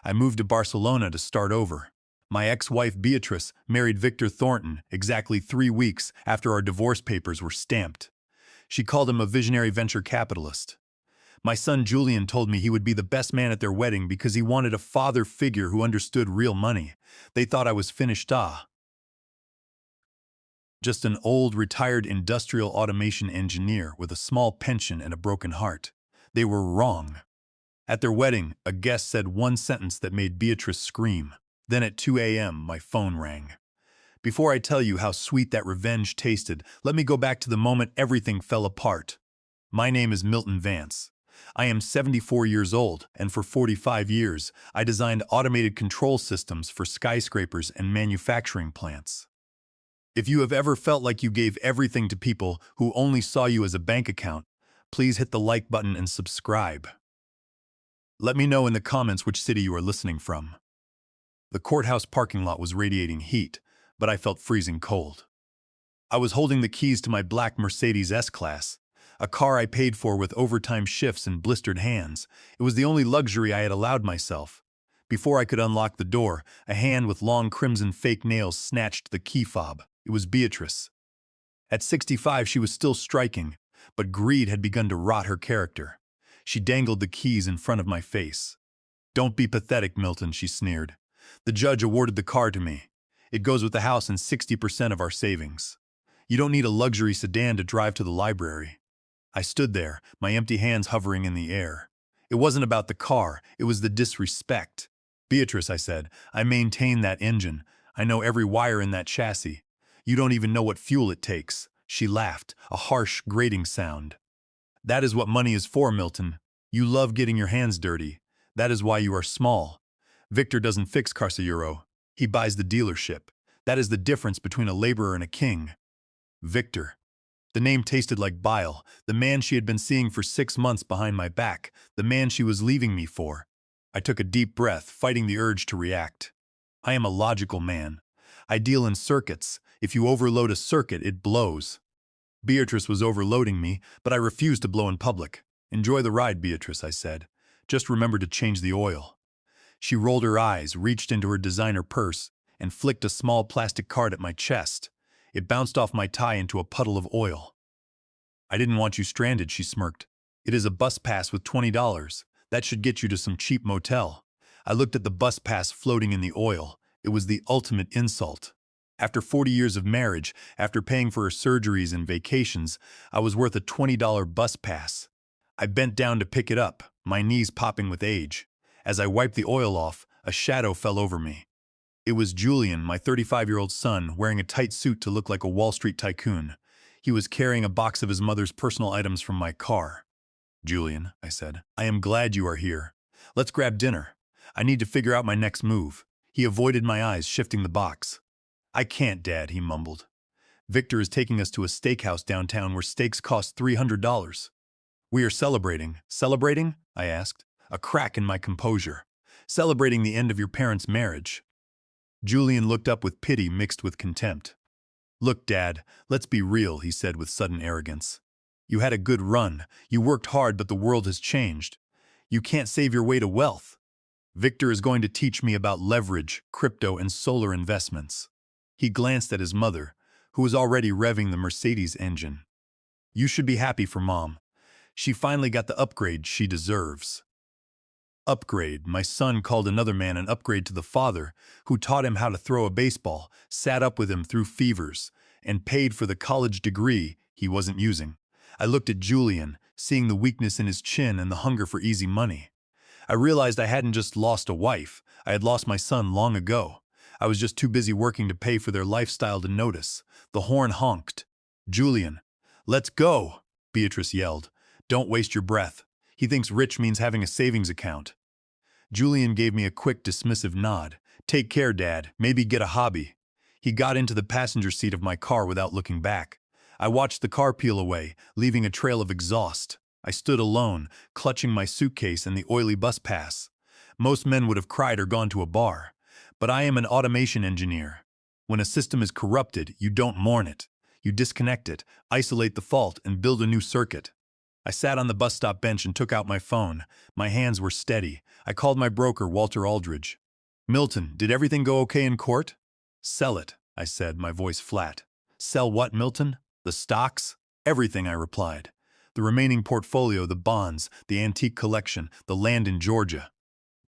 I moved to Barcelona to start over. My ex-wife Beatrice married Victor Thornton exactly 3 weeks after our divorce papers were stamped. She called him a visionary venture capitalist. My son Julian told me he would be the best man at their wedding because he wanted a father figure who understood real money. They thought I was finished just an old, retired industrial automation engineer with a small pension and a broken heart. They were wrong. At their wedding, a guest said one sentence that made Beatrice scream. Then at 2 a.m., my phone rang. Before I tell you how sweet that revenge tasted, let me go back to the moment everything fell apart. My name is Milton Vance. I am 74 years old, and for 45 years, I designed automated control systems for skyscrapers and manufacturing plants. If you have ever felt like you gave everything to people who only saw you as a bank account, please hit the like button and subscribe. Let me know in the comments which city you are listening from. The courthouse parking lot was radiating heat, but I felt freezing cold. I was holding the keys to my black Mercedes S-Class, a car I paid for with overtime shifts and blistered hands. It was the only luxury I had allowed myself. Before I could unlock the door, a hand with long crimson fake nails snatched the key fob. It was Beatrice. At 65, she was still striking, but greed had begun to rot her character. She dangled the keys in front of my face. "Don't be pathetic, Milton," she sneered. "The judge awarded the car to me. It goes with the house and 60% of our savings. You don't need a luxury sedan to drive to the library." I stood there, my empty hands hovering in the air. It wasn't about the car, it was the disrespect. "Beatrice," I said, "I maintain that engine. I know every wire in that chassis. You don't even know what fuel it takes." She laughed, a harsh, grating sound. "That is what money is for, Milton. You love getting your hands dirty. That is why you are small. Victor doesn't fix Carsayuro. He buys the dealership. That is the difference between a laborer and a king." Victor. The name tasted like bile, the man she had been seeing for 6 months behind my back, the man she was leaving me for. I took a deep breath, fighting the urge to react. I am a logical man. I deal in circuits. If you overload a circuit, it blows. Beatrice was overloading me, but I refused to blow in public. "Enjoy the ride, Beatrice," I said. "Just remember to change the oil." She rolled her eyes, reached into her designer purse, and flicked a small plastic card at my chest. It bounced off my tie into a puddle of oil. "I didn't want you stranded," she smirked. "It is a bus pass with $20. That should get you to some cheap motel." I looked at the bus pass floating in the oil. It was the ultimate insult. After 40 years of marriage, after paying for her surgeries and vacations, I was worth a $20 bus pass. I bent down to pick it up, my knees popping with age. As I wiped the oil off, a shadow fell over me. It was Julian, my 35-year-old son, wearing a tight suit to look like a Wall Street tycoon. He was carrying a box of his mother's personal items from my car. "Julian," I said, "I am glad you are here. Let's grab dinner. I need to figure out my next move." He avoided my eyes, shifting the box. "I can't, Dad," he mumbled. "Victor is taking us to a steakhouse downtown where steaks cost $300. "We are celebrating." "Celebrating?" I asked, a crack in my composure. "Celebrating the end of your parents' marriage." Julian looked up with pity mixed with contempt. "Look, Dad, let's be real," he said with sudden arrogance. "You had a good run. You worked hard, but the world has changed. You can't save your way to wealth. Victor is going to teach me about leverage, crypto, and solar investments." He glanced at his mother, who was already revving the Mercedes engine. "You should be happy for Mom. She finally got the upgrade she deserves." Upgrade. My son called another man an upgrade to the father who taught him how to throw a baseball, sat up with him through fevers, and paid for the college degree he wasn't using. I looked at Julian, seeing the weakness in his chin and the hunger for easy money. I realized I hadn't just lost a wife, I had lost my son long ago. I was just too busy working to pay for their lifestyle to notice. The horn honked. "Julian." "Let's go," Beatrice yelled. "Don't waste your breath. He thinks rich means having a savings account." Julian gave me a quick, dismissive nod. "Take care, Dad. Maybe get a hobby." He got into the passenger seat of my car without looking back. I watched the car peel away, leaving a trail of exhaust. I stood alone, clutching my suitcase and the oily bus pass. Most men would have cried or gone to a bar. But I am an automation engineer. When a system is corrupted, you don't mourn it. You disconnect it, isolate the fault, and build a new circuit. I sat on the bus stop bench and took out my phone. My hands were steady. I called my broker, Walter Aldridge. Milton, did everything go okay in court? Sell it, I said, my voice flat. Sell what, Milton? The stocks? Everything, I replied. The remaining portfolio, the bonds, the antique collection, the land in Georgia.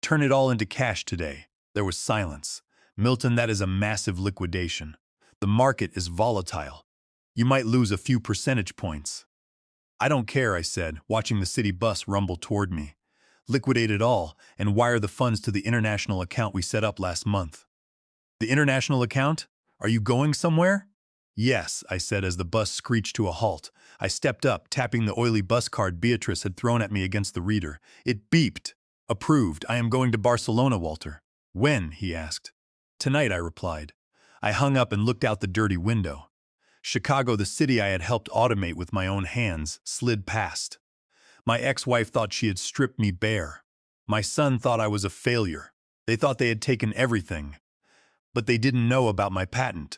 Turn it all into cash today. There was silence. Milton, that is a massive liquidation. The market is volatile. You might lose a few percentage points. I don't care, I said, watching the city bus rumble toward me. Liquidate it all and wire the funds to the international account we set up last month. The international account? Are you going somewhere? Yes, I said as the bus screeched to a halt. I stepped up, tapping the oily bus card Beatrice had thrown at me against the reader. It beeped. Approved. I am going to Barcelona, Walter. When? He asked. Tonight, I replied. I hung up and looked out the dirty window. Chicago, the city I had helped automate with my own hands, slid past. My ex-wife thought she had stripped me bare. My son thought I was a failure. They thought they had taken everything. But they didn't know about my patent.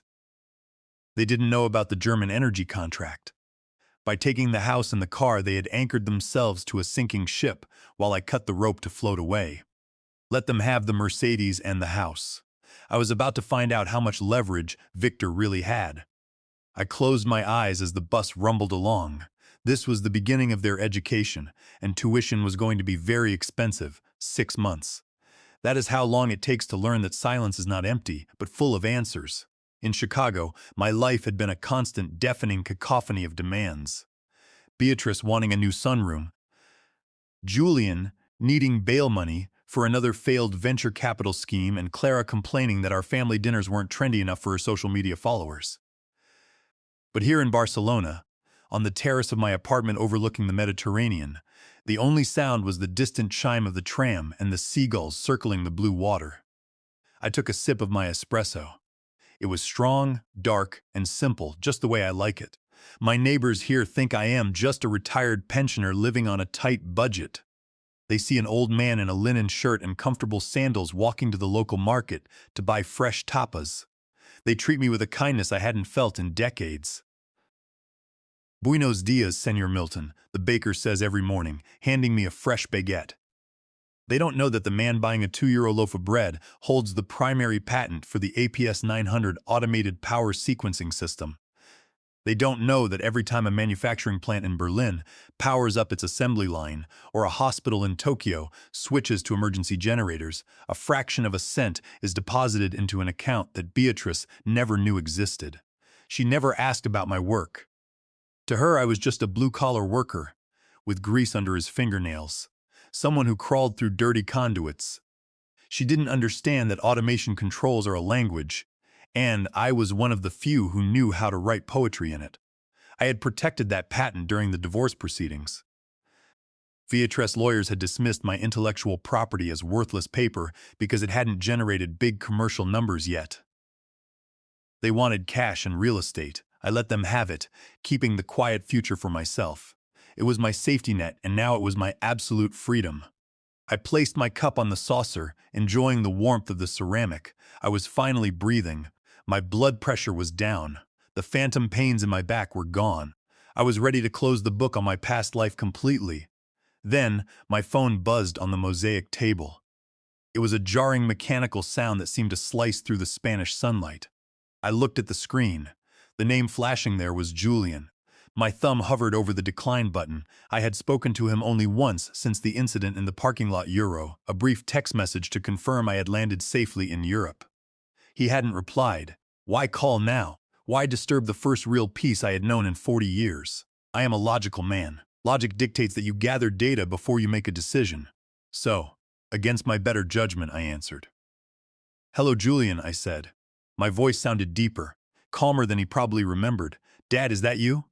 They didn't know about the German energy contract. By taking the house and the car, they had anchored themselves to a sinking ship while I cut the rope to float away. Let them have the Mercedes and the house. I was about to find out how much leverage Victor really had. I closed my eyes as the bus rumbled along. This was the beginning of their education, and tuition was going to be very expensive, 6 months. That is how long it takes to learn that silence is not empty, but full of answers. In Chicago, my life had been a constant, deafening cacophony of demands. Beatrice wanting a new sunroom. Julian needing bail money for another failed venture capital scheme, and Clara complaining that our family dinners weren't trendy enough for her social media followers. But here in Barcelona, on the terrace of my apartment overlooking the Mediterranean, the only sound was the distant chime of the tram and the seagulls circling the blue water. I took a sip of my espresso. It was strong, dark, and simple, just the way I like it. My neighbors here think I am just a retired pensioner living on a tight budget. They see an old man in a linen shirt and comfortable sandals walking to the local market to buy fresh tapas. They treat me with a kindness I hadn't felt in decades. Buenos dias, Senor Milton, the baker says every morning, handing me a fresh baguette. They don't know that the man buying a €2 loaf of bread holds the primary patent for the APS 900 automated power sequencing system. They don't know that every time a manufacturing plant in Berlin powers up its assembly line, or a hospital in Tokyo switches to emergency generators, a fraction of a cent is deposited into an account that Beatrice never knew existed. She never asked about my work. To her, I was just a blue-collar worker, with grease under his fingernails, someone who crawled through dirty conduits. She didn't understand that automation controls are a language, and I was one of the few who knew how to write poetry in it. I had protected that patent during the divorce proceedings. Beatrice lawyers had dismissed my intellectual property as worthless paper because it hadn't generated big commercial numbers yet. They wanted cash and real estate. I let them have it, keeping the quiet future for myself. It was my safety net, and now it was my absolute freedom. I placed my cup on the saucer, enjoying the warmth of the ceramic. I was finally breathing. My blood pressure was down. The phantom pains in my back were gone. I was ready to close the book on my past life completely. Then, my phone buzzed on the mosaic table. It was a jarring mechanical sound that seemed to slice through the Spanish sunlight. I looked at the screen. The name flashing there was Julian. My thumb hovered over the decline button. I had spoken to him only once since the incident in the parking lot Euro, a brief text message to confirm I had landed safely in Europe. He hadn't replied. Why call now? Why disturb the first real peace I had known in 40 years? I am a logical man. Logic dictates that you gather data before you make a decision. So, against my better judgment, I answered. Hello, Julian, I said. My voice sounded deeper, calmer than he probably remembered. Dad, is that you?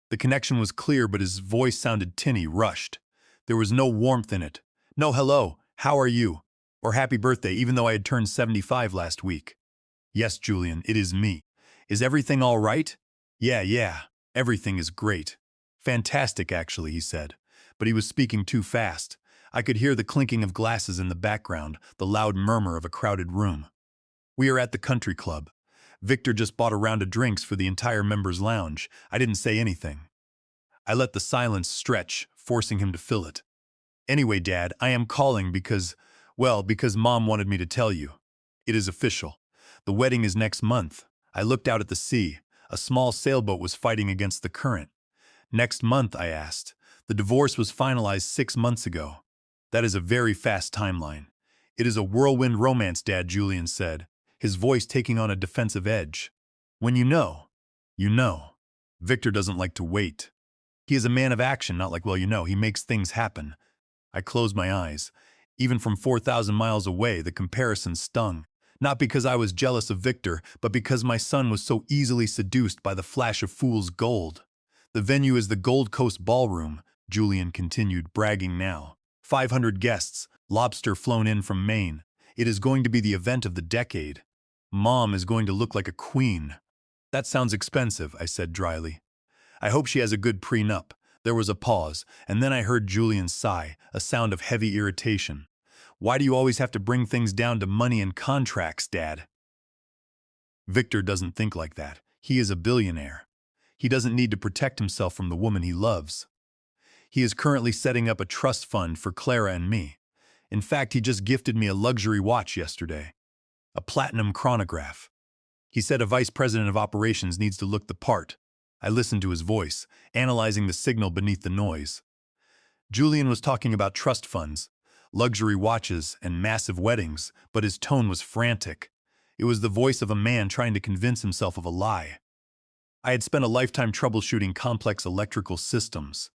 The connection was clear, but his voice sounded tinny, rushed. There was no warmth in it. No hello, how are you? Or happy birthday, even though I had turned 75 last week. Yes, Julian, it is me. Is everything all right? Yeah, everything is great. Fantastic, actually, he said. But he was speaking too fast. I could hear the clinking of glasses in the background, the loud murmur of a crowded room. We are at the country club. Victor just bought a round of drinks for the entire members' lounge. I didn't say anything. I let the silence stretch, forcing him to fill it. Anyway, Dad, I am calling because Mom wanted me to tell you. It is official. The wedding is next month. I looked out at the sea. A small sailboat was fighting against the current. Next month, I asked. The divorce was finalized 6 months ago. That is a very fast timeline. It is a whirlwind romance, Dad, Julian said, his voice taking on a defensive edge. When you know, you know. Victor doesn't like to wait. He is a man of action, not like, he makes things happen. I closed my eyes. Even from 4,000 miles away, the comparison stung. Not because I was jealous of Victor, but because my son was so easily seduced by the flash of fool's gold. The venue is the Gold Coast Ballroom, Julian continued, bragging now. 500 guests, lobster flown in from Maine. It is going to be the event of the decade. Mom is going to look like a queen. That sounds expensive, I said dryly. I hope she has a good prenup. There was a pause, and then I heard Julian sigh, a sound of heavy irritation. Why do you always have to bring things down to money and contracts, Dad? Victor doesn't think like that. He is a billionaire. He doesn't need to protect himself from the woman he loves. He is currently setting up a trust fund for Clara and me. In fact, he just gifted me a luxury watch yesterday. A platinum chronograph. He said a vice president of operations needs to look the part. I listened to his voice, analyzing the signal beneath the noise. Julian was talking about trust funds, luxury watches, and massive weddings, but his tone was frantic. It was the voice of a man trying to convince himself of a lie. I had spent a lifetime troubleshooting complex electrical systems.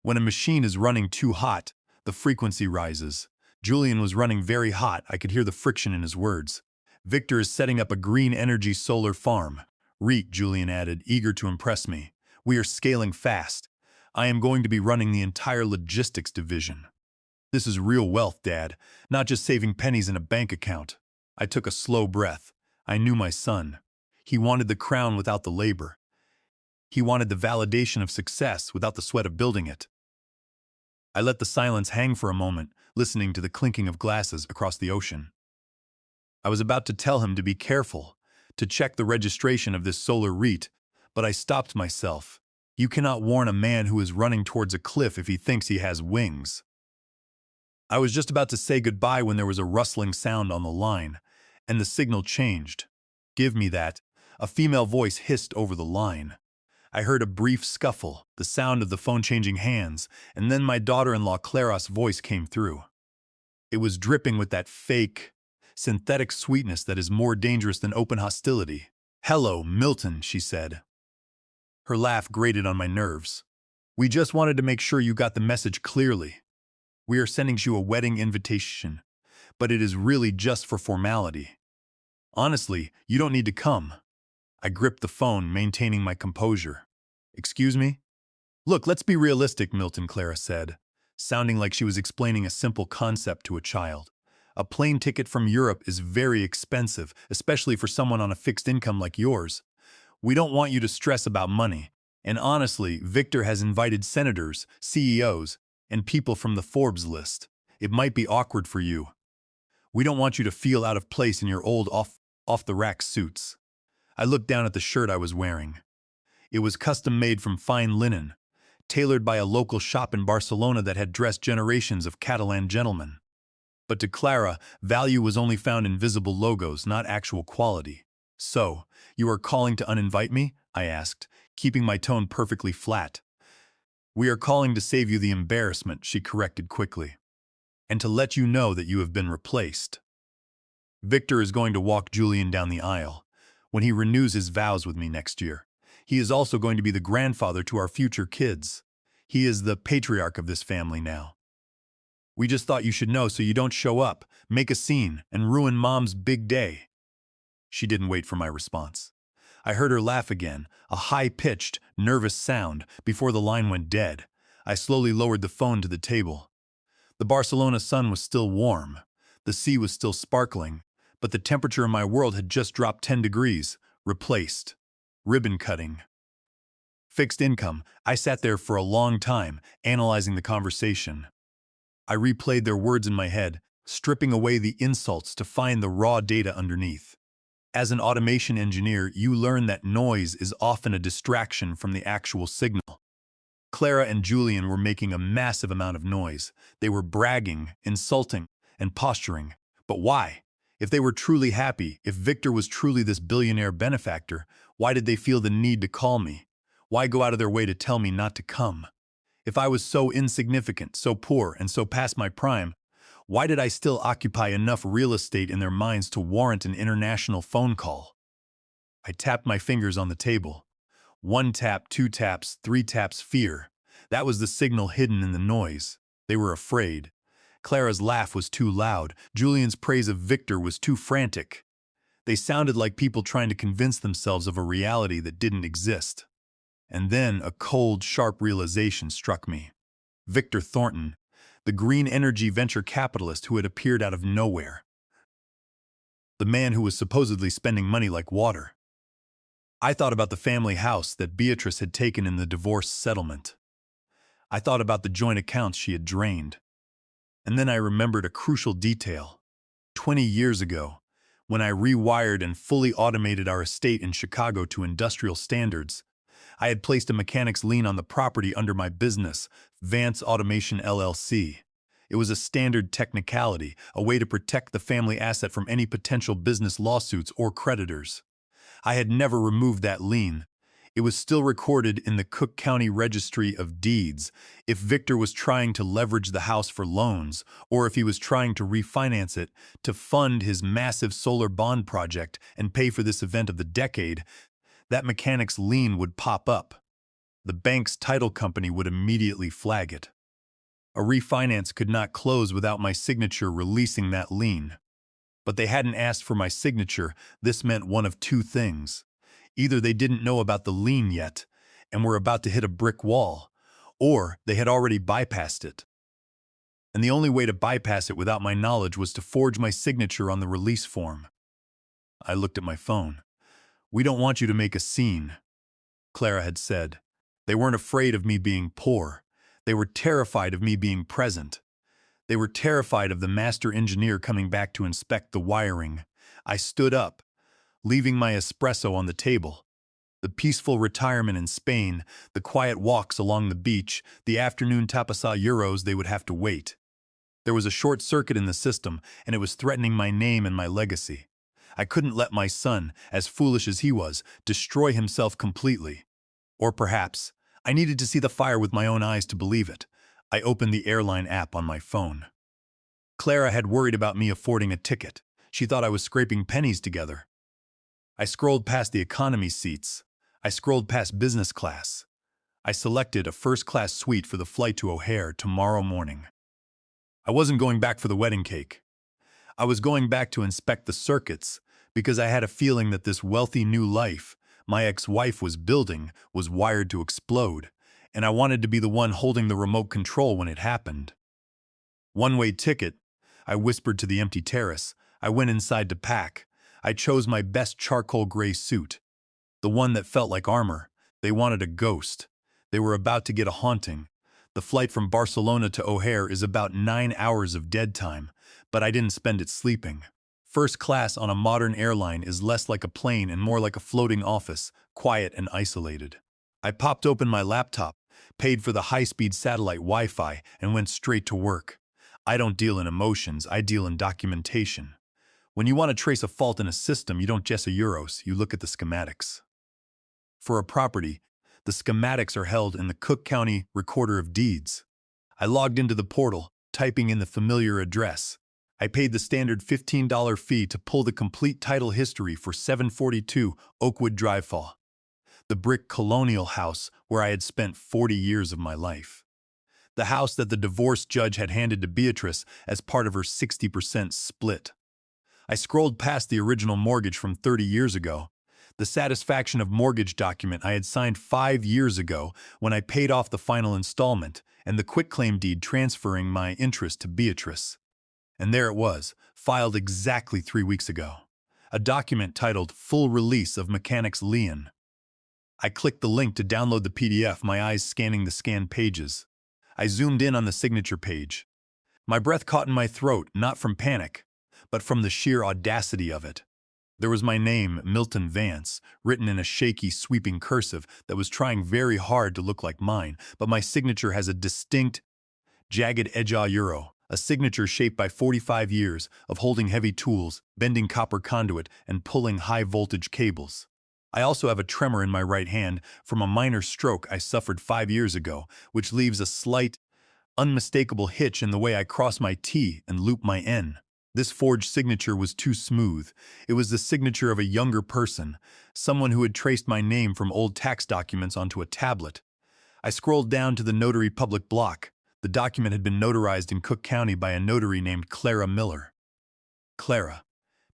When a machine is running too hot, the frequency rises. Julian was running very hot. I could hear the friction in his words. Victor is setting up a green energy solar farm. REIT, Julian added, eager to impress me. We are scaling fast. I am going to be running the entire logistics division. This is real wealth, Dad, not just saving pennies in a bank account. I took a slow breath. I knew my son. He wanted the crown without the labor. He wanted the validation of success without the sweat of building it. I let the silence hang for a moment, listening to the clinking of glasses across the ocean. I was about to tell him to be careful, to check the registration of this solar REIT, but I stopped myself. You cannot warn a man who is running towards a cliff if he thinks he has wings. I was just about to say goodbye when there was a rustling sound on the line, and the signal changed. Give me that. A female voice hissed over the line. I heard a brief scuffle, the sound of the phone changing hands, and then my daughter-in-law Clara's voice came through. It was dripping with that fake, synthetic sweetness that is more dangerous than open hostility. Hello, Milton, she said. Her laugh grated on my nerves. We just wanted to make sure you got the message clearly. We are sending you a wedding invitation, but it is really just for formality. Honestly, you don't need to come. I gripped the phone, maintaining my composure. Excuse me? Look, let's be realistic, Milton, Clara said, sounding like she was explaining a simple concept to a child. A plane ticket from Europe is very expensive, especially for someone on a fixed income like yours. We don't want you to stress about money. And honestly, Victor has invited senators, CEOs, and people from the Forbes list. It might be awkward for you. We don't want you to feel out of place in your old off-the-rack suits. I looked down at the shirt I was wearing. It was custom-made from fine linen, tailored by a local shop in Barcelona that had dressed generations of Catalan gentlemen. But to Clara, value was only found in visible logos, not actual quality. So, you are calling to uninvite me? I asked, keeping my tone perfectly flat. We are calling to save you the embarrassment, she corrected quickly, and to let you know that you have been replaced. Victor is going to walk Julian down the aisle when he renews his vows with me next year. He is also going to be the grandfather to our future kids. He is the patriarch of this family now. We just thought you should know so you don't show up, make a scene, and ruin Mom's big day. She didn't wait for my response. I heard her laugh again, a high-pitched, nervous sound, before the line went dead. I slowly lowered the phone to the table. The Barcelona sun was still warm. The sea was still sparkling, but the temperature in my world had just dropped 10 degrees. Replaced. Ribbon cutting. Fixed income. I sat there for a long time, analyzing the conversation. I replayed their words in my head, stripping away the insults to find the raw data underneath. As an automation engineer, you learn that noise is often a distraction from the actual signal. Clara and Julian were making a massive amount of noise. They were bragging, insulting, and posturing. But why? If they were truly happy, if Victor was truly this billionaire benefactor, why did they feel the need to call me? Why go out of their way to tell me not to come? If I was so insignificant, so poor, and so past my prime, why did I still occupy enough real estate in their minds to warrant an international phone call? I tapped my fingers on the table. One tap, two taps, three taps, fear. That was the signal hidden in the noise. They were afraid. Clara's laugh was too loud. Julian's praise of Victor was too frantic. They sounded like people trying to convince themselves of a reality that didn't exist. And then a cold, sharp realization struck me. Victor Thornton, the green energy venture capitalist who had appeared out of nowhere. The man who was supposedly spending money like water. I thought about the family house that Beatrice had taken in the divorce settlement. I thought about the joint accounts she had drained. And then I remembered a crucial detail. 20 years ago, when I rewired and fully automated our estate in Chicago to industrial standards, I had placed a mechanic's lien on the property under my business, Vance Automation LLC. It was a standard technicality, a way to protect the family asset from any potential business lawsuits or creditors. I had never removed that lien. It was still recorded in the Cook County Registry of Deeds. If Victor was trying to leverage the house for loans, or if he was trying to refinance it to fund his massive solar bond project and pay for this event of the decade, that mechanic's lien would pop up. The bank's title company would immediately flag it. A refinance could not close without my signature releasing that lien. But they hadn't asked for my signature. This meant one of two things. Either they didn't know about the lien yet and were about to hit a brick wall, or they had already bypassed it. And the only way to bypass it without my knowledge was to forge my signature on the release form. I looked at my phone. "We don't want you to make a scene," Clara had said. They weren't afraid of me being poor. They were terrified of me being present. They were terrified of the master engineer coming back to inspect the wiring. I stood up, leaving my espresso on the table. The peaceful retirement in Spain, the quiet walks along the beach, the afternoon tapasa euros they would have to wait. There was a short circuit in the system, and it was threatening my name and my legacy. I couldn't let my son, as foolish as he was, destroy himself completely. Or perhaps, I needed to see the fire with my own eyes to believe it. I opened the airline app on my phone. Clara had worried about me affording a ticket. She thought I was scraping pennies together. I scrolled past the economy seats. I scrolled past business class. I selected a first-class suite for the flight to O'Hare tomorrow morning. I wasn't going back for the wedding cake. I was going back to inspect the circuits because I had a feeling that this wealthy new life my ex-wife was building was wired to explode, and I wanted to be the one holding the remote control when it happened. One-way ticket, I whispered to the empty terrace. I went inside to pack. I chose my best charcoal gray suit, the one that felt like armor. They wanted a ghost. They were about to get a haunting. The flight from Barcelona to O'Hare is about 9 hours of dead time, but I didn't spend it sleeping. First class on a modern airline is less like a plane and more like a floating office, quiet and isolated. I popped open my laptop, paid for the high-speed satellite Wi-Fi, and went straight to work. I don't deal in emotions, I deal in documentation. When you want to trace a fault in a system, you don't just a euros, you look at the schematics. For a property, the schematics are held in the Cook County Recorder of Deeds. I logged into the portal, typing in the familiar address. I paid the standard $15 fee to pull the complete title history for 742 Oakwood Drive Fall, the brick colonial house where I had spent 40 years of my life. The house that the divorce judge had handed to Beatrice as part of her 60% split. I scrolled past the original mortgage from 30 years ago, the satisfaction of mortgage document I had signed 5 years ago when I paid off the final installment, and the quitclaim deed transferring my interest to Beatrice. And there it was, filed exactly 3 weeks ago. A document titled Full Release of Mechanic's Lien. I clicked the link to download the PDF, my eyes scanning the scanned pages. I zoomed in on the signature page. My breath caught in my throat, not from panic, but from the sheer audacity of it. There was my name, Milton Vance, written in a shaky, sweeping cursive that was trying very hard to look like mine, but my signature has a distinct, jagged edge euro, a signature shaped by 45 years of holding heavy tools, bending copper conduit, and pulling high-voltage cables. I also have a tremor in my right hand from a minor stroke I suffered 5 years ago, which leaves a slight, unmistakable hitch in the way I cross my T and loop my N. This forged signature was too smooth. It was the signature of a younger person, someone who had traced my name from old tax documents onto a tablet. I scrolled down to the notary public block. The document had been notarized in Cook County by a notary named Clara Miller. Clara.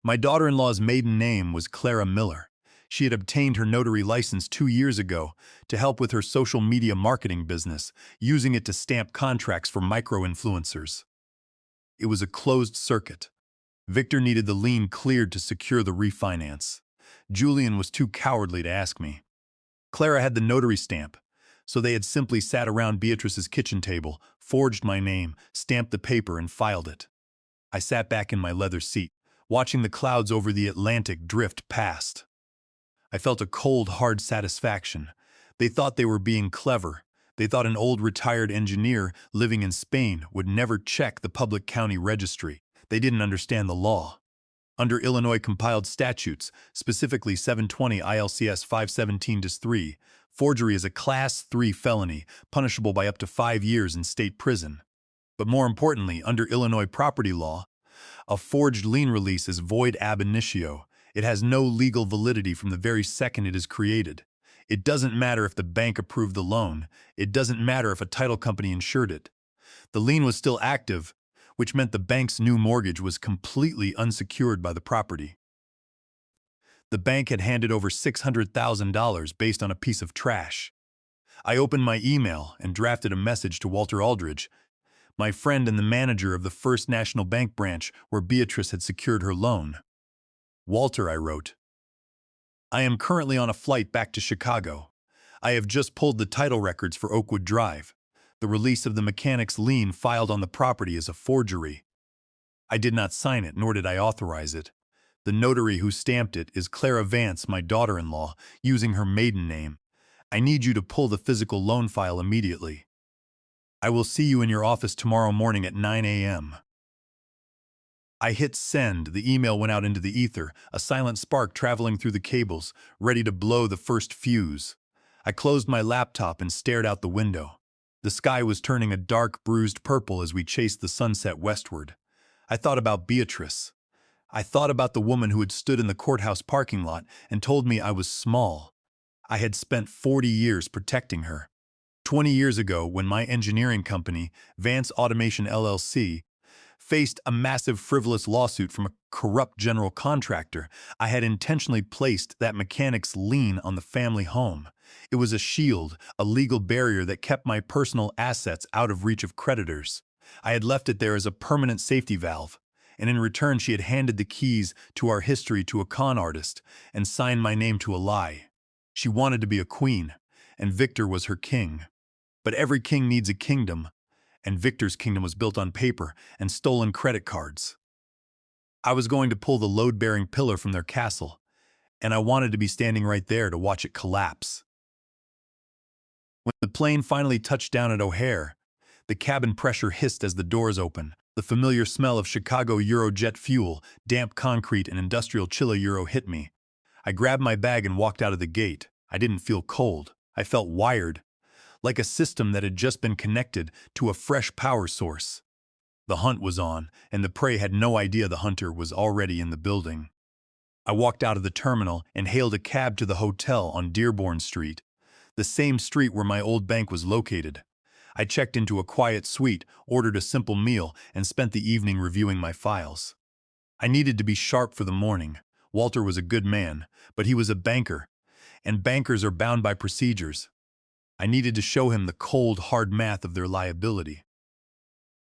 My daughter-in-law's maiden name was Clara Miller. She had obtained her notary license 2 years ago to help with her social media marketing business, using it to stamp contracts for micro-influencers. It was a closed circuit. Victor needed the lien cleared to secure the refinance. Julian was too cowardly to ask me. Clara had the notary stamp, so they had simply sat around Beatrice's kitchen table, forged my name, stamped the paper, and filed it. I sat back in my leather seat, watching the clouds over the Atlantic drift past. I felt a cold, hard satisfaction. They thought they were being clever. They thought an old retired engineer living in Spain would never check the public county registry. They didn't understand the law. Under Illinois compiled statutes, specifically 720 ILCS 517-3, forgery is a Class 3 felony, punishable by up to 5 years in state prison. But more importantly, under Illinois property law, a forged lien release is void ab initio. It has no legal validity from the very second it is created. It doesn't matter if the bank approved the loan. It doesn't matter if a title company insured it. The lien was still active, which meant the bank's new mortgage was completely unsecured by the property. The bank had handed over $600,000 based on a piece of trash. I opened my email and drafted a message to Walter Aldridge, my friend and the manager of the First National Bank branch where Beatrice had secured her loan. Walter, I wrote, I am currently on a flight back to Chicago. I have just pulled the title records for Oakwood Drive. The release of the mechanic's lien filed on the property is a forgery. I did not sign it, nor did I authorize it. The notary who stamped it is Clara Vance, my daughter-in-law, using her maiden name. I need you to pull the physical loan file immediately. I will see you in your office tomorrow morning at 9 a.m. I hit send. The email went out into the ether, a silent spark traveling through the cables, ready to blow the first fuse. I closed my laptop and stared out the window. The sky was turning a dark, bruised purple as we chased the sunset westward. I thought about Beatrice. I thought about the woman who had stood in the courthouse parking lot and told me I was small. I had spent 40 years protecting her. 20 years ago, when my engineering company, Vance Automation LLC, faced a massive frivolous lawsuit from a corrupt general contractor, I had intentionally placed that mechanic's lien on the family home. It was a shield, a legal barrier that kept my personal assets out of reach of creditors. I had left it there as a permanent safety valve, and in return she had handed the keys to our history to a con artist and signed my name to a lie. She wanted to be a queen, and Victor was her king. But every king needs a kingdom, and Victor's kingdom was built on paper and stolen credit cards. I was going to pull the load-bearing pillar from their castle, and I wanted to be standing right there to watch it collapse. When the plane finally touched down at O'Hare, the cabin pressure hissed as the doors opened. The familiar smell of Chicago Eurojet fuel, damp concrete, and industrial Chile Euro hit me. I grabbed my bag and walked out of the gate. I didn't feel cold. I felt wired, like a system that had just been connected to a fresh power source. The hunt was on, and the prey had no idea the hunter was already in the building. I walked out of the terminal and hailed a cab to the hotel on Dearborn Street, the same street where my old bank was located. I checked into a quiet suite, ordered a simple meal, and spent the evening reviewing my files. I needed to be sharp for the morning. Walter was a good man, but he was a banker, and bankers are bound by procedures. I needed to show him the cold, hard math of their liability.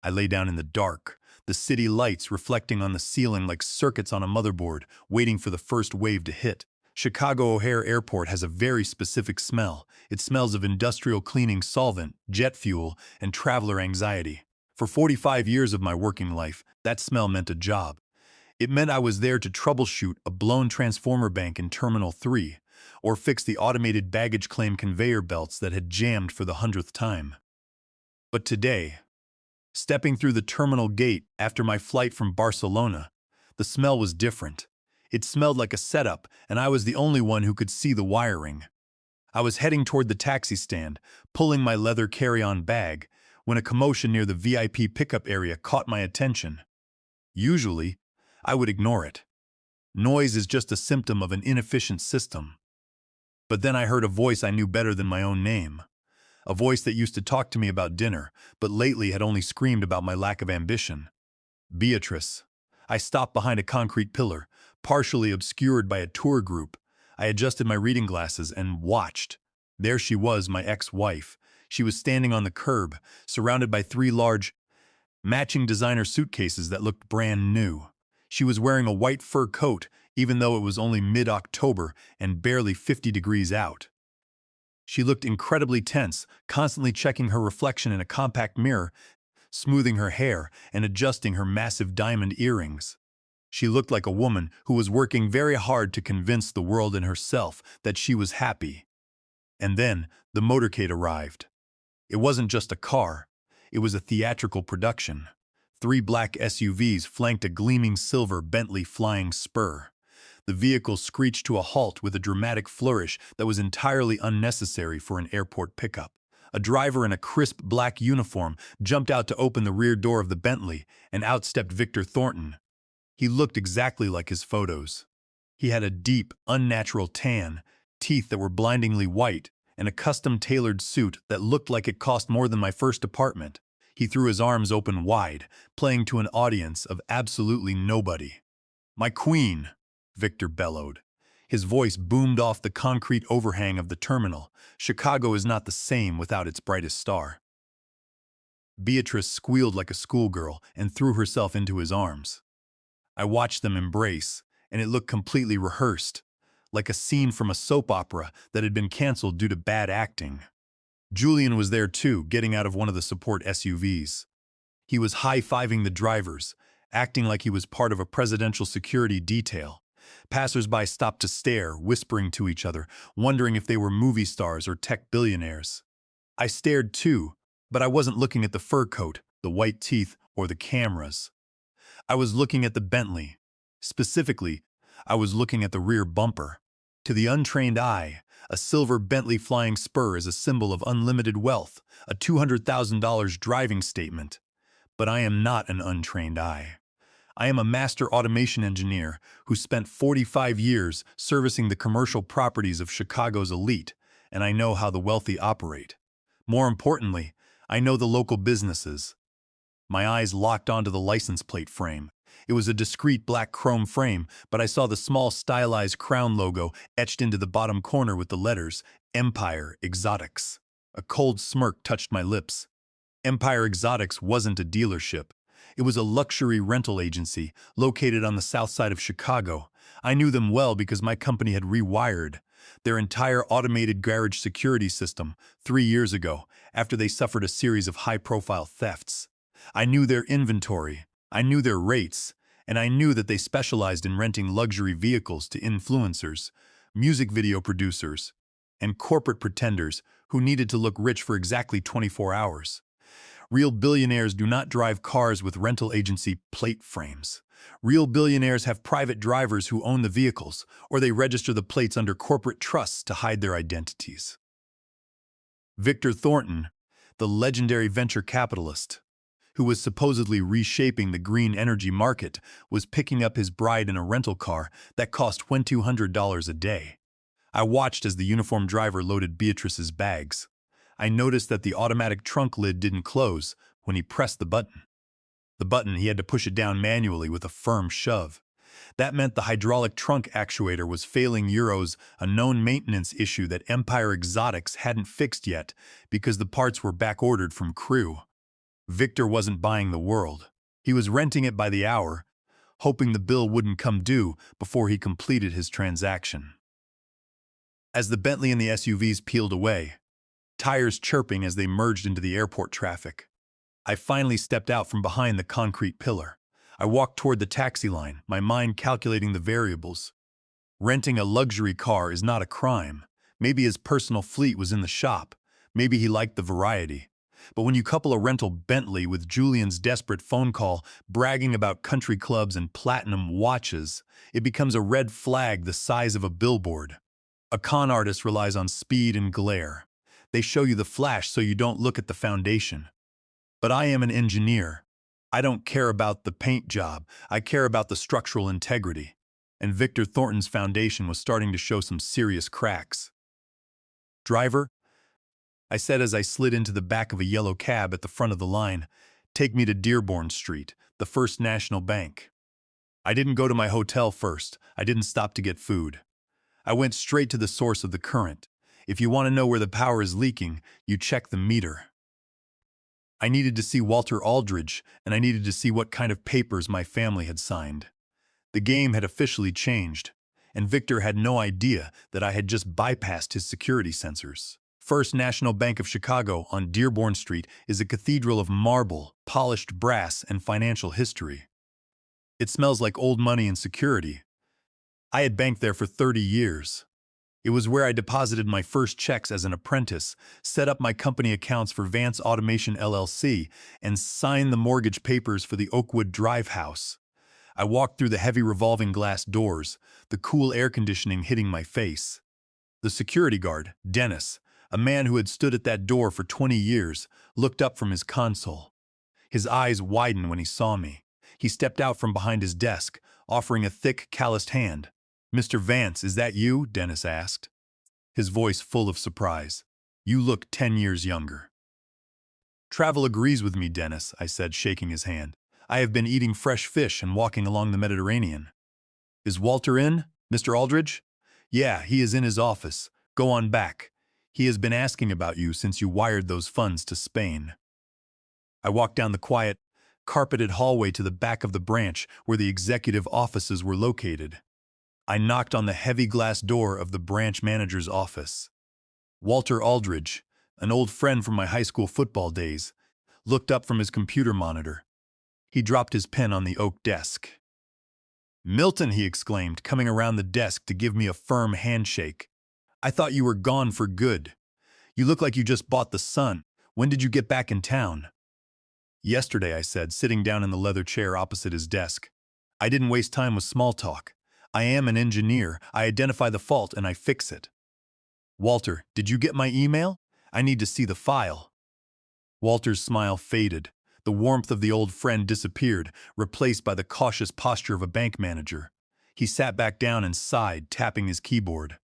I lay down in the dark, the city lights reflecting on the ceiling like circuits on a motherboard, waiting for the first wave to hit. Chicago O'Hare Airport has a very specific smell. It smells of industrial cleaning solvent, jet fuel, and traveler anxiety. For 45 years of my working life, that smell meant a job. It meant I was there to troubleshoot a blown transformer bank in Terminal 3, or fix the automated baggage claim conveyor belts that had jammed for the 100th time. But today, stepping through the terminal gate after my flight from Barcelona, the smell was different. It smelled like a setup, and I was the only one who could see the wiring. I was heading toward the taxi stand, pulling my leather carry-on bag, when a commotion near the VIP pickup area caught my attention. Usually, I would ignore it. Noise is just a symptom of an inefficient system. But then I heard a voice I knew better than my own name. A voice that used to talk to me about dinner, but lately had only screamed about my lack of ambition. Beatrice. I stopped behind a concrete pillar, partially obscured by a tour group. I adjusted my reading glasses and watched. There she was, my ex-wife. She was standing on the curb, surrounded by 3 large, matching designer suitcases that looked brand new. She was wearing a white fur coat, even though it was only mid-October and barely 50 degrees out. She looked incredibly tense, constantly checking her reflection in a compact mirror, smoothing her hair and adjusting her massive diamond earrings. She looked like a woman who was working very hard to convince the world and herself that she was happy. And then the motorcade arrived. It wasn't just a car, it was a theatrical production. 3 black SUVs flanked a gleaming silver Bentley Flying Spur. The vehicle screeched to a halt with a dramatic flourish that was entirely unnecessary for an airport pickup. A driver in a crisp black uniform jumped out to open the rear door of the Bentley, and out stepped Victor Thornton. He looked exactly like his photos. He had a deep, unnatural tan, teeth that were blindingly white, and a custom-tailored suit that looked like it cost more than my first apartment. He threw his arms open wide, playing to an audience of absolutely nobody. "My queen," Victor bellowed. His voice boomed off the concrete overhang of the terminal. Chicago is not the same without its brightest star. Beatrice squealed like a schoolgirl and threw herself into his arms. I watched them embrace, and it looked completely rehearsed, like a scene from a soap opera that had been canceled due to bad acting. Julian was there too, getting out of one of the support SUVs. He was high-fiving the drivers, acting like he was part of a presidential security detail. Passers-by stopped to stare, whispering to each other, wondering if they were movie stars or tech billionaires. I stared too, but I wasn't looking at the fur coat, the white teeth, or the cameras. I was looking at the Bentley. Specifically, I was looking at the rear bumper. To the untrained eye, a silver Bentley Flying Spur is a symbol of unlimited wealth, a $200,000 driving statement. But I am not an untrained eye. I am a master automation engineer who spent 45 years servicing the commercial properties of Chicago's elite, and I know how the wealthy operate. More importantly, I know the local businesses. My eyes locked onto the license plate frame. It was a discreet black chrome frame, but I saw the small stylized crown logo etched into the bottom corner with the letters Empire Exotics. A cold smirk touched my lips. Empire Exotics wasn't a dealership. It was a luxury rental agency located on the south side of Chicago. I knew them well because my company had rewired their entire automated garage security system 3 years ago after they suffered a series of high-profile thefts. I knew their inventory, I knew their rates, and I knew that they specialized in renting luxury vehicles to influencers, music video producers, and corporate pretenders who needed to look rich for exactly 24 hours. Real billionaires do not drive cars with rental agency plate frames. Real billionaires have private drivers who own the vehicles, or they register the plates under corporate trusts to hide their identities. Victor Thornton, the legendary venture capitalist, who was supposedly reshaping the green energy market, was picking up his bride in a rental car that cost $2,200 a day. I watched as the uniformed driver loaded Beatrice's bags. I noticed that the automatic trunk lid didn't close when he pressed the button. The button, he had to push it down manually with a firm shove. That meant the hydraulic trunk actuator was failing euros, a known maintenance issue that Empire Exotics hadn't fixed yet because the parts were back-ordered from Crew. Victor wasn't buying the world. He was renting it by the hour, hoping the bill wouldn't come due before he completed his transaction. As the Bentley and the SUVs peeled away, tires chirping as they merged into the airport traffic, I finally stepped out from behind the concrete pillar. I walked toward the taxi line, my mind calculating the variables. Renting a luxury car is not a crime. Maybe his personal fleet was in the shop. Maybe he liked the variety. But when you couple a rental Bentley with Julian's desperate phone call bragging about country clubs and platinum watches, it becomes a red flag the size of a billboard. A con artist relies on speed and glare. They show you the flash so you don't look at the foundation. But I am an engineer. I don't care about the paint job. I care about the structural integrity. And Victor Thornton's foundation was starting to show some serious cracks. "Driver," I said as I slid into the back of a yellow cab at the front of the line, "take me to Dearborn Street, the First National Bank." I didn't go to my hotel first. I didn't stop to get food. I went straight to the source of the current. If you want to know where the power is leaking, you check the meter. I needed to see Walter Aldridge, and I needed to see what kind of papers my family had signed. The game had officially changed, and Victor had no idea that I had just bypassed his security sensors. First National Bank of Chicago on Dearborn Street is a cathedral of marble, polished brass, and financial history. It smells like old money and security. I had banked there for 30 years. It was where I deposited my first checks as an apprentice, set up my company accounts for Vance Automation LLC, and signed the mortgage papers for the Oakwood Drive house. I walked through the heavy revolving glass doors, the cool air conditioning hitting my face. The security guard, Dennis, a man who had stood at that door for 20 years, looked up from his console. His eyes widened when he saw me. He stepped out from behind his desk, offering a thick, calloused hand. "Mr. Vance, is that you?" Dennis asked, his voice full of surprise. "You look 10 years younger." "Travel agrees with me, Dennis," I said, shaking his hand. "I have been eating fresh fish and walking along the Mediterranean." "Is Walter in, Mr. Aldridge?" "Yeah, he is in his office. Go on back. He has been asking about you since you wired those funds to Spain." I walked down the quiet, carpeted hallway to the back of the branch where the executive offices were located. I knocked on the heavy glass door of the branch manager's office. Walter Aldridge, an old friend from my high school football days, looked up from his computer monitor. He dropped his pen on the oak desk. "Milton," he exclaimed, coming around the desk to give me a firm handshake. "I thought you were gone for good. You look like you just bought the Sun. When did you get back in town?" "Yesterday," I said, sitting down in the leather chair opposite his desk. I didn't waste time with small talk. I am an engineer. I identify the fault and I fix it. "Walter, did you get my email? I need to see the file." Walter's smile faded. The warmth of the old friend disappeared, replaced by the cautious posture of a bank manager. He sat back down and sighed, tapping his keyboard.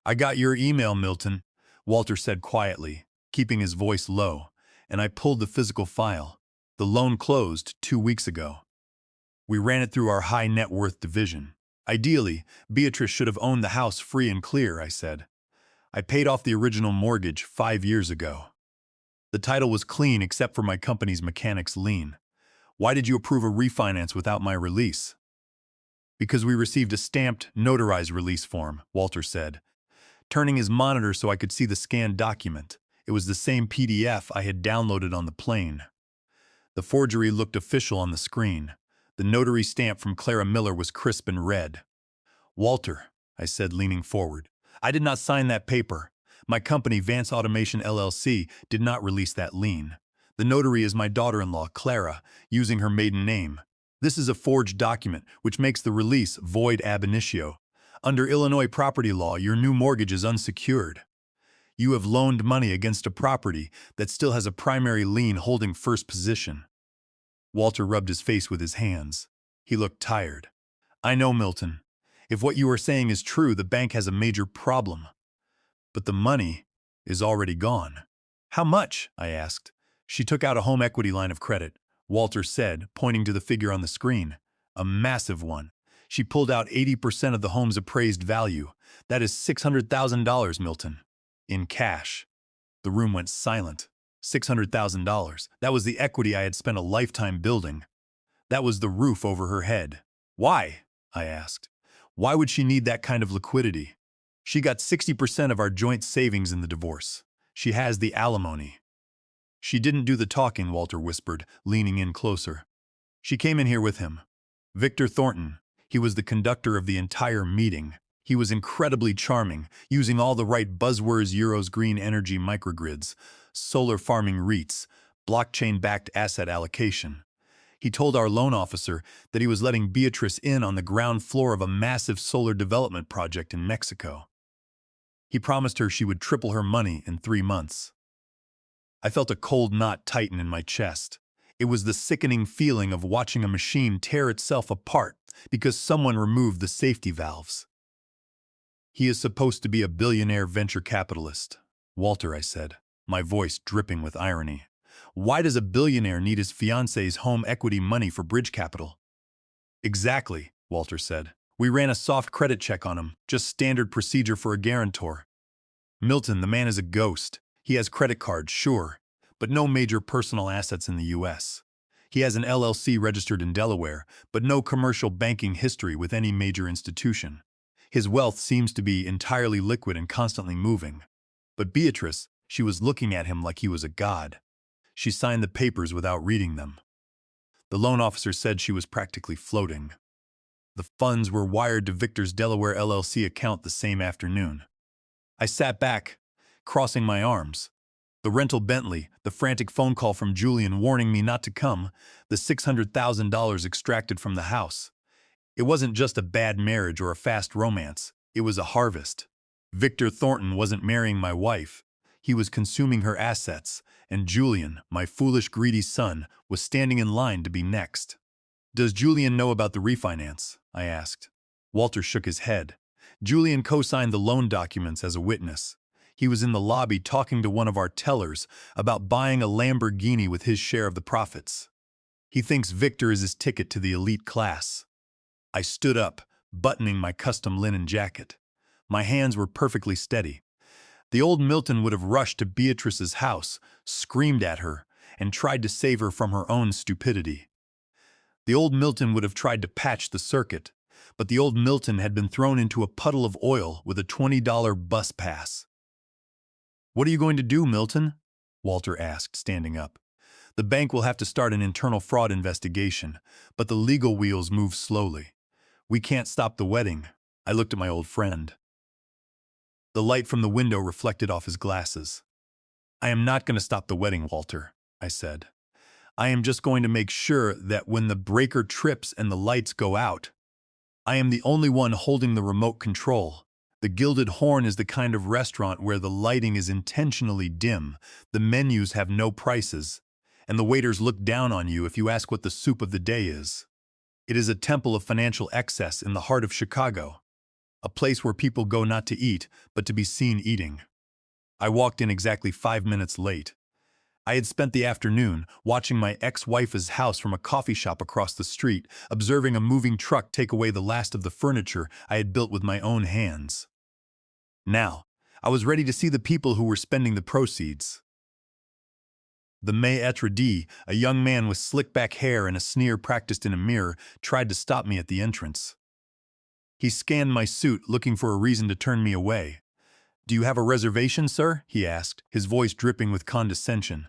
"I got your email, Milton," Walter said quietly, keeping his voice low, "and I pulled the physical file. The loan closed 2 weeks ago. We ran it through our high net worth division. Ideally, Beatrice should have owned the house free and clear," I said. "I paid off the original mortgage 5 years ago. The title was clean except for my company's mechanic's lien. Why did you approve a refinance without my release?" "Because we received a stamped, notarized release form," Walter said, turning his monitor so I could see the scanned document. It was the same PDF I had downloaded on the plane. The forgery looked official on the screen. The notary stamp from Clara Miller was crisp and red. "Walter," I said, leaning forward, "I did not sign that paper. My company, Vance Automation LLC, did not release that lien. The notary is my daughter-in-law, Clara, using her maiden name. This is a forged document, which makes the release void ab initio. Under Illinois property law, your new mortgage is unsecured. You have loaned money against a property that still has a primary lien holding first position." Walter rubbed his face with his hands. He looked tired. "I know, Milton. If what you are saying is true, the bank has a major problem. But the money is already gone." "How much?" I asked. "She took out a home equity line of credit," Walter said, pointing to the figure on the screen. "A massive one. She pulled out 80% of the home's appraised value. That is $600,000, Milton. In cash." The room went silent. $600,000. That was the equity I had spent a lifetime building. That was the roof over her head. "Why?" I asked. "Why would she need that kind of liquidity? She got 60% of our joint savings in the divorce. She has the alimony." "She didn't do the talking," Walter whispered, leaning in closer. "She came in here with him. Victor Thornton. He was the conductor of the entire meeting. He was incredibly charming, using all the right buzzwords: euros, green energy, microgrids, solar farming REITs, blockchain-backed asset allocation. He told our loan officer that he was letting Beatrice in on the ground floor of a massive solar development project in Mexico. He promised her she would triple her money in 3 months. I felt a cold knot tighten in my chest. It was the sickening feeling of watching a machine tear itself apart because someone removed the safety valves. "He is supposed to be a billionaire venture capitalist." "Walter," I said, my voice dripping with irony. "Why does a billionaire need his fiancée's home equity money for bridge capital?" "Exactly," Walter said. "We ran a soft credit check on him, just standard procedure for a guarantor. Milton, the man is a ghost. He has credit cards, sure, but no major personal assets in the U.S. He has an LLC registered in Delaware, but no commercial banking history with any major institution. His wealth seems to be entirely liquid and constantly moving. But Beatrice, she was looking at him like he was a god. She signed the papers without reading them. The loan officer said she was practically floating. The funds were wired to Victor's Delaware LLC account the same afternoon. I sat back, crossing my arms. The rental Bentley, the frantic phone call from Julian warning me not to come, the $600,000 extracted from the house. It wasn't just a bad marriage or a fast romance. It was a harvest. Victor Thornton wasn't marrying my wife. He was consuming her assets, and Julian, my foolish, greedy son, was standing in line to be next. "Does Julian know about the refinance?" I asked. Walter shook his head. Julian co-signed the loan documents as a witness. He was in the lobby talking to one of our tellers about buying a Lamborghini with his share of the profits. He thinks Victor is his ticket to the elite class. I stood up, buttoning my custom linen jacket. My hands were perfectly steady. The old Milton would have rushed to Beatrice's house, screamed at her, and tried to save her from her own stupidity. The old Milton would have tried to patch the circuit, but the old Milton had been thrown into a puddle of oil with a $20 bus pass. "What are you going to do, Milton?" Walter asked, standing up. "The bank will have to start an internal fraud investigation, but the legal wheels move slowly. We can't stop the wedding." I looked at my old friend. The light from the window reflected off his glasses. "I am not going to stop the wedding, Walter," I said. "I am just going to make sure that when the breaker trips and the lights go out, I am the only one holding the remote control. The Gilded Horn is the kind of restaurant where the lighting is intentionally dim, the menus have no prices, and the waiters look down on you if you ask what the soup of the day is. It is a temple of financial excess in the heart of Chicago, a place where people go not to eat, but to be seen eating." I walked in exactly 5 minutes late. I had spent the afternoon watching my ex-wife's house from a coffee shop across the street, observing a moving truck take away the last of the furniture I had built with my own hands. Now, I was ready to see the people who were spending the proceeds. The maître d', a young man with slick-back hair and a sneer practiced in a mirror, tried to stop me at the entrance. He scanned my suit, looking for a reason to turn me away. "Do you have a reservation, sir?" he asked, his voice dripping with condescension.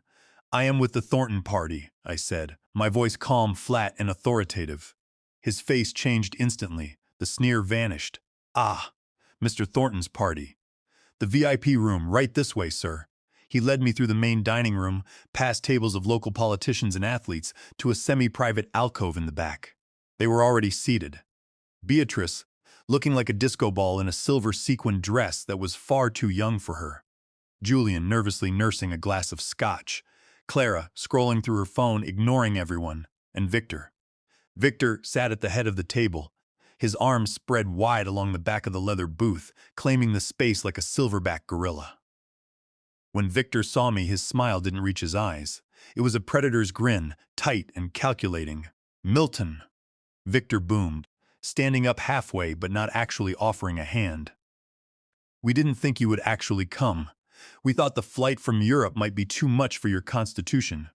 "I am with the Thornton party," I said, my voice calm, flat, and authoritative. His face changed instantly. The sneer vanished. "Ah, Mr. Thornton's party. The VIP room, right this way, sir." He led me through the main dining room, past tables of local politicians and athletes, to a semi-private alcove in the back. They were already seated. Beatrice, looking like a disco ball in a silver sequined dress that was far too young for her. Julian nervously nursing a glass of scotch. Clara scrolling through her phone, ignoring everyone. And Victor. Victor sat at the head of the table, his arms spread wide along the back of the leather booth, claiming the space like a silverback gorilla. When Victor saw me, his smile didn't reach his eyes. It was a predator's grin, tight and calculating. "Milton," Victor boomed, standing up halfway but not actually offering a hand. "We didn't think you would actually come. We thought the flight from Europe might be too much for your constitution."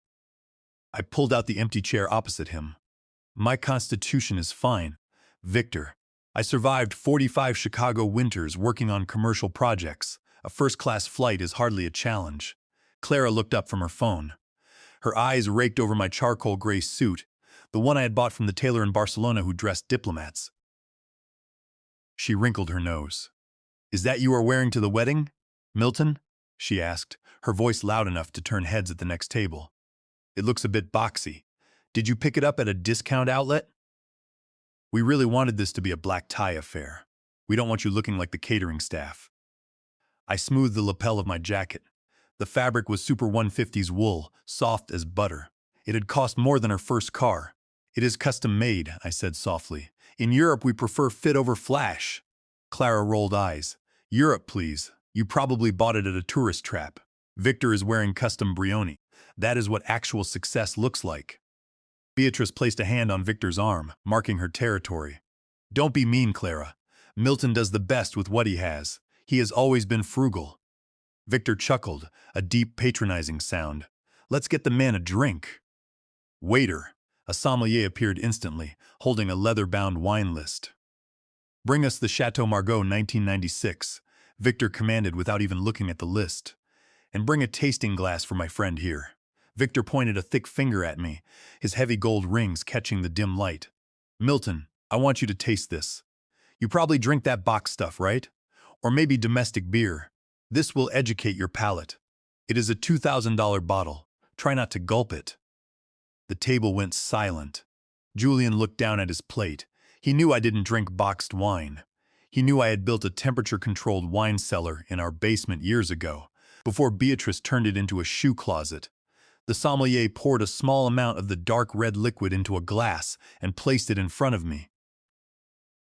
I pulled out the empty chair opposite him. "My constitution is fine, Victor. I survived 45 Chicago winters working on commercial projects. A first-class flight is hardly a challenge." Clara looked up from her phone. Her eyes raked over my charcoal gray suit, The one I had bought from the tailor in Barcelona who dressed diplomats. She wrinkled her nose. Is that you are wearing to the wedding, Milton? She asked, her voice loud enough to turn heads at the next table. It looks a bit boxy. Did you pick it up at a discount outlet? We really wanted this to be a black tie affair. We don't want you looking like the catering staff. I smoothed the lapel of my jacket. The fabric was Super 150's wool, soft as butter. It had cost more than her first car. It is custom made, I said softly. In Europe, we prefer fit over flash. Clara rolled eyes. Europe, please. You probably bought it at a tourist trap. Victor is wearing custom Brioni. That is what actual success looks like. Beatrice placed a hand on Victor's arm, marking her territory. Don't be mean, Clara. Milton does the best with what he has. He has always been frugal. Victor chuckled, a deep, patronizing sound. Let's get the man a drink. Waiter. A sommelier appeared instantly, holding a leather-bound wine list. Bring us the Chateau Margaux 1996, Victor commanded without even looking at the list. And bring a tasting glass for my friend here. Victor pointed a thick finger at me, his heavy gold rings catching the dim light. Milton, I want you to taste this. You probably drink that box stuff, right? Or maybe domestic beer. This will educate your palate. It is a $2,000 bottle. Try not to gulp it. The table went silent. Julian looked down at his plate. He knew I didn't drink boxed wine. He knew I had built a temperature-controlled wine cellar in our basement years ago, before Beatrice turned it into a shoe closet. The sommelier poured a small amount of the dark red liquid into a glass and placed it in front of me.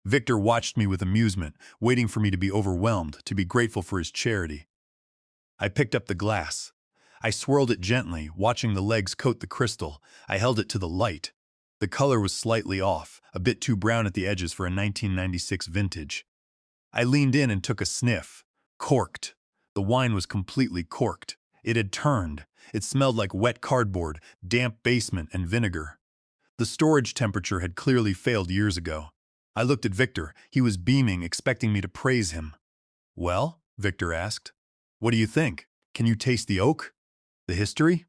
Victor watched me with amusement, waiting for me to be overwhelmed, to be grateful for his charity. I picked up the glass. I swirled it gently, watching the legs coat the crystal. I held it to the light. The color was slightly off, a bit too brown at the edges for a 1996 vintage. I leaned in and took a sniff. Corked. The wine was completely corked. It had turned. It smelled like wet cardboard, damp basement, and vinegar. The storage temperature had clearly failed years ago. I looked at Victor. He was beaming, expecting me to praise him. Well, Victor asked, what do you think? Can you taste the oak? The history?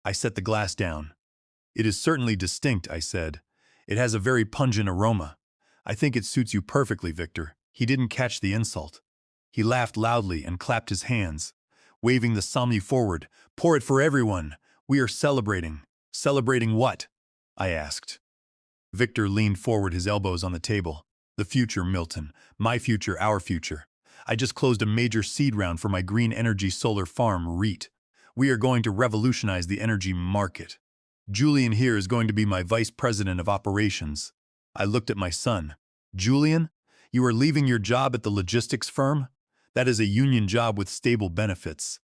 I set the glass down. It is certainly distinct, I said. It has a very pungent aroma. I think it suits you perfectly, Victor. He didn't catch the insult. He laughed loudly and clapped his hands, waving the sommelier forward. Pour it for everyone. We are celebrating. Celebrating what? I asked. Victor leaned forward, his elbows on the table. The future, Milton. My future, our future. I just closed a major seed round for my green energy solar farm, REIT. We are going to revolutionize the energy market. Julian here is going to be my vice president of operations. I looked at my son. Julian, you are leaving your job at the logistics firm? That is a union job with stable benefits.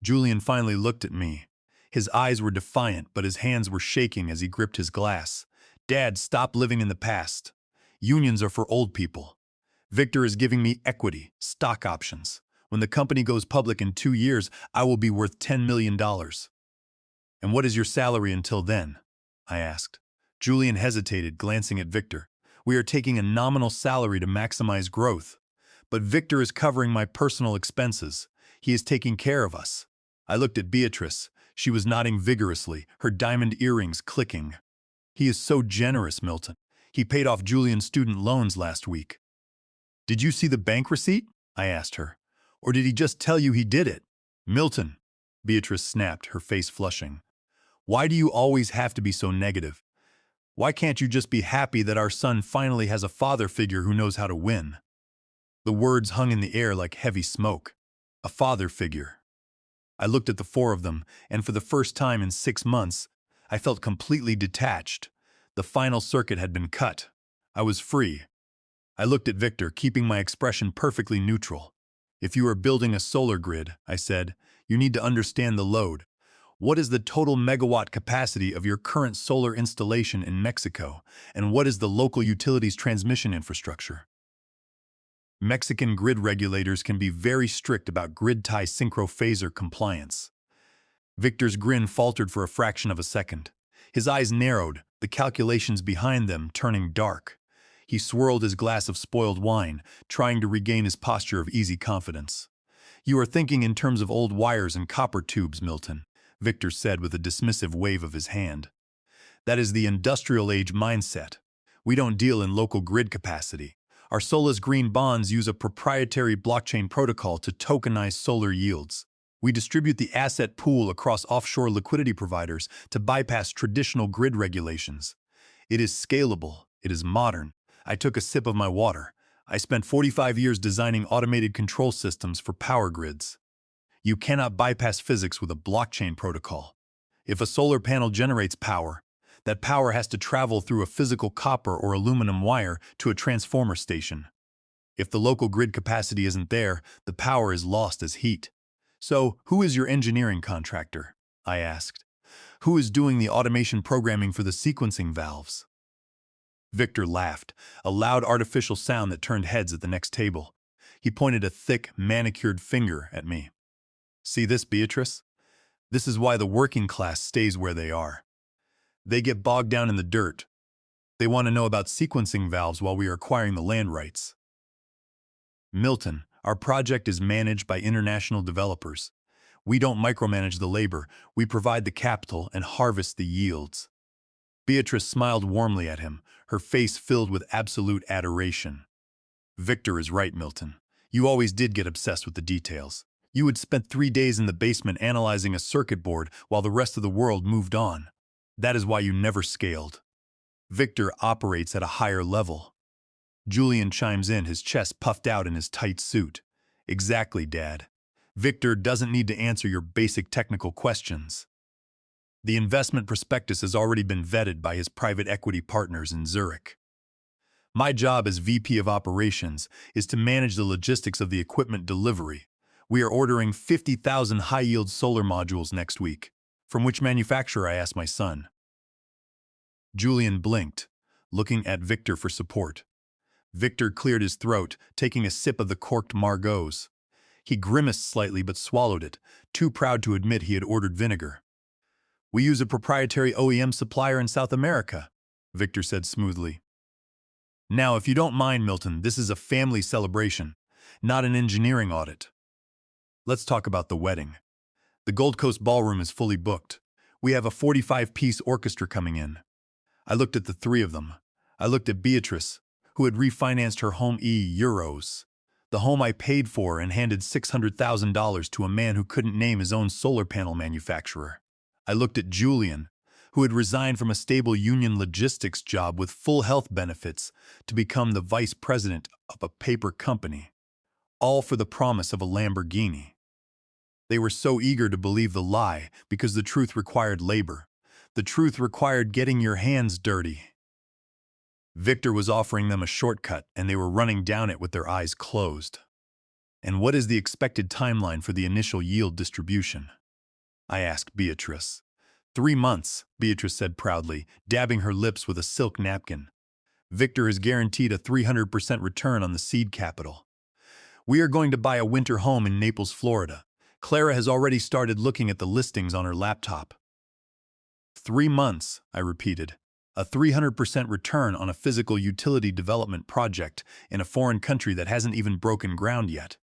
Julian finally looked at me. His eyes were defiant, but his hands were shaking as he gripped his glass. Dad, stop living in the past. Unions are for old people. Victor is giving me equity, stock options. When the company goes public in 2 years, I will be worth $10 million. And what is your salary until then? I asked. Julian hesitated, glancing at Victor. We are taking a nominal salary to maximize growth. But Victor is covering my personal expenses. He is taking care of us. I looked at Beatrice. She was nodding vigorously, her diamond earrings clicking. He is so generous, Milton. He paid off Julian's student loans last week. Did you see the bank receipt? I asked her. Or did he just tell you he did it? Milton, Beatrice snapped, her face flushing. Why do you always have to be so negative? Why can't you just be happy that our son finally has a father figure who knows how to win? The words hung in the air like heavy smoke. A father figure. I looked at the four of them, and for the first time in 6 months, I felt completely detached. The final circuit had been cut. I was free. I looked at Victor, keeping my expression perfectly neutral. If you are building a solar grid, I said, you need to understand the load. What is the total megawatt capacity of your current solar installation in Mexico, and what is the local utilities transmission infrastructure? Mexican grid regulators can be very strict about grid tie synchrophaser compliance. Victor's grin faltered for a fraction of a second. His eyes narrowed, the calculations behind them turning dark. He swirled his glass of spoiled wine, trying to regain his posture of easy confidence. You are thinking in terms of old wires and copper tubes, Milton, Victor said with a dismissive wave of his hand. That is the industrial age mindset. We don't deal in local grid capacity. Our Sola's green bonds use a proprietary blockchain protocol to tokenize solar yields. We distribute the asset pool across offshore liquidity providers to bypass traditional grid regulations. It is scalable. It is modern. I took a sip of my water. I spent 45 years designing automated control systems for power grids. You cannot bypass physics with a blockchain protocol. If a solar panel generates power, that power has to travel through a physical copper or aluminum wire to a transformer station. If the local grid capacity isn't there, the power is lost as heat. So, who is your engineering contractor? I asked. Who is doing the automation programming for the sequencing valves? Victor laughed, a loud artificial sound that turned heads at the next table. He pointed a thick, manicured finger at me. See this, Beatrice? This is why the working class stays where they are. They get bogged down in the dirt. They want to know about sequencing valves while we are acquiring the land rights. Milton, our project is managed by international developers. We don't micromanage the labor, we provide the capital and harvest the yields. Beatrice smiled warmly at him, her face filled with absolute adoration. Victor is right, Milton. You always did get obsessed with the details. You had spent 3 days in the basement analyzing a circuit board while the rest of the world moved on. That is why you never scaled. Victor operates at a higher level. Julian chimes in, his chest puffed out in his tight suit. Exactly, Dad. Victor doesn't need to answer your basic technical questions. The investment prospectus has already been vetted by his private equity partners in Zurich. My job as VP of Operations is to manage the logistics of the equipment delivery. We are ordering 50,000 high-yield solar modules next week. From which manufacturer, I asked my son. Julian blinked, looking at Victor for support. Victor cleared his throat, taking a sip of the corked Margaux. He grimaced slightly but swallowed it, too proud to admit he had ordered vinegar. We use a proprietary OEM supplier in South America, Victor said smoothly. Now, if you don't mind, Milton, this is a family celebration, not an engineering audit. Let's talk about the wedding. The Gold Coast Ballroom is fully booked. We have a 45-piece orchestra coming in. I looked at the three of them. I looked at Beatrice, who had refinanced her home euros. The home I paid for and handed $600,000 to a man who couldn't name his own solar panel manufacturer. I looked at Julian, who had resigned from a stable union logistics job with full health benefits to become the vice president of a paper company, all for the promise of a Lamborghini. They were so eager to believe the lie because the truth required labor. The truth required getting your hands dirty. Victor was offering them a shortcut, and they were running down it with their eyes closed. And what is the expected timeline for the initial yield distribution? I asked Beatrice. 3 months, Beatrice said proudly, dabbing her lips with a silk napkin. Victor is guaranteed a 300% return on the seed capital. We are going to buy a winter home in Naples, Florida. Clara has already started looking at the listings on her laptop. 3 months, I repeated. A 300% return on a physical utility development project in a foreign country that hasn't even broken ground yet.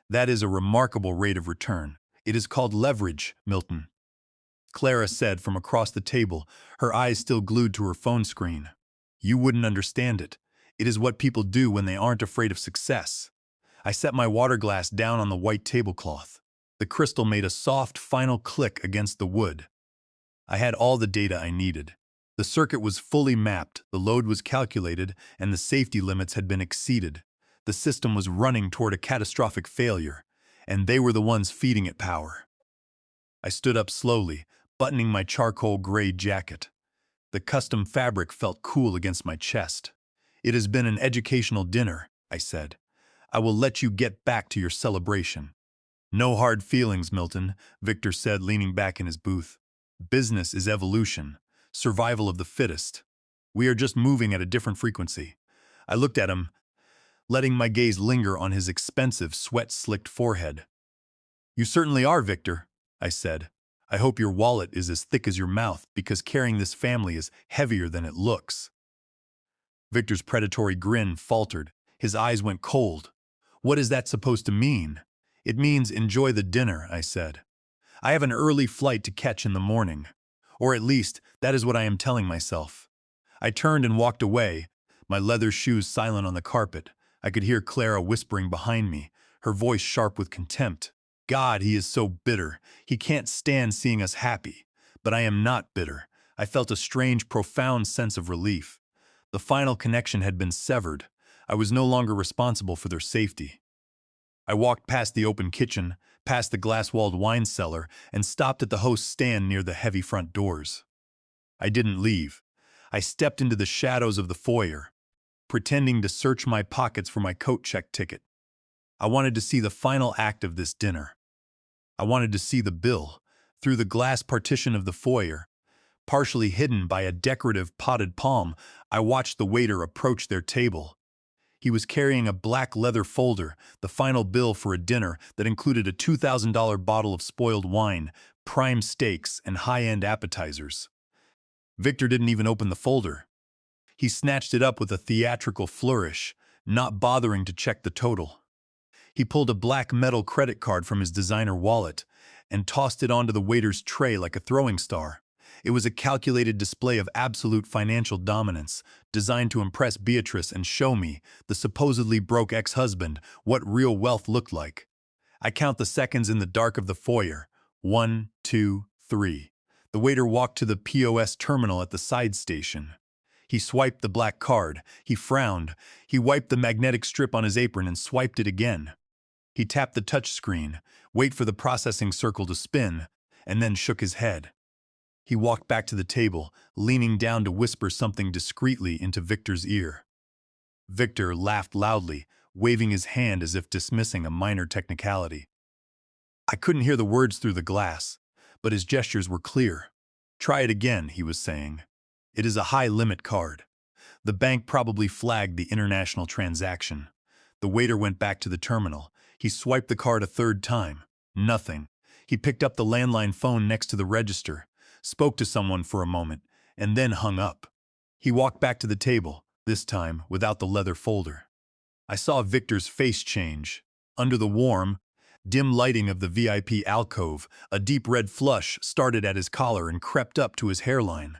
That is a remarkable rate of return. It is called leverage, Milton. Clara said from across the table, her eyes still glued to her phone screen. You wouldn't understand it. It is what people do when they aren't afraid of success. I set my water glass down on the white tablecloth. The crystal made a soft, final click against the wood. I had all the data I needed. The circuit was fully mapped, the load was calculated, and the safety limits had been exceeded. The system was running toward a catastrophic failure, and they were the ones feeding it power. I stood up slowly, buttoning my charcoal gray jacket. The custom fabric felt cool against my chest. It has been an educational dinner, I said. I will let you get back to your celebration. No hard feelings, Milton, Victor said, leaning back in his booth. Business is evolution, survival of the fittest. We are just moving at a different frequency. I looked at him, letting my gaze linger on his expensive, sweat-slicked forehead. You certainly are, Victor, I said. I hope your wallet is as thick as your mouth, because carrying this family is heavier than it looks. Victor's predatory grin faltered. His eyes went cold. What is that supposed to mean? It means enjoy the dinner, I said. I have an early flight to catch in the morning. Or at least, that is what I am telling myself. I turned and walked away, my leather shoes silent on the carpet. I could hear Clara whispering behind me, her voice sharp with contempt. God, he is so bitter. He can't stand seeing us happy. But I am not bitter. I felt a strange, profound sense of relief. The final connection had been severed. I was no longer responsible for their safety. I walked past the open kitchen, past the glass-walled wine cellar, and stopped at the host's stand near the heavy front doors. I didn't leave. I stepped into the shadows of the foyer, pretending to search my pockets for my coat check ticket. I wanted to see the final act of this dinner. I wanted to see the bill. Through the glass partition of the foyer, partially hidden by a decorative potted palm, I watched the waiter approach their table. He was carrying a black leather folder, the final bill for a dinner that included a $2,000 bottle of spoiled wine, prime steaks, and high-end appetizers. Victor didn't even open the folder. He snatched it up with a theatrical flourish, not bothering to check the total. He pulled a black metal credit card from his designer wallet and tossed it onto the waiter's tray like a throwing star. It was a calculated display of absolute financial dominance, designed to impress Beatrice and show me, the supposedly broke ex-husband, what real wealth looked like. I count the seconds in the dark of the foyer. 1, 2, 3. The waiter walked to the POS terminal at the side station. He swiped the black card. He frowned. He wiped the magnetic strip on his apron and swiped it again. He tapped the touch screen, waited for the processing circle to spin, and then shook his head. He walked back to the table, leaning down to whisper something discreetly into Victor's ear. Victor laughed loudly, waving his hand as if dismissing a minor technicality. I couldn't hear the words through the glass, but his gestures were clear. "Try it again," he was saying. "It is a high-limit card." The bank probably flagged the international transaction. The waiter went back to the terminal. He swiped the card a third time. Nothing. He picked up the landline phone next to the register, spoke to someone for a moment, and then hung up. He walked back to the table, this time without the leather folder. I saw Victor's face change. Under the warm, dim lighting of the VIP alcove, a deep red flush started at his collar and crept up to his hairline.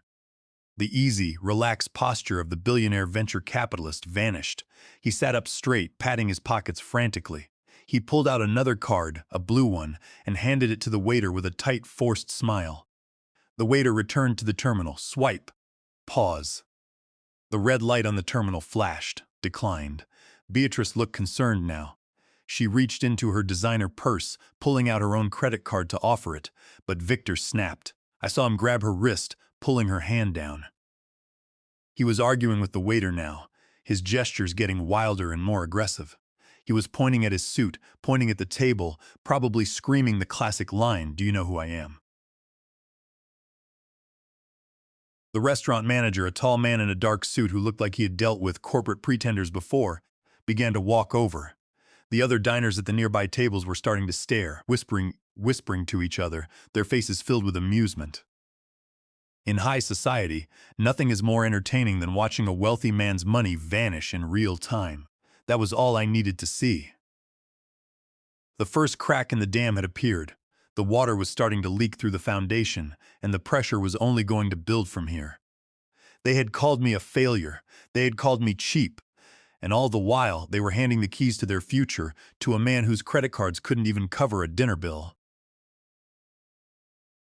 The easy, relaxed posture of the billionaire venture capitalist vanished. He sat up straight, patting his pockets frantically. He pulled out another card, a blue one, and handed it to the waiter with a tight, forced smile. The waiter returned to the terminal. Swipe. Pause. The red light on the terminal flashed, declined. Beatrice looked concerned now. She reached into her designer purse, pulling out her own credit card to offer it, but Victor snapped. I saw him grab her wrist, pulling her hand down. He was arguing with the waiter now, his gestures getting wilder and more aggressive. He was pointing at his suit, pointing at the table, probably screaming the classic line, "Do you know who I am?" The restaurant manager, a tall man in a dark suit who looked like he had dealt with corporate pretenders before, began to walk over. The other diners at the nearby tables were starting to stare, whispering to each other, their faces filled with amusement. In high society, nothing is more entertaining than watching a wealthy man's money vanish in real time. That was all I needed to see. The first crack in the dam had appeared. The water was starting to leak through the foundation, and the pressure was only going to build from here. They had called me a failure. They had called me cheap. And all the while, they were handing the keys to their future to a man whose credit cards couldn't even cover a dinner bill.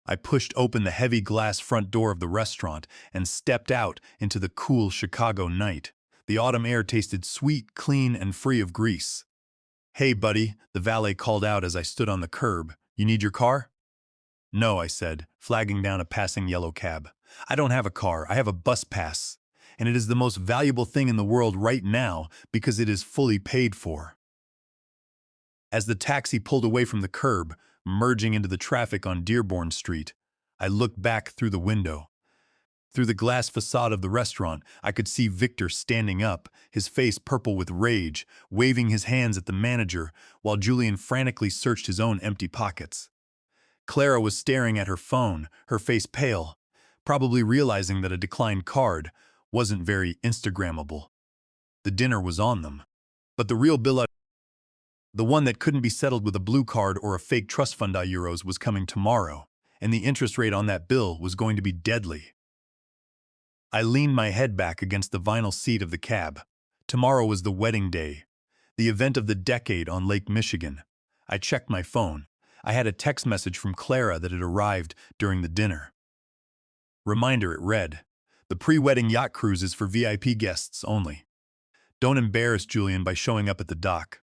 I pushed open the heavy glass front door of the restaurant and stepped out into the cool Chicago night. The autumn air tasted sweet, clean, and free of grease. "Hey, buddy," the valet called out as I stood on the curb. "You need your car?" "No," I said, flagging down a passing yellow cab. "I don't have a car. I have a bus pass. And it is the most valuable thing in the world right now because it is fully paid for." As the taxi pulled away from the curb, merging into the traffic on Dearborn Street, I looked back through the window. Through the glass facade of the restaurant, I could see Victor standing up, his face purple with rage, waving his hands at the manager, while Julian frantically searched his own empty pockets. Clara was staring at her phone, her face pale, probably realizing that a declined card wasn't very Instagrammable. The dinner was on them. But the real bill, the one that couldn't be settled with a blue card or a fake trust fund euros, was coming tomorrow, and the interest rate on that bill was going to be deadly. I leaned my head back against the vinyl seat of the cab. Tomorrow was the wedding day, the event of the decade on Lake Michigan. I checked my phone. I had a text message from Clara that had arrived during the dinner. Reminder, it read, "The pre-wedding yacht cruise is for VIP guests only. Don't embarrass Julian by showing up at the dock."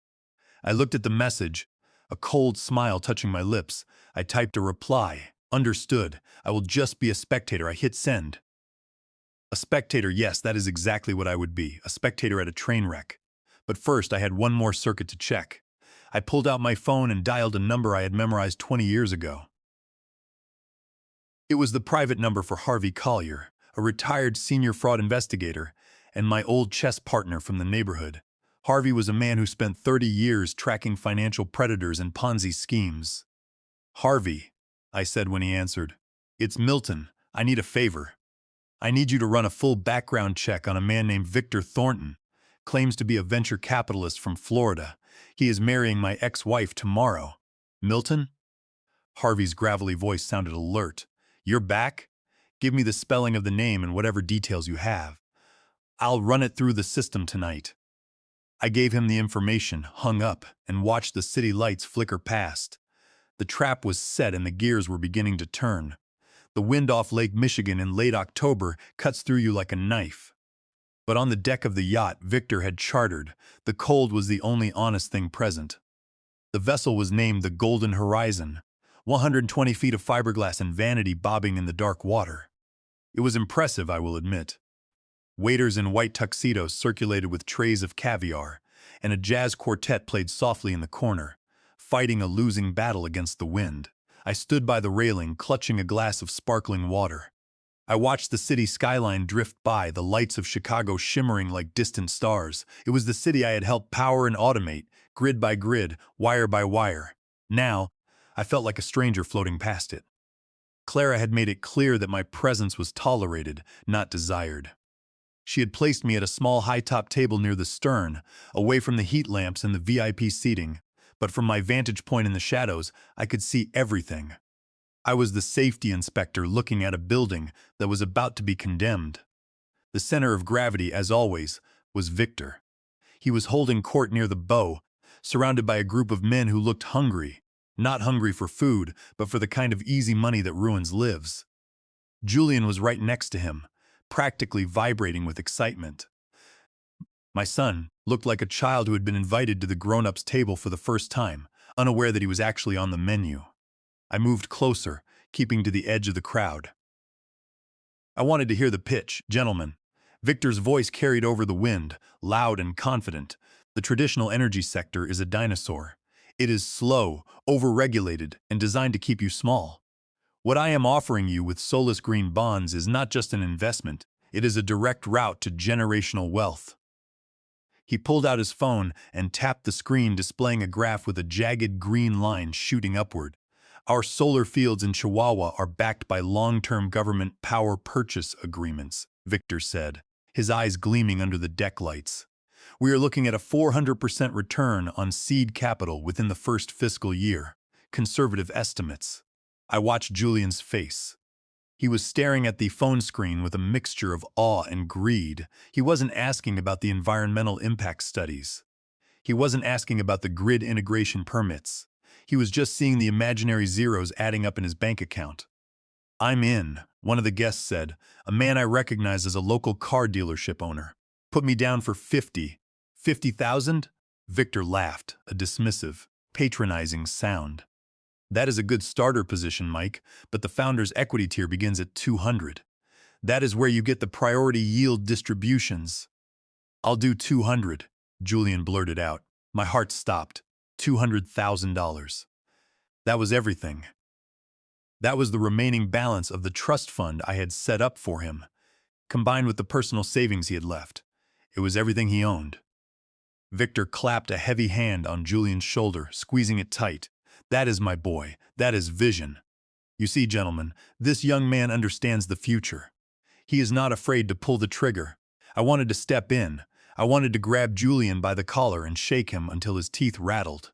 I looked at the message, a cold smile touching my lips. I typed a reply. Understood. I will just be a spectator. I hit send. A spectator, yes, that is exactly what I would be, a spectator at a train wreck. But first, I had one more circuit to check. I pulled out my phone and dialed a number I had memorized 20 years ago. It was the private number for Harvey Collier, a retired senior fraud investigator, and my old chess partner from the neighborhood. Harvey was a man who spent 30 years tracking financial predators and Ponzi schemes. "Harvey," I said when he answered. "It's Milton. I need a favor. I need you to run a full background check on a man named Victor Thornton. Claims to be a venture capitalist from Florida. He is marrying my ex-wife tomorrow." "Milton?" Harvey's gravelly voice sounded alert. "You're back? Give me the spelling of the name and whatever details you have. I'll run it through the system tonight." I gave him the information, hung up, and watched the city lights flicker past. The trap was set and the gears were beginning to turn. The wind off Lake Michigan in late October cuts through you like a knife. But on the deck of the yacht Victor had chartered, the cold was the only honest thing present. The vessel was named the Golden Horizon, 120 feet of fiberglass and vanity bobbing in the dark water. It was impressive, I will admit. Waiters in white tuxedos circulated with trays of caviar, and a jazz quartet played softly in the corner, fighting a losing battle against the wind. I stood by the railing, clutching a glass of sparkling water. I watched the city skyline drift by, the lights of Chicago shimmering like distant stars. It was the city I had helped power and automate, grid by grid, wire by wire. Now, I felt like a stranger floating past it. Clara had made it clear that my presence was tolerated, not desired. She had placed me at a small high-top table near the stern, away from the heat lamps and the VIP seating, but from my vantage point in the shadows, I could see everything. I was the safety inspector looking at a building that was about to be condemned. The center of gravity, as always, was Victor. He was holding court near the bow, surrounded by a group of men who looked hungry, not hungry for food, but for the kind of easy money that ruins lives. Julian was right next to him, practically vibrating with excitement. My son looked like a child who had been invited to the grown-ups' table for the first time, unaware that he was actually on the menu. I moved closer, keeping to the edge of the crowd. "I wanted to hear the pitch, gentlemen." Victor's voice carried over the wind, loud and confident. "The traditional energy sector is a dinosaur. It is slow, overregulated, and designed to keep you small. What I am offering you with Solus Green Bonds is not just an investment, it is a direct route to generational wealth." He pulled out his phone and tapped the screen, displaying a graph with a jagged green line shooting upward. "Our solar fields in Chihuahua are backed by long-term government power purchase agreements," Victor said, his eyes gleaming under the deck lights. "We are looking at a 400% return on seed capital within the first fiscal year. Conservative estimates." I watched Julian's face. He was staring at the phone screen with a mixture of awe and greed. He wasn't asking about the environmental impact studies. He wasn't asking about the grid integration permits. He was just seeing the imaginary zeros adding up in his bank account. "I'm in," one of the guests said, a man I recognized as a local car dealership owner. "Put me down for 50,000? Victor laughed, a dismissive, patronizing sound. "That is a good starter position, Mike, but the founder's equity tier begins at 200. That is where you get the priority yield distributions." "I'll do 200, Julian blurted out. My heart stopped. $200,000. That was everything. That was the remaining balance of the trust fund I had set up for him, combined with the personal savings he had left. It was everything he owned. Victor clapped a heavy hand on Julian's shoulder, squeezing it tight. "That is my boy. That is vision. You see, gentlemen, this young man understands the future. He is not afraid to pull the trigger. I wanted to step in. I wanted to grab Julian by the collar and shake him until his teeth rattled.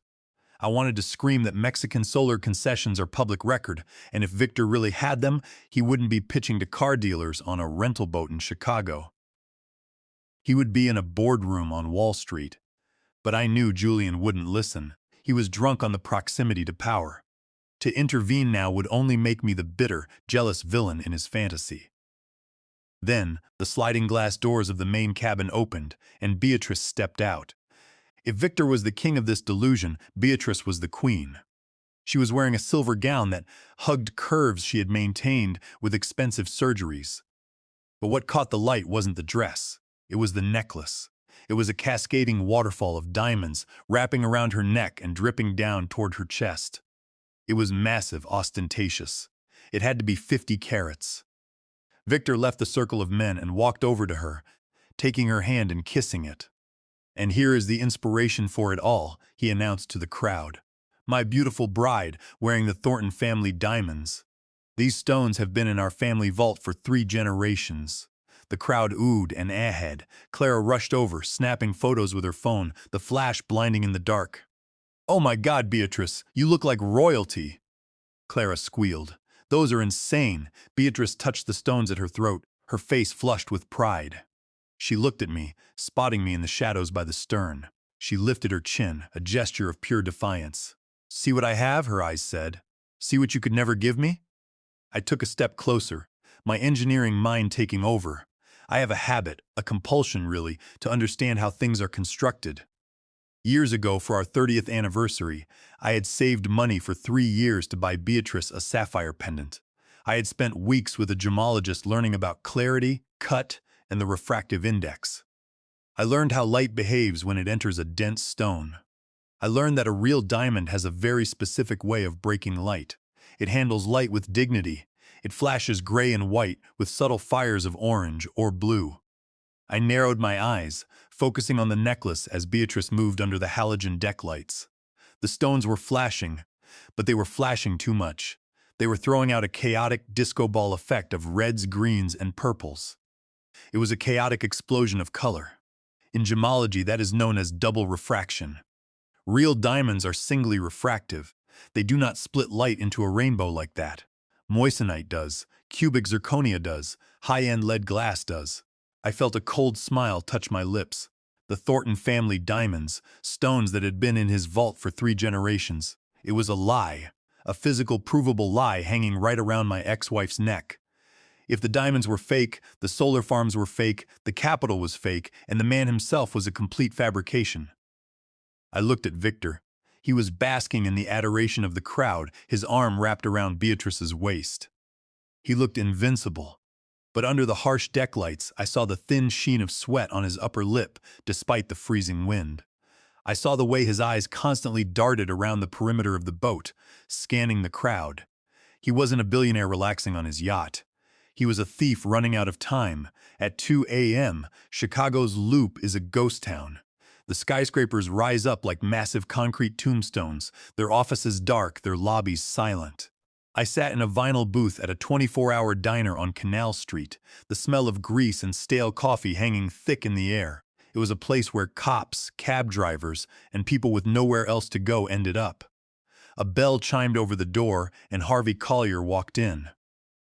I wanted to scream that Mexican solar concessions are public record, and if Victor really had them, he wouldn't be pitching to car dealers on a rental boat in Chicago. He would be in a boardroom on Wall Street. But I knew Julian wouldn't listen. He was drunk on the proximity to power. To intervene now would only make me the bitter, jealous villain in his fantasy. Then, the sliding glass doors of the main cabin opened, and Beatrice stepped out. If Victor was the king of this delusion, Beatrice was the queen. She was wearing a silver gown that hugged curves she had maintained with expensive surgeries. But what caught the light wasn't the dress. It was the necklace. It was a cascading waterfall of diamonds wrapping around her neck and dripping down toward her chest. It was massive, ostentatious. It had to be 50 carats. Victor left the circle of men and walked over to her, taking her hand and kissing it. "And here is the inspiration for it all," he announced to the crowd. "My beautiful bride, wearing the Thornton family diamonds. These stones have been in our family vault for 3 generations." The crowd oohed and ahed. Clara rushed over, snapping photos with her phone, the flash blinding in the dark. "Oh my God, Beatrice, you look like royalty!" Clara squealed. "Those are insane." Beatrice touched the stones at her throat, her face flushed with pride. She looked at me, spotting me in the shadows by the stern. She lifted her chin, a gesture of pure defiance. "See what I have?" her eyes said. "See what you could never give me?" I took a step closer, my engineering mind taking over. I have a habit, a compulsion really, to understand how things are constructed. Years ago, for our 30th anniversary, I had saved money for 3 years to buy Beatrice a sapphire pendant. I had spent weeks with a gemologist learning about clarity, cut, and the refractive index. I learned how light behaves when it enters a dense stone. I learned that a real diamond has a very specific way of breaking light. It handles light with dignity. It flashes gray and white with subtle fires of orange or blue. I narrowed my eyes, focusing on the necklace as Beatrice moved under the halogen deck lights. The stones were flashing, but they were flashing too much. They were throwing out a chaotic disco ball effect of reds, greens, and purples. It was a chaotic explosion of color. In gemology, that is known as double refraction. Real diamonds are singly refractive. They do not split light into a rainbow like that. Moissanite does, cubic zirconia does, high-end lead glass does. I felt a cold smile touch my lips. The Thornton family diamonds, stones that had been in his vault for 3 generations. It was a lie, a physical, provable lie hanging right around my ex-wife's neck. If the diamonds were fake, the solar farms were fake, the capital was fake, and the man himself was a complete fabrication. I looked at Victor. He was basking in the adoration of the crowd, his arm wrapped around Beatrice's waist. He looked invincible. But under the harsh deck lights, I saw the thin sheen of sweat on his upper lip, despite the freezing wind. I saw the way his eyes constantly darted around the perimeter of the boat, scanning the crowd. He wasn't a billionaire relaxing on his yacht. He was a thief running out of time. At 2 a.m., Chicago's Loop is a ghost town. The skyscrapers rise up like massive concrete tombstones, their offices dark, their lobbies silent. I sat in a vinyl booth at a 24-hour diner on Canal Street, the smell of grease and stale coffee hanging thick in the air. It was a place where cops, cab drivers, and people with nowhere else to go ended up. A bell chimed over the door, and Harvey Collier walked in.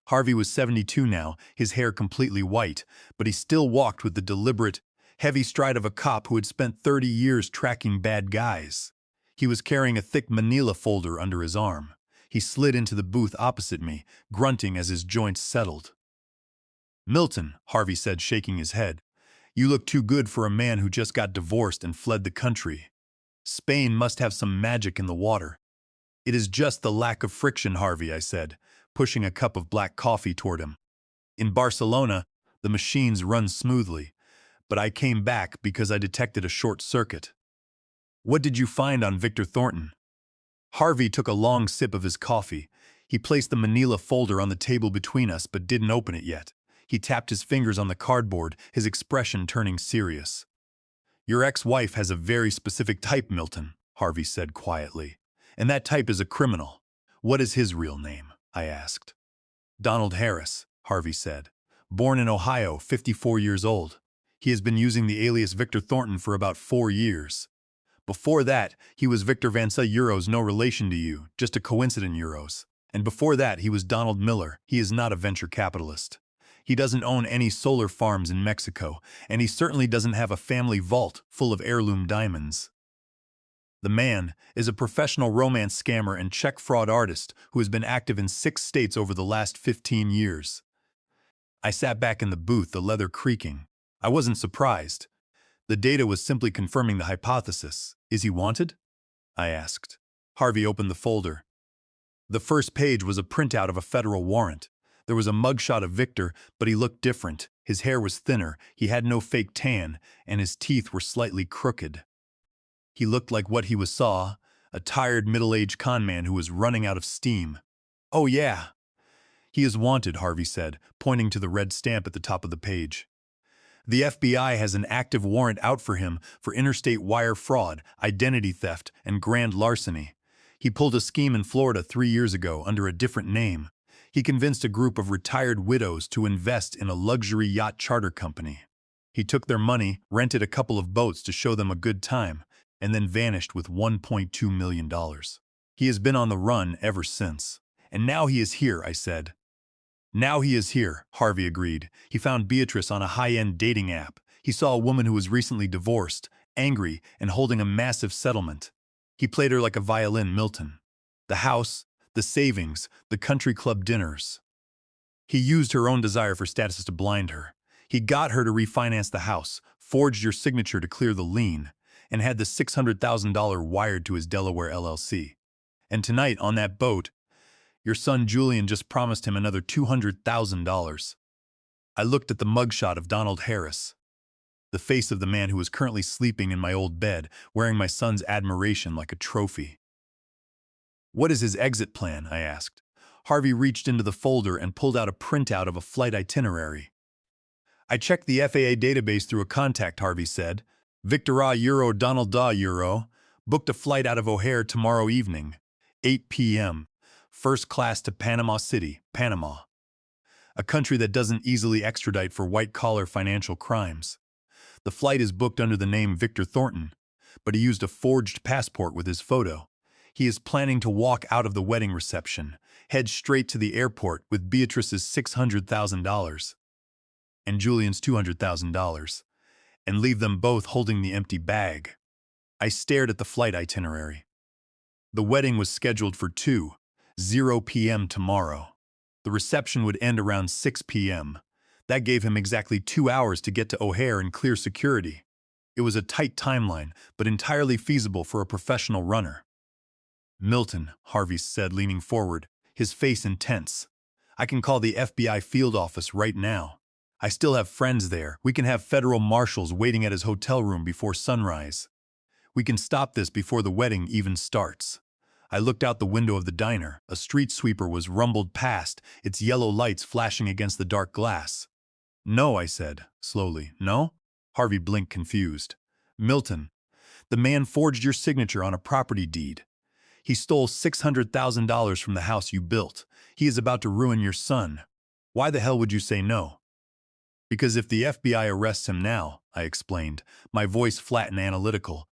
Harvey was 72 now, his hair completely white, but he still walked with the deliberate, heavy stride of a cop who had spent 30 years tracking bad guys. He was carrying a thick manila folder under his arm. He slid into the booth opposite me, grunting as his joints settled. "Milton," Harvey said, shaking his head, "you look too good for a man who just got divorced and fled the country. Spain must have some magic in the water." "It is just the lack of friction, Harvey," I said, pushing a cup of black coffee toward him. "In Barcelona, the machines run smoothly, but I came back because I detected a short circuit." "What did you find on Victor Thornton?" Harvey took a long sip of his coffee. He placed the manila folder on the table between us but didn't open it yet. He tapped his fingers on the cardboard, his expression turning serious. "Your ex-wife has a very specific type, Milton," Harvey said quietly. "And that type is a criminal." "What is his real name?" I asked. "Donald Harris," Harvey said. "Born in Ohio, 54 years old. He has been using the alias Victor Thornton for about 4 years. Before that, he was Victor Vansa Euros, no relation to you, just a coincidence Euros. And before that, he was Donald Miller. He is not a venture capitalist. He doesn't own any solar farms in Mexico, and he certainly doesn't have a family vault full of heirloom diamonds. The man is a professional romance scammer and check fraud artist who has been active in 6 states over the last 15 years. I sat back in the booth, the leather creaking. I wasn't surprised. The data was simply confirming the hypothesis. Is he wanted? I asked. Harvey opened the folder. The first page was a printout of a federal warrant. There was a mugshot of Victor, but he looked different. His hair was thinner, he had no fake tan, and his teeth were slightly crooked. He looked like what he saw, a tired middle-aged conman who was running out of steam. Oh yeah. He is wanted, Harvey said, pointing to the red stamp at the top of the page. The FBI has an active warrant out for him for interstate wire fraud, identity theft, and grand larceny. He pulled a scheme in Florida 3 years ago under a different name. He convinced a group of retired widows to invest in a luxury yacht charter company. He took their money, rented a couple of boats to show them a good time, and then vanished with $1.2 million. He has been on the run ever since. And now he is here, I said. Now he is here, Harvey agreed. He found Beatrice on a high-end dating app. He saw a woman who was recently divorced, angry, and holding a massive settlement. He played her like a violin, Milton. The house, the savings, the country club dinners. He used her own desire for status to blind her. He got her to refinance the house, forged your signature to clear the lien, and had the $600,000 wired to his Delaware LLC. And tonight, on that boat, your son Julian just promised him another $200,000. I looked at the mugshot of Donald Harris, the face of the man who was currently sleeping in my old bed, wearing my son's admiration like a trophy. What is his exit plan? I asked. Harvey reached into the folder and pulled out a printout of a flight itinerary. I checked the FAA database through a contact, Harvey said. Victor A. Euro Donald Da Euro booked a flight out of O'Hare tomorrow evening, 8 p.m., first class to Panama City, Panama, a country that doesn't easily extradite for white-collar financial crimes. The flight is booked under the name Victor Thornton, but he used a forged passport with his photo. He is planning to walk out of the wedding reception, head straight to the airport with Beatrice's $600,000 and Julian's $200,000, and leave them both holding the empty bag. I stared at the flight itinerary. The wedding was scheduled for 2:00 p.m. tomorrow. The reception would end around 6 p.m. That gave him exactly 2 hours to get to O'Hare and clear security. It was a tight timeline, but entirely feasible for a professional runner. Milton, Harvey said, leaning forward, his face intense. I can call the FBI field office right now. I still have friends there. We can have federal marshals waiting at his hotel room before sunrise. We can stop this before the wedding even starts. I looked out the window of the diner. A street sweeper was rumbled past, its yellow lights flashing against the dark glass. No, I said, slowly. No? Harvey blinked, confused. Milton, the man forged your signature on a property deed. He stole $600,000 from the house you built. He is about to ruin your son. Why the hell would you say no? Because if the FBI arrests him now, I explained, my voice flat and analytical,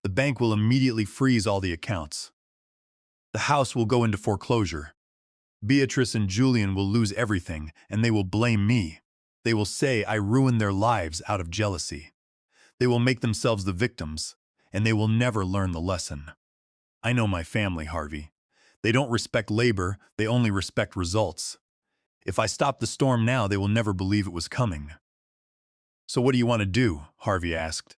the bank will immediately freeze all the accounts. The house will go into foreclosure. Beatrice and Julian will lose everything, and they will blame me. They will say I ruined their lives out of jealousy. They will make themselves the victims, and they will never learn the lesson. I know my family, Harvey. They don't respect labor, they only respect results. If I stop the storm now, they will never believe it was coming. So what do you want to do? Harvey asked.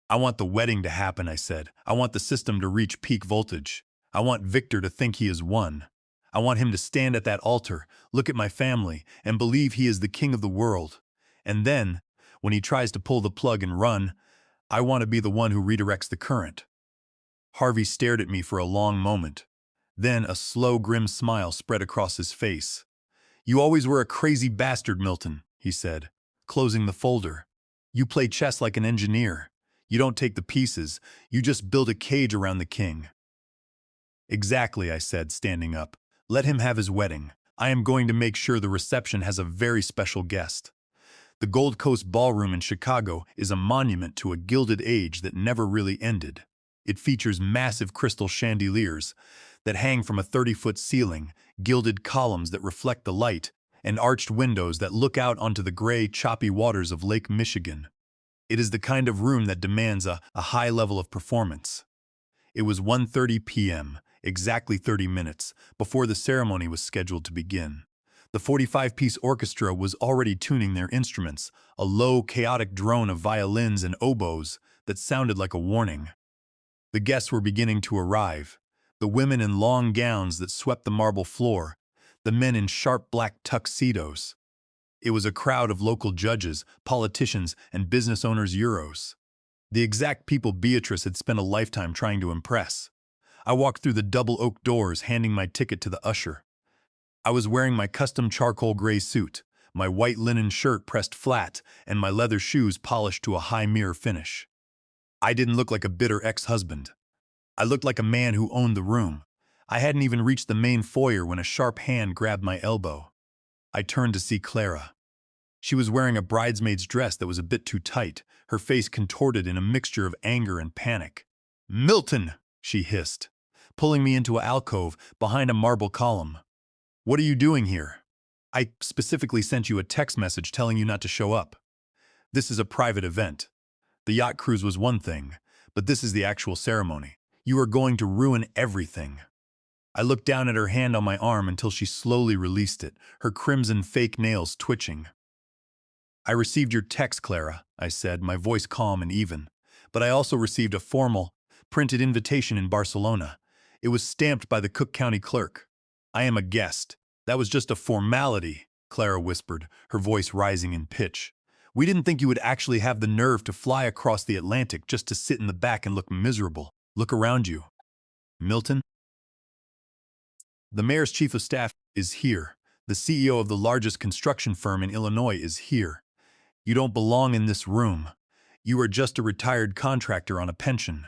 I want the wedding to happen, I said. I want the system to reach peak voltage. I want Victor to think he has won. I want him to stand at that altar, look at my family, and believe he is the king of the world. And then, when he tries to pull the plug and run, I want to be the one who redirects the current. Harvey stared at me for a long moment. Then a slow, grim smile spread across his face. You always were a crazy bastard, Milton, he said, closing the folder. You play chess like an engineer. You don't take the pieces, you just build a cage around the king. Exactly, I said, standing up. Let him have his wedding. I am going to make sure the reception has a very special guest. The Gold Coast Ballroom in Chicago is a monument to a gilded age that never really ended. It features massive crystal chandeliers that hang from a 30-foot ceiling, gilded columns that reflect the light, and arched windows that look out onto the gray, choppy waters of Lake Michigan. It is the kind of room that demands a high level of performance. It was 1:30 p.m., exactly 30 minutes, before the ceremony was scheduled to begin. The 45-piece orchestra was already tuning their instruments, a low, chaotic drone of violins and oboes that sounded like a warning. The guests were beginning to arrive, the women in long gowns that swept the marble floor, the men in sharp black tuxedos. It was a crowd of local judges, politicians, and business owners euros. The exact people Beatrice had spent a lifetime trying to impress. I walked through the double oak doors, handing my ticket to the usher. I was wearing my custom charcoal gray suit, my white linen shirt pressed flat, and my leather shoes polished to a high mirror finish. I didn't look like a bitter ex-husband. I looked like a man who owned the room. I hadn't even reached the main foyer when a sharp hand grabbed my elbow. I turned to see Clara. She was wearing a bridesmaid's dress that was a bit too tight, her face contorted in a mixture of anger and panic. "Milton!" she hissed, pulling me into an alcove behind a marble column. "What are you doing here? I specifically sent you a text message telling you not to show up. This is a private event. The yacht cruise was one thing, but this is the actual ceremony. You are going to ruin everything." I looked down at her hand on my arm until she slowly released it, her crimson fake nails twitching. "I received your text, Clara," I said, my voice calm and even. "But I also received a formal, printed invitation in Barcelona. It was stamped by the Cook County clerk. I am a guest. That was just a formality," Clara whispered, her voice rising in pitch. "We didn't think you would actually have the nerve to fly across the Atlantic just to sit in the back and look miserable. Look around you." "Milton? The mayor's chief of staff is here. The CEO of the largest construction firm in Illinois is here. You don't belong in this room. You are just a retired contractor on a pension."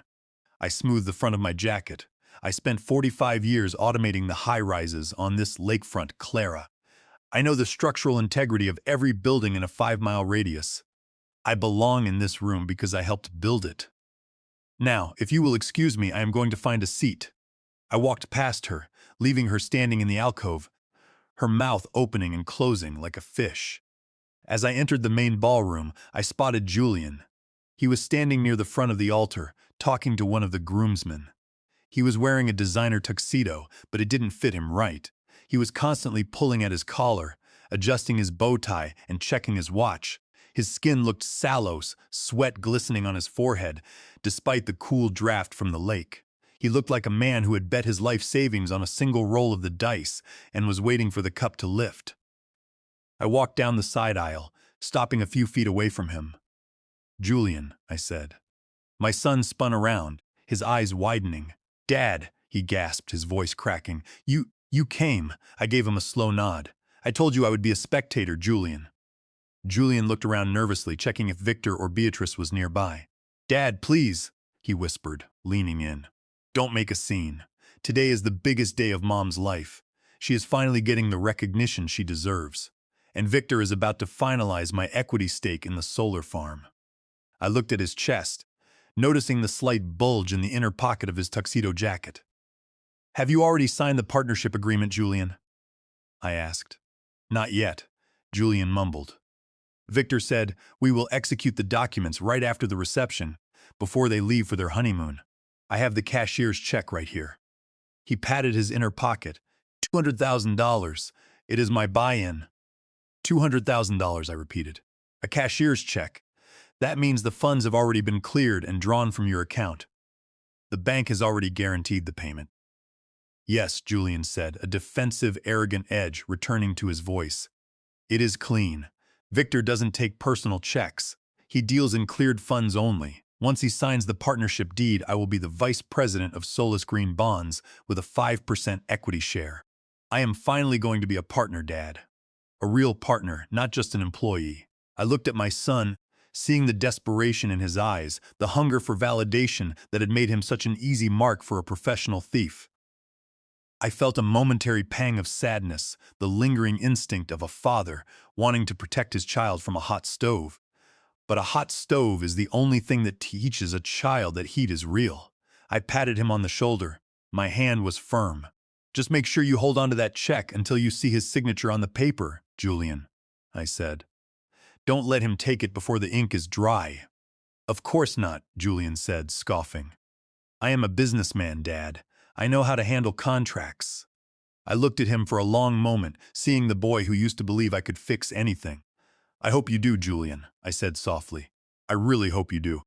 I smoothed the front of my jacket. "I spent 45 years automating the high-rises on this lakefront, Clara. I know the structural integrity of every building in a 5-mile radius. I belong in this room because I helped build it. Now, if you will excuse me, I am going to find a seat." I walked past her, leaving her standing in the alcove, her mouth opening and closing like a fish. As I entered the main ballroom, I spotted Julian. He was standing near the front of the altar, talking to one of the groomsmen. He was wearing a designer tuxedo, but it didn't fit him right. He was constantly pulling at his collar, adjusting his bow tie, and checking his watch. His skin looked sallow, sweat glistening on his forehead, despite the cool draft from the lake. He looked like a man who had bet his life savings on a single roll of the dice and was waiting for the cup to lift. I walked down the side aisle, stopping a few feet away from him. "Julian," I said. My son spun around, his eyes widening. "Dad," he gasped, his voice cracking. You came." I gave him a slow nod. "I told you I would be a spectator, Julian." Julian looked around nervously, checking if Victor or Beatrice was nearby. "Dad, please," he whispered, leaning in. "Don't make a scene. Today is the biggest day of Mom's life. She is finally getting the recognition she deserves. And Victor is about to finalize my equity stake in the solar farm." I looked at his chest, noticing the slight bulge in the inner pocket of his tuxedo jacket. "Have you already signed the partnership agreement, Julian?" I asked. "Not yet," Julian mumbled. "Victor said we will execute the documents right after the reception, before they leave for their honeymoon. I have the cashier's check right here." He patted his inner pocket. $200,000. It is my buy-in." $200,000, I repeated. "A cashier's check. That means the funds have already been cleared and drawn from your account. The bank has already guaranteed the payment." "Yes," Julian said, a defensive, arrogant edge returning to his voice. "It is clean. Victor doesn't take personal checks. He deals in cleared funds only. Once he signs the partnership deed, I will be the vice president of Solus Green Bonds with a 5% equity share. I am finally going to be a partner, Dad. A real partner, not just an employee." I looked at my son, seeing the desperation in his eyes, the hunger for validation that had made him such an easy mark for a professional thief. I felt a momentary pang of sadness, the lingering instinct of a father wanting to protect his child from a hot stove. But a hot stove is the only thing that teaches a child that heat is real. I patted him on the shoulder. My hand was firm. "Just make sure you hold on to that check until you see his signature on the paper, Julian," I said. "Don't let him take it before the ink is dry." "Of course not," Julian said, scoffing. "I am a businessman, Dad. I know how to handle contracts." I looked at him for a long moment, seeing the boy who used to believe I could fix anything. "I hope you do, Julian," I said softly. "I really hope you do."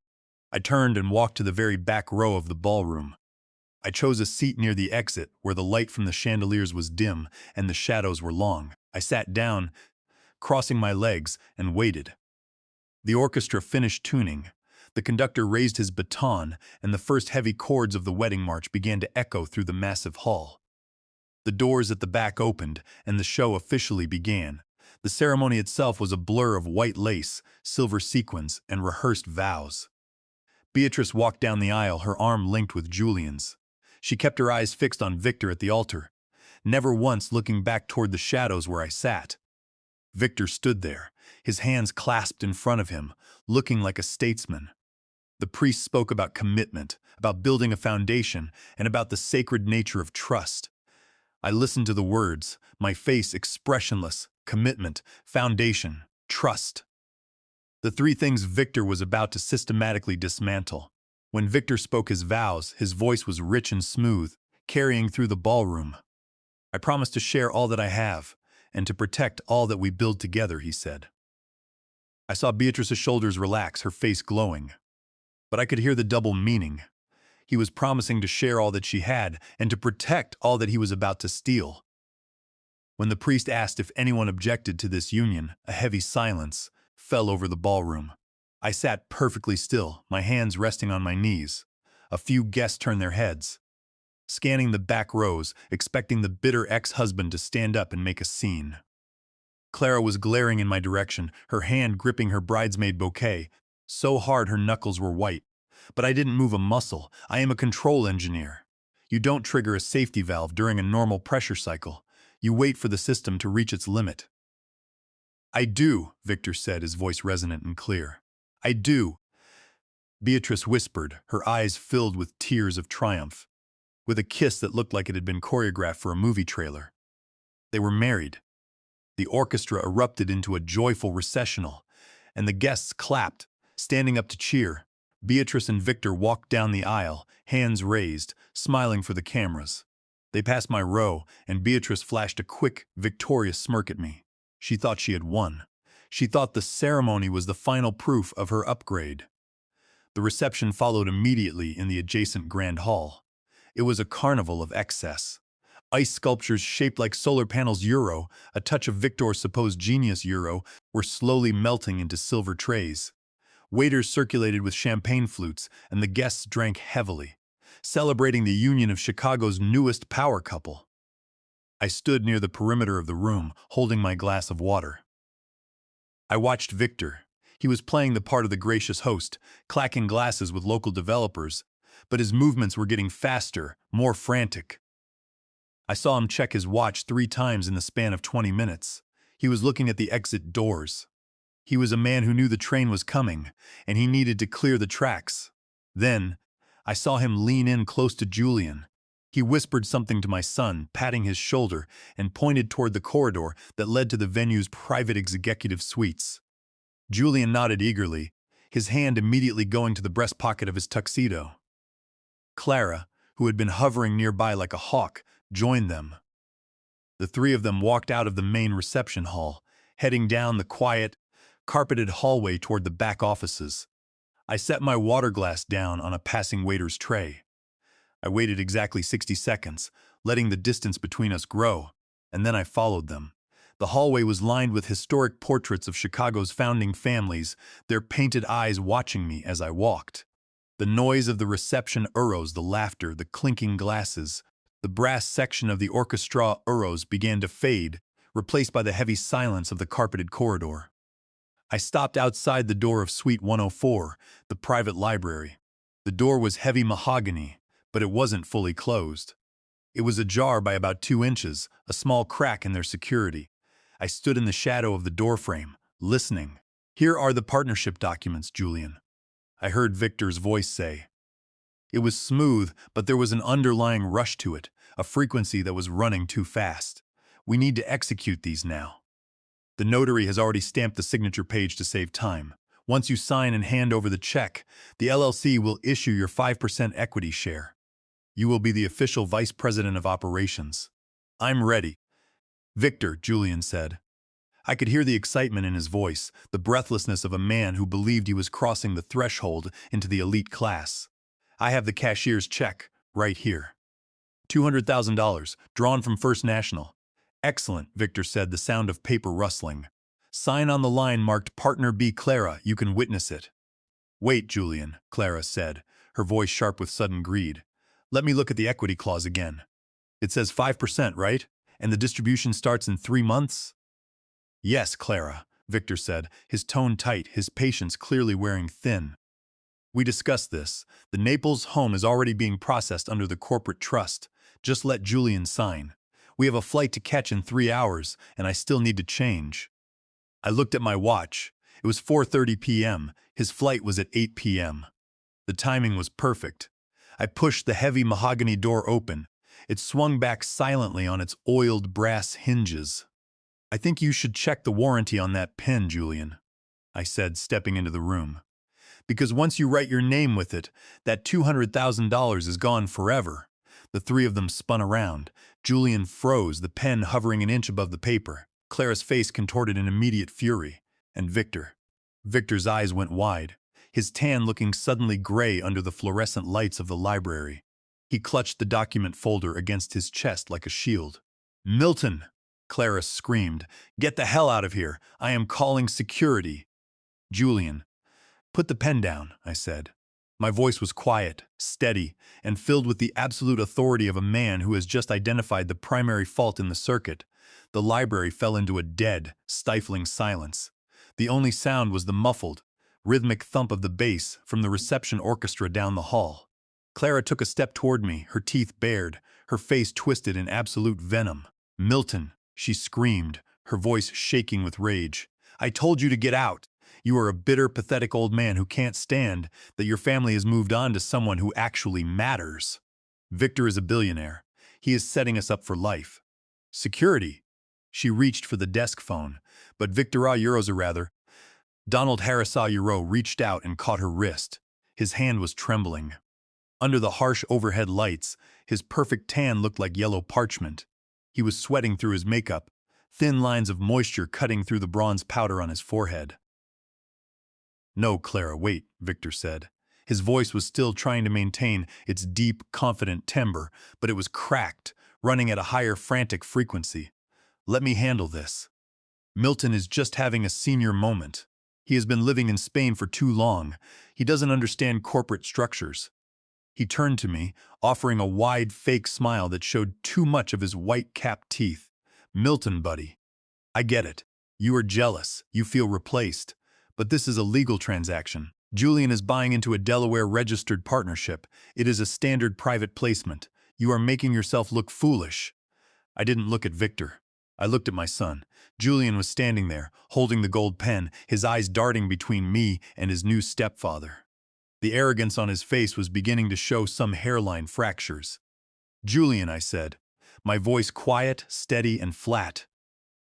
I turned and walked to the very back row of the ballroom. I chose a seat near the exit, where the light from the chandeliers was dim and the shadows were long. I sat down, crossing my legs, and waited. The orchestra finished tuning. The conductor raised his baton, and the first heavy chords of the wedding march began to echo through the massive hall. The doors at the back opened, and the show officially began. The ceremony itself was a blur of white lace, silver sequins, and rehearsed vows. Beatrice walked down the aisle, her arm linked with Julian's. She kept her eyes fixed on Victor at the altar, never once looking back toward the shadows where I sat. Victor stood there, his hands clasped in front of him, looking like a statesman. The priest spoke about commitment, about building a foundation, and about the sacred nature of trust. I listened to the words, my face expressionless: commitment, foundation, trust. The three things Victor was about to systematically dismantle. When Victor spoke his vows, his voice was rich and smooth, carrying through the ballroom. "I promise to share all that I have, and to protect all that we build together," he said. I saw Beatrice's shoulders relax, her face glowing. But I could hear the double meaning. He was promising to share all that she had, and to protect all that he was about to steal. When the priest asked if anyone objected to this union, a heavy silence fell over the ballroom. I sat perfectly still, my hands resting on my knees. A few guests turned their heads, scanning the back rows, expecting the bitter ex-husband to stand up and make a scene. Clara was glaring in my direction, her hand gripping her bridesmaid bouquet, so hard her knuckles were white. But I didn't move a muscle. I am a control engineer. You don't trigger a safety valve during a normal pressure cycle. You wait for the system to reach its limit. "I do," Victor said, his voice resonant and clear. "I do." Beatrice whispered, her eyes filled with tears of triumph, with a kiss that looked like it had been choreographed for a movie trailer. They were married. The orchestra erupted into a joyful recessional, and the guests clapped, standing up to cheer. Beatrice and Victor walked down the aisle, hands raised, smiling for the cameras. They passed my row, and Beatrice flashed a quick, victorious smirk at me. She thought she had won. She thought the ceremony was the final proof of her upgrade. The reception followed immediately in the adjacent Grand Hall. It was a carnival of excess. Ice sculptures shaped like solar panels euro, a touch of Victor's supposed genius euro, were slowly melting into silver trays. Waiters circulated with champagne flutes, and the guests drank heavily, celebrating the union of Chicago's newest power couple. I stood near the perimeter of the room, holding my glass of water. I watched Victor. He was playing the part of the gracious host, clacking glasses with local developers, but his movements were getting faster, more frantic. I saw him check his watch 3 times in the span of 20 minutes. He was looking at the exit doors. He was a man who knew the train was coming, and he needed to clear the tracks. Then, I saw him lean in close to Julian. He whispered something to my son, patting his shoulder, and pointed toward the corridor that led to the venue's private executive suites. Julian nodded eagerly, his hand immediately going to the breast pocket of his tuxedo. Clara, who had been hovering nearby like a hawk, joined them. The 3 of them walked out of the main reception hall, heading down the quiet, carpeted hallway toward the back offices. I set my water glass down on a passing waiter's tray. I waited exactly 60 seconds, letting the distance between us grow, and then I followed them. The hallway was lined with historic portraits of Chicago's founding families, their painted eyes watching me as I walked. The noise of the reception arose, the laughter, the clinking glasses. The brass section of the orchestra arose began to fade, replaced by the heavy silence of the carpeted corridor. I stopped outside the door of Suite 104, the private library. The door was heavy mahogany, but it wasn't fully closed. It was ajar by about 2 inches, a small crack in their security. I stood in the shadow of the doorframe, listening. "Here are the partnership documents, Julian," I heard Victor's voice say. It was smooth, but there was an underlying rush to it, a frequency that was running too fast. We need to execute these now. The notary has already stamped the signature page to save time. Once you sign and hand over the check, the LLC will issue your 5% equity share. You will be the official vice president of operations. I'm ready. Victor, Julian said. I could hear the excitement in his voice, the breathlessness of a man who believed he was crossing the threshold into the elite class. I have the cashier's check, right here. $200,000, drawn from First National. Excellent, Victor said, the sound of paper rustling. Sign on the line marked Partner B. Clara, you can witness it. Wait, Julian, Clara said, her voice sharp with sudden greed. Let me look at the equity clause again. It says 5%, right? And the distribution starts in 3 months? Yes, Clara, Victor said, his tone tight, his patience clearly wearing thin. We discussed this. The Naples home is already being processed under the corporate trust. Just let Julian sign. We have a flight to catch in 3 hours, and I still need to change. I looked at my watch. It was 4:30 p.m. His flight was at 8 p.m. The timing was perfect. I pushed the heavy mahogany door open. It swung back silently on its oiled brass hinges. I think you should check the warranty on that pen, Julian, I said, stepping into the room. Because once you write your name with it, that $200,000 is gone forever. The three of them spun around. Julian froze, the pen hovering an inch above the paper. Clara's face contorted in immediate fury. And Victor. Victor's eyes went wide, his tan looking suddenly gray under the fluorescent lights of the library. He clutched the document folder against his chest like a shield. Milton! Clara screamed. Get the hell out of here! I am calling security! Julian. Put the pen down, I said. My voice was quiet, steady, and filled with the absolute authority of a man who has just identified the primary fault in the circuit. The library fell into a dead, stifling silence. The only sound was the muffled, rhythmic thump of the bass from the reception orchestra down the hall. Clara took a step toward me, her teeth bared, her face twisted in absolute venom. Milton, she screamed, her voice shaking with rage. I told you to get out. You are a bitter, pathetic old man who can't stand that your family has moved on to someone who actually matters. Victor is a billionaire. He is setting us up for life. Security. She reached for the desk phone, but Victor Euros, rather. Donald Harris Euro reached out and caught her wrist. His hand was trembling. Under the harsh overhead lights, his perfect tan looked like yellow parchment. He was sweating through his makeup, thin lines of moisture cutting through the bronze powder on his forehead. No, Clara, wait, Victor said. His voice was still trying to maintain its deep, confident timbre, but it was cracked, running at a higher frantic frequency. Let me handle this. Milton is just having a senior moment. He has been living in Spain for too long. He doesn't understand corporate structures. He turned to me, offering a wide, fake smile that showed too much of his white-capped teeth. Milton, buddy. I get it. You are jealous. You feel replaced. But this is a legal transaction. Julian is buying into a Delaware-registered partnership. It is a standard private placement. You are making yourself look foolish. I didn't look at Victor. I looked at my son. Julian was standing there, holding the gold pen, his eyes darting between me and his new stepfather. The arrogance on his face was beginning to show some hairline fractures. Julian, I said, my voice quiet, steady, and flat.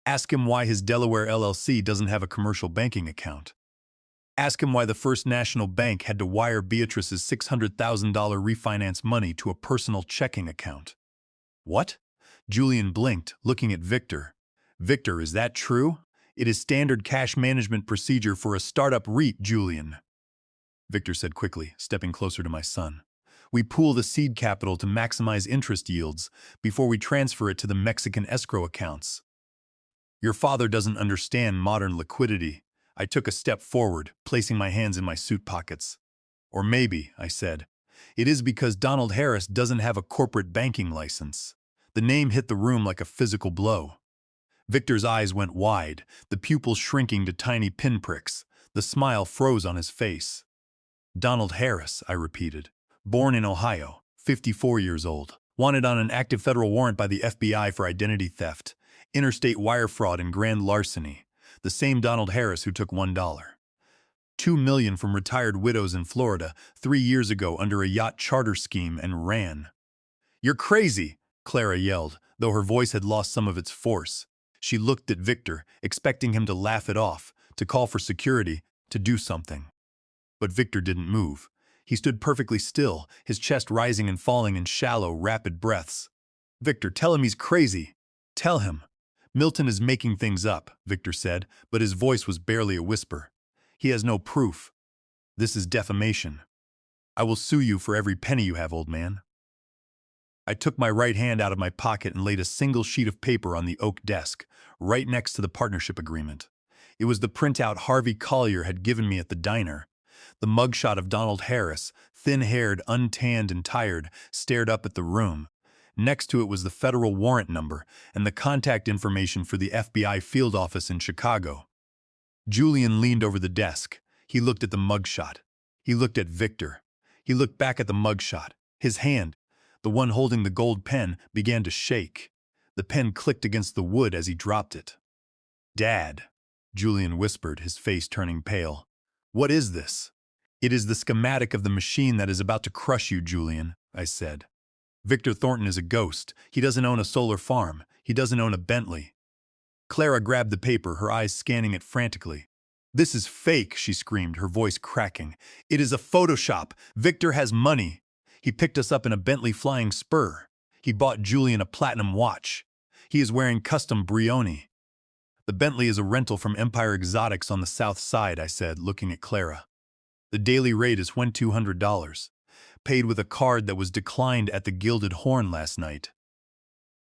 Ask him why his Delaware LLC doesn't have a commercial banking account. Ask him why the First National Bank had to wire Beatrice's $600,000 refinance money to a personal checking account. What? Julian blinked, looking at Victor. Victor, is that true? It is standard cash management procedure for a startup REIT, Julian. Victor said quickly, stepping closer to my son. We pool the seed capital to maximize interest yields before we transfer it to the Mexican escrow accounts. Your father doesn't understand modern liquidity. I took a step forward, placing my hands in my suit pockets. Or maybe, I said, it is because Donald Harris doesn't have a corporate banking license. The name hit the room like a physical blow. Victor's eyes went wide, the pupils shrinking to tiny pinpricks. The smile froze on his face. Donald Harris, I repeated. Born in Ohio, 54 years old. Wanted on an active federal warrant by the FBI for identity theft, interstate wire fraud, and grand larceny. The same Donald Harris who took $1. 2 million from retired widows in Florida 3 years ago under a yacht charter scheme and ran. "You're crazy," Clara yelled, though her voice had lost some of its force. She looked at Victor, expecting him to laugh it off, to call for security, to do something. But Victor didn't move. He stood perfectly still, his chest rising and falling in shallow, rapid breaths. "Victor, tell him he's crazy. Tell him." "Milton is making things up," Victor said, but his voice was barely a whisper. "He has no proof. This is defamation. I will sue you for every penny you have, old man." I took my right hand out of my pocket and laid a single sheet of paper on the oak desk, right next to the partnership agreement. It was the printout Harvey Collier had given me at the diner. The mugshot of Donald Harris, thin-haired, untanned, and tired, stared up at the room. Next to it was the federal warrant number and the contact information for the FBI field office in Chicago. Julian leaned over the desk. He looked at the mugshot. He looked at Victor. He looked back at the mugshot. His hand, the one holding the gold pen, began to shake. The pen clicked against the wood as he dropped it. "Dad," Julian whispered, his face turning pale. "What is this?" "It is the schematic of the machine that is about to crush you, Julian," I said. "Victor Thornton is a ghost. He doesn't own a solar farm. He doesn't own a Bentley." Clara grabbed the paper, her eyes scanning it frantically. "This is fake," she screamed, her voice cracking. "It is a Photoshop. Victor has money. He picked us up in a Bentley Flying Spur. He bought Julian a platinum watch. He is wearing custom Brioni." "The Bentley is a rental from Empire Exotics on the south side," I said, looking at Clara. "The daily rate is $200. Paid with a card that was declined at the Gilded Horn last night.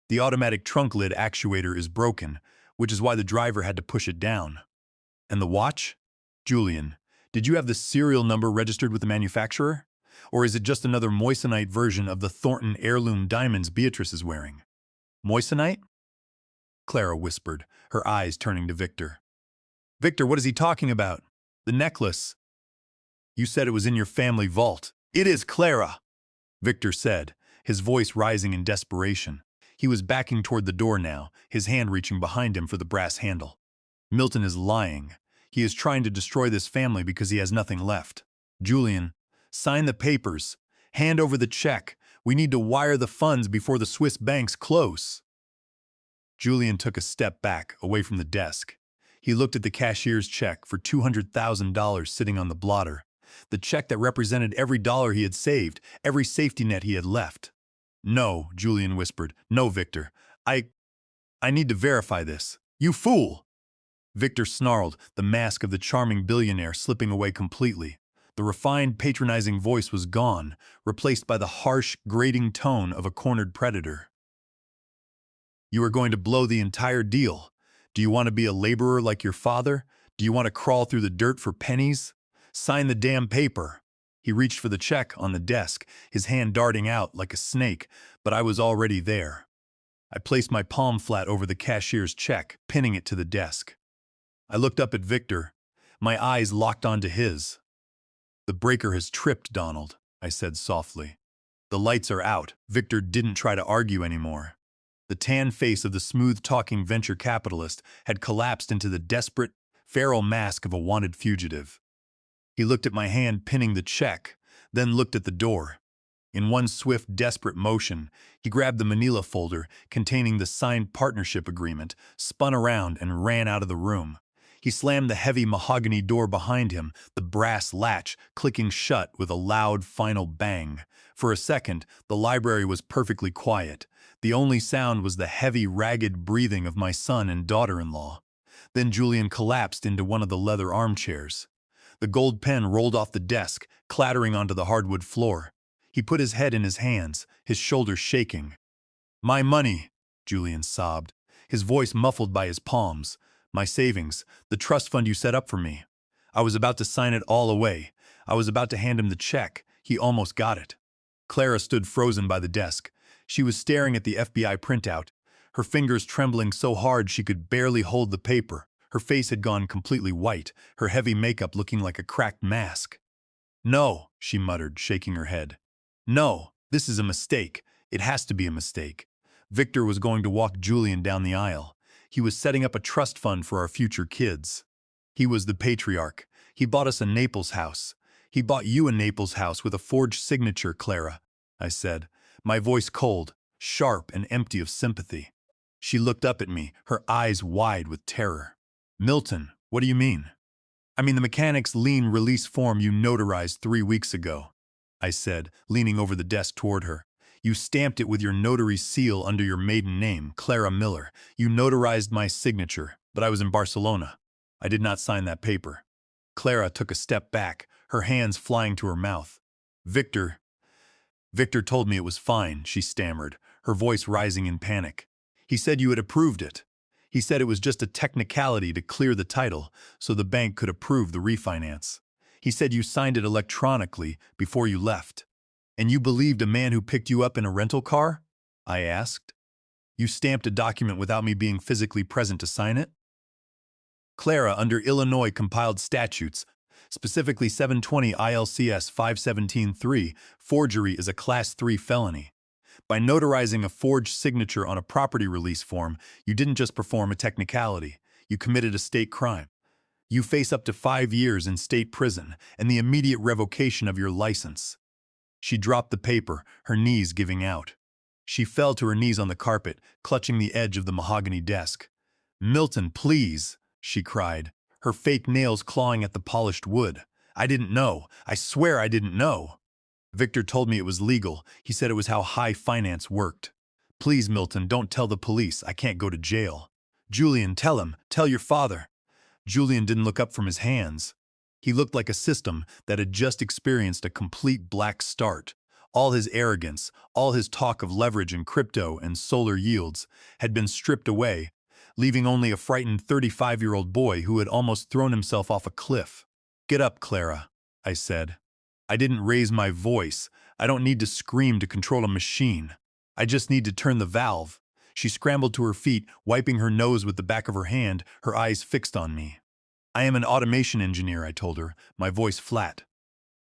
The automatic trunk lid actuator is broken, which is why the driver had to push it down." "And the watch? Julian, did you have the serial number registered with the manufacturer? Or is it just another moissanite version of the Thornton heirloom diamonds Beatrice is wearing?" "Moissanite?" Clara whispered, her eyes turning to Victor. "Victor, what is he talking about? The necklace. You said it was in your family vault." "It is, Clara," Victor said, his voice rising in desperation. He was backing toward the door now, his hand reaching behind him for the brass handle. "Milton is lying. He is trying to destroy this family because he has nothing left. Julian, sign the papers. Hand over the check. We need to wire the funds before the Swiss banks close." Julian took a step back, away from the desk. He looked at the cashier's check for $200,000 sitting on the blotter, the check that represented every dollar he had saved, every safety net he had left. "No," Julian whispered. "No, Victor. I need to verify this." "You fool!" Victor snarled, the mask of the charming billionaire slipping away completely. The refined, patronizing voice was gone, replaced by the harsh, grating tone of a cornered predator. "You are going to blow the entire deal. Do you want to be a laborer like your father? Do you want to crawl through the dirt for pennies? Sign the damn paper." He reached for the check on the desk, his hand darting out like a snake, but I was already there. I placed my palm flat over the cashier's check, pinning it to the desk. I looked up at Victor, my eyes locked onto his. "The breaker has tripped, Donald," I said softly. "The lights are out." Victor didn't try to argue anymore. The tan face of the smooth-talking venture capitalist had collapsed into the desperate, feral mask of a wanted fugitive. He looked at my hand pinning the check, then looked at the door. In one swift, desperate motion, he grabbed the manila folder containing the signed partnership agreement, spun around, and ran out of the room. He slammed the heavy mahogany door behind him, the brass latch clicking shut with a loud, final bang. For a second, the library was perfectly quiet. The only sound was the heavy, ragged breathing of my son and daughter-in-law. Then Julian collapsed into one of the leather armchairs. The gold pen rolled off the desk, clattering onto the hardwood floor. He put his head in his hands, his shoulders shaking. "My money," Julian sobbed, his voice muffled by his palms. "My savings, the trust fund you set up for me. I was about to sign it all away. I was about to hand him the check. He almost got it." Clara stood frozen by the desk. She was staring at the FBI printout, her fingers trembling so hard she could barely hold the paper. Her face had gone completely white, her heavy makeup looking like a cracked mask. "No," she muttered, shaking her head. "No, this is a mistake. It has to be a mistake." Victor was going to walk Julian down the aisle. He was setting up a trust fund for our future kids. He was the patriarch. He bought us a Naples house. He bought you a Naples house with a forged signature, Clara, I said, my voice cold, sharp and empty of sympathy. She looked up at me, her eyes wide with terror. Milton, what do you mean? I mean the mechanic's lien release form you notarized 3 weeks ago, I said, leaning over the desk toward her. You stamped it with your notary seal under your maiden name, Clara Miller. You notarized my signature, but I was in Barcelona. I did not sign that paper. Clara took a step back, her hands flying to her mouth. Victor told me it was fine, she stammered, her voice rising in panic. He said you had approved it. He said it was just a technicality to clear the title so the bank could approve the refinance. He said you signed it electronically before you left. And you believed a man who picked you up in a rental car? I asked. You stamped a document without me being physically present to sign it? Clara, under Illinois compiled statutes, specifically 720 ILCS 517-3, forgery is a Class 3 felony. By notarizing a forged signature on a property release form, you didn't just perform a technicality, you committed a state crime. You face up to 5 years in state prison and the immediate revocation of your license. She dropped the paper, her knees giving out. She fell to her knees on the carpet, clutching the edge of the mahogany desk. Milton, please, she cried, her fake nails clawing at the polished wood. I didn't know. I swear I didn't know. Victor told me it was legal. He said it was how high finance worked. Please, Milton, don't tell the police. I can't go to jail. Julian, tell him. Tell your father. Julian didn't look up from his hands. He looked like a system that had just experienced a complete black start. All his arrogance, all his talk of leverage in crypto and solar yields had been stripped away, leaving only a frightened 35-year-old boy who had almost thrown himself off a cliff. Get up, Clara, I said. I didn't raise my voice. I don't need to scream to control a machine. I just need to turn the valve. She scrambled to her feet, wiping her nose with the back of her hand, her eyes fixed on me. I am an automation engineer, I told her, my voice flat.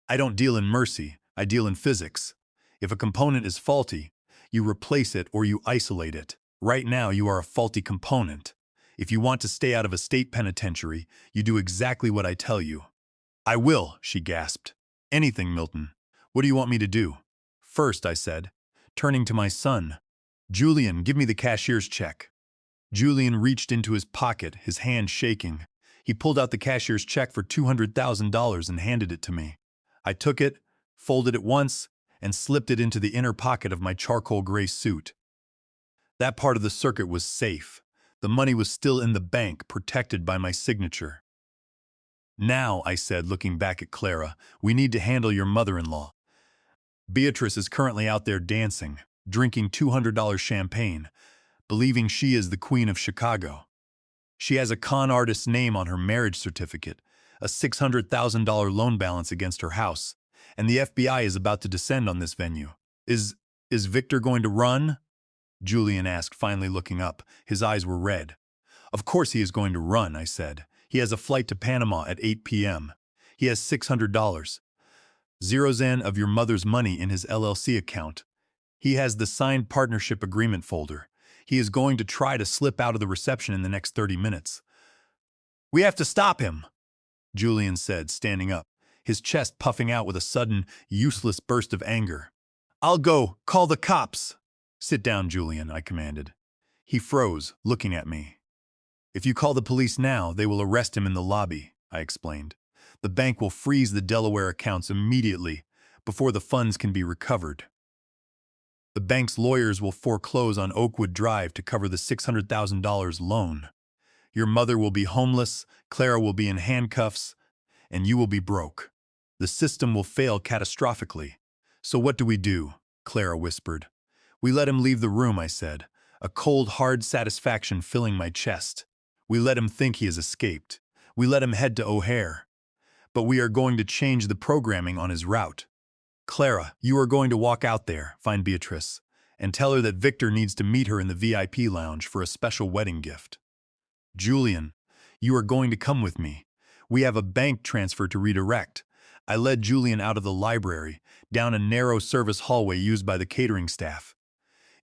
I don't deal in mercy, I deal in physics. If a component is faulty, you replace it or you isolate it. Right now, you are a faulty component. If you want to stay out of a state penitentiary, you do exactly what I tell you. I will, she gasped. Anything, Milton. What do you want me to do? First, I said, turning to my son. Julian, give me the cashier's check. Julian reached into his pocket, his hand shaking. He pulled out the cashier's check for $200,000 and handed it to me. I took it, folded it once, and slipped it into the inner pocket of my charcoal gray suit. That part of the circuit was safe. The money was still in the bank, protected by my signature. Now, I said, looking back at Clara, we need to handle your mother-in-law. Beatrice is currently out there dancing, drinking $200 champagne, believing she is the Queen of Chicago. She has a con artist's name on her marriage certificate, a $600,000 loan balance against her house, and the FBI is about to descend on this venue. Is Victor going to run? Julian asked, finally looking up. His eyes were red. Of course he is going to run, I said. He has a flight to Panama at 8 p.m. He has $600. Zen of your mother's money in his LLC account. He has the signed partnership agreement folder. He is going to try to slip out of the reception in the next 30 minutes. We have to stop him, Julian said, standing up, his chest puffing out with a sudden, useless burst of anger. I'll go. Call the cops. Sit down, Julian, I commanded. He froze, looking at me. If you call the police now, they will arrest him in the lobby, I explained. The bank will freeze the Delaware accounts immediately, before the funds can be recovered. The bank's lawyers will foreclose on Oakwood Drive to cover the $600,000 loan. Your mother will be homeless, Clara will be in handcuffs, and you will be broke. The system will fail catastrophically. So what do? Clara whispered. We let him leave the room, I said, a cold, hard satisfaction filling my chest. We let him think he has escaped. We let him head to O'Hare. But we are going to change the programming on his route. Clara, you are going to walk out there, find Beatrice, and tell her that Victor needs to meet her in the VIP lounge for a special wedding gift. Julian, you are going to come with me. We have a bank transfer to redirect. I led Julian out of the library, down a narrow service hallway used by the catering staff.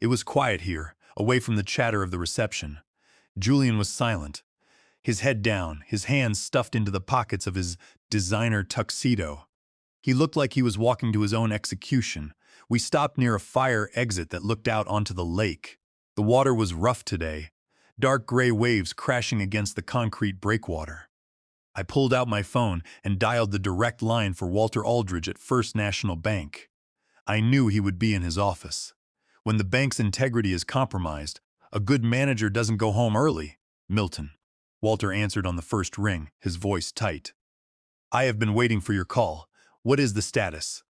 It was quiet here, away from the chatter of the reception. Julian was silent, his head down, his hands stuffed into the pockets of his designer tuxedo. He looked like he was walking to his own execution. We stopped near a fire exit that looked out onto the lake. The water was rough today, dark gray waves crashing against the concrete breakwater. I pulled out my phone and dialed the direct line for Walter Aldridge at First National Bank. I knew he would be in his office. When the bank's integrity is compromised, a good manager doesn't go home early. Milton. Walter answered on the first ring, his voice tight. I have been waiting for your call. What is the status?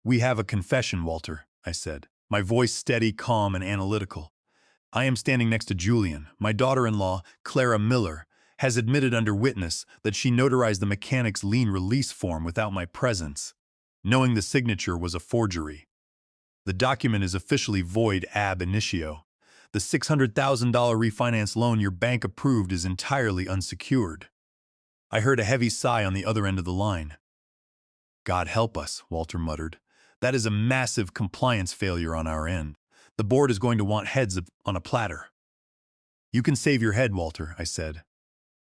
We have a confession, Walter, I said, my voice steady, calm, and analytical. I am standing next to Julian. My daughter-in-law, Clara Miller, has admitted under witness that she notarized the mechanic's lien release form without my presence, knowing the signature was a forgery. The document is officially void ab initio. The $600,000 refinance loan your bank approved is entirely unsecured. I heard a heavy sigh on the other end of the line. God help us, Walter muttered. That is a massive compliance failure on our end. The board is going to want heads on a platter. You can save your head, Walter, I said,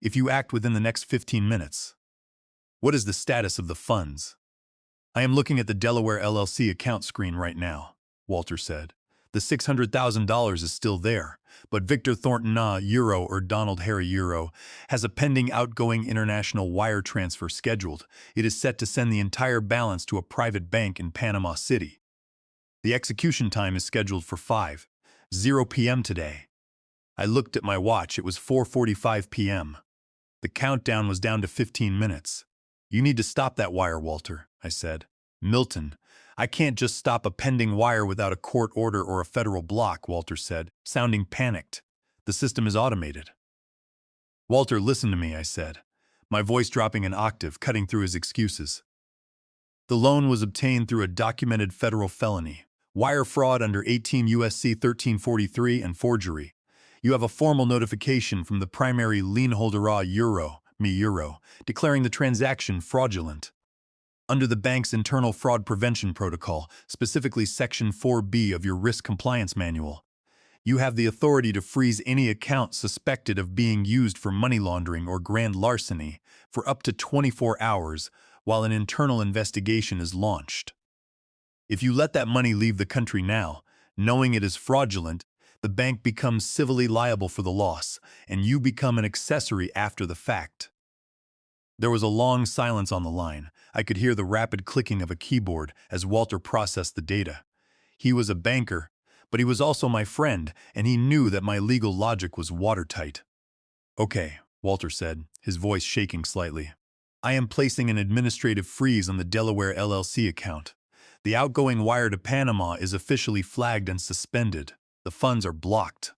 if you act within the next 15 minutes. What is the status of the funds? I am looking at the Delaware LLC account screen right now, Walter said. The $600,000 is still there, but Victor Thornton Euro or Donald Harry Euro has a pending outgoing international wire transfer scheduled. It is set to send the entire balance to a private bank in Panama City. The execution time is scheduled for 5:00 p.m. today. I looked at my watch. It was 4:45 p.m. The countdown was down to 15 minutes. You need to stop that wire, Walter, I said. Milton, I can't just stop a pending wire without a court order or a federal block, Walter said, sounding panicked. The system is automated. Walter, listen to me, I said, my voice dropping an octave, cutting through his excuses. The loan was obtained through a documented federal felony, wire fraud under 18 U.S.C. 1343 and forgery. You have a formal notification from the primary lien holder Euro, declaring the transaction fraudulent. Under the bank's internal fraud prevention protocol, specifically Section 4B of your Risk Compliance Manual, you have the authority to freeze any account suspected of being used for money laundering or grand larceny for up to 24 hours while an internal investigation is launched. If you let that money leave the country now, knowing it is fraudulent, the bank becomes civilly liable for the loss, and you become an accessory after the fact. There was a long silence on the line. I could hear the rapid clicking of a keyboard as Walter processed the data. He was a banker, but he was also my friend, and he knew that my legal logic was watertight. Okay, Walter said, his voice shaking slightly. I am placing an administrative freeze on the Delaware LLC account. The outgoing wire to Panama is officially flagged and suspended. The funds are blocked.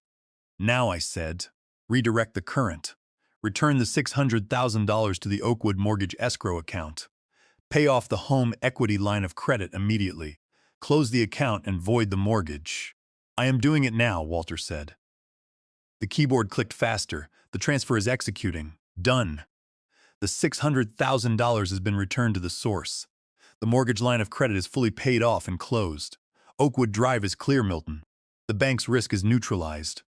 Now, I said, redirect the current. Return the $600,000 to the Oakwood Mortgage Escrow account. Pay off the home equity line of credit immediately. Close the account and void the mortgage. I am doing it now, Walter said. The keyboard clicked faster. The transfer is executing. Done. The $600,000 has been returned to the source. The mortgage line of credit is fully paid off and closed. Oakwood Drive is clear, Milton. The bank's risk is neutralized.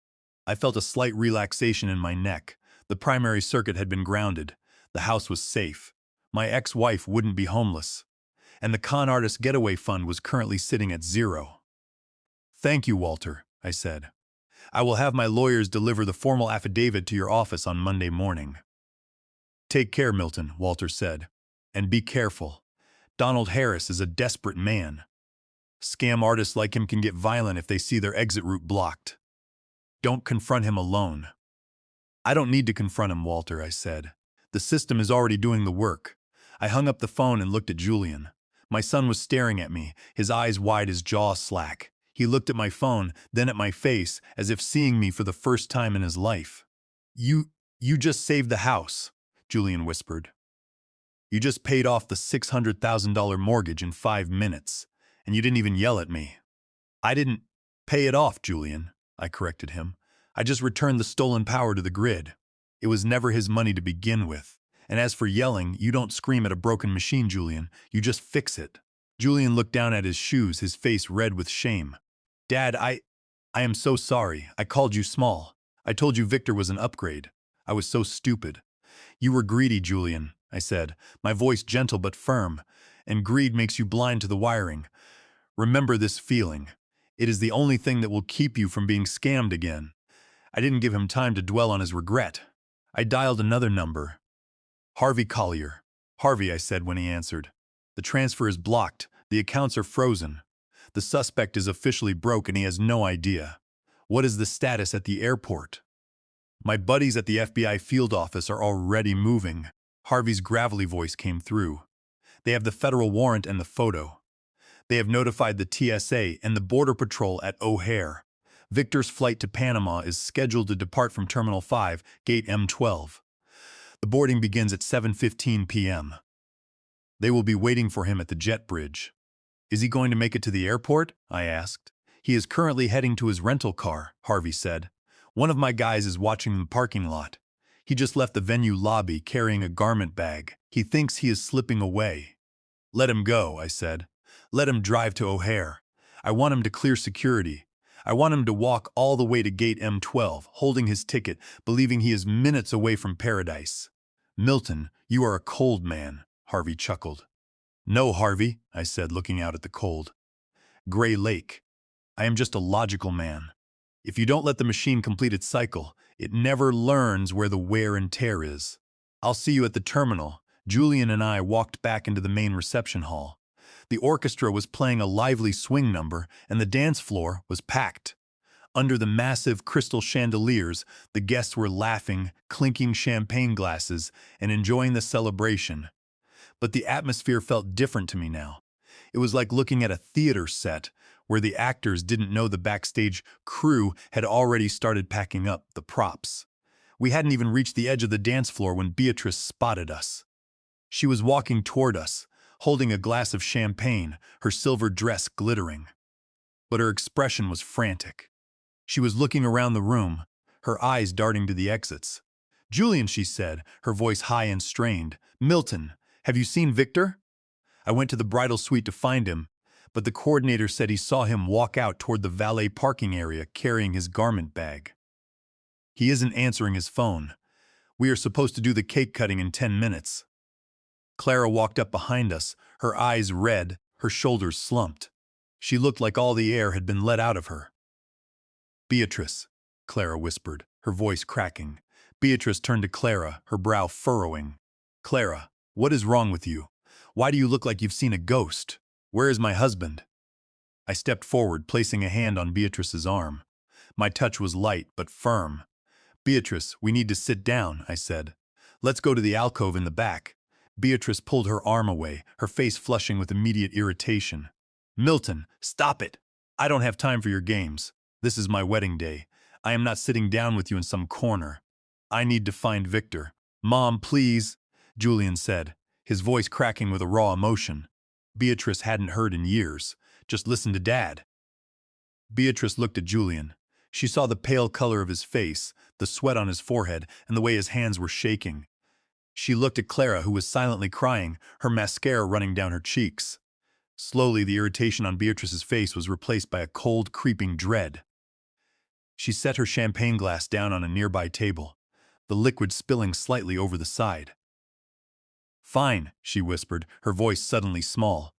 I felt a slight relaxation in my neck. The primary circuit had been grounded. The house was safe. My ex-wife wouldn't be homeless. And the con artist getaway fund was currently sitting at 0. Thank you, Walter, I said. I will have my lawyers deliver the formal affidavit to your office on Monday morning. Take care, Milton, Walter said. And be careful. Donald Harris is a desperate man. Scam artists like him can get violent if they see their exit route blocked. Don't confront him alone. I don't need to confront him, Walter, I said. The system is already doing the work. I hung up the phone and looked at Julian. My son was staring at me, his eyes wide, his jaw slack. He looked at my phone, then at my face, as if seeing me for the first time in his life. You just saved the house, Julian whispered. You just paid off the $600,000 mortgage in 5 minutes, and you didn't even yell at me. I didn't pay it off, Julian, I corrected him. I just returned the stolen power to the grid. It was never his money to begin with. And as for yelling, you don't scream at a broken machine, Julian. You just fix it. Julian looked down at his shoes, his face red with shame. Dad, I am so sorry. I called you small. I told you Victor was an upgrade. I was so stupid. You were greedy, Julian. I said, my voice gentle but firm. And greed makes you blind to the wiring. Remember this feeling. It is the only thing that will keep you from being scammed again. I didn't give him time to dwell on his regret. I dialed another number. Harvey Collier. Harvey, I said when he answered. The transfer is blocked. The accounts are frozen. The suspect is officially broke and he has no idea. What is the status at the airport? My buddies at the FBI field office are already moving. Harvey's gravelly voice came through. They have the federal warrant and the photo. They have notified the TSA and the Border Patrol at O'Hare. Victor's flight to Panama is scheduled to depart from Terminal 5, Gate M12. The boarding begins at 7:15 p.m. They will be waiting for him at the jet bridge. Is he going to make it to the airport? I asked. He is currently heading to his rental car, Harvey said. One of my guys is watching the parking lot. He just left the venue lobby carrying a garment bag. He thinks he is slipping away. Let him go, I said. Let him drive to O'Hare. I want him to clear security. I want him to walk all the way to Gate M12, holding his ticket, believing he is minutes away from paradise. Milton, you are a cold man, Harvey chuckled. No, Harvey, I said, looking out at the cold gray lake. I am just a logical man. If you don't let the machine complete its cycle, it never learns where the wear and tear is. I'll see you at the terminal. Julian and I walked back into the main reception hall. The orchestra was playing a lively swing number, and the dance floor was packed. Under the massive crystal chandeliers, the guests were laughing, clinking champagne glasses, and enjoying the celebration. But the atmosphere felt different to me now. It was like looking at a theater set, where the actors didn't know the backstage crew had already started packing up the props. We hadn't even reached the edge of the dance floor when Beatrice spotted us. She was walking toward us, holding a glass of champagne, her silver dress glittering. But her expression was frantic. She was looking around the room, her eyes darting to the exits. Julian, she said, her voice high and strained. Milton, have you seen Victor? I went to the bridal suite to find him, but the coordinator said he saw him walk out toward the valet parking area carrying his garment bag. He isn't answering his phone. We are supposed to do the cake cutting in 10 minutes. Clara walked up behind us, her eyes red, her shoulders slumped. She looked like all the air had been let out of her. Beatrice, Clara whispered, her voice cracking. Beatrice turned to Clara, her brow furrowing. Clara, what is wrong with you? Why do you look like you've seen a ghost? Where is my husband? I stepped forward, placing a hand on Beatrice's arm. My touch was light but firm. Beatrice, we need to sit down, I said. Let's go to the alcove in the back. Beatrice pulled her arm away, her face flushing with immediate irritation. Milton, stop it! I don't have time for your games. This is my wedding day. I am not sitting down with you in some corner. I need to find Victor. Mom, please, Julian said, his voice cracking with a raw emotion. Beatrice hadn't heard in years. Just listen to Dad. Beatrice looked at Julian. She saw the pale color of his face, the sweat on his forehead, and the way his hands were shaking. She looked at Clara, who was silently crying, her mascara running down her cheeks. Slowly, the irritation on Beatrice's face was replaced by a cold, creeping dread. She set her champagne glass down on a nearby table, the liquid spilling slightly over the side. Fine, she whispered, her voice suddenly small.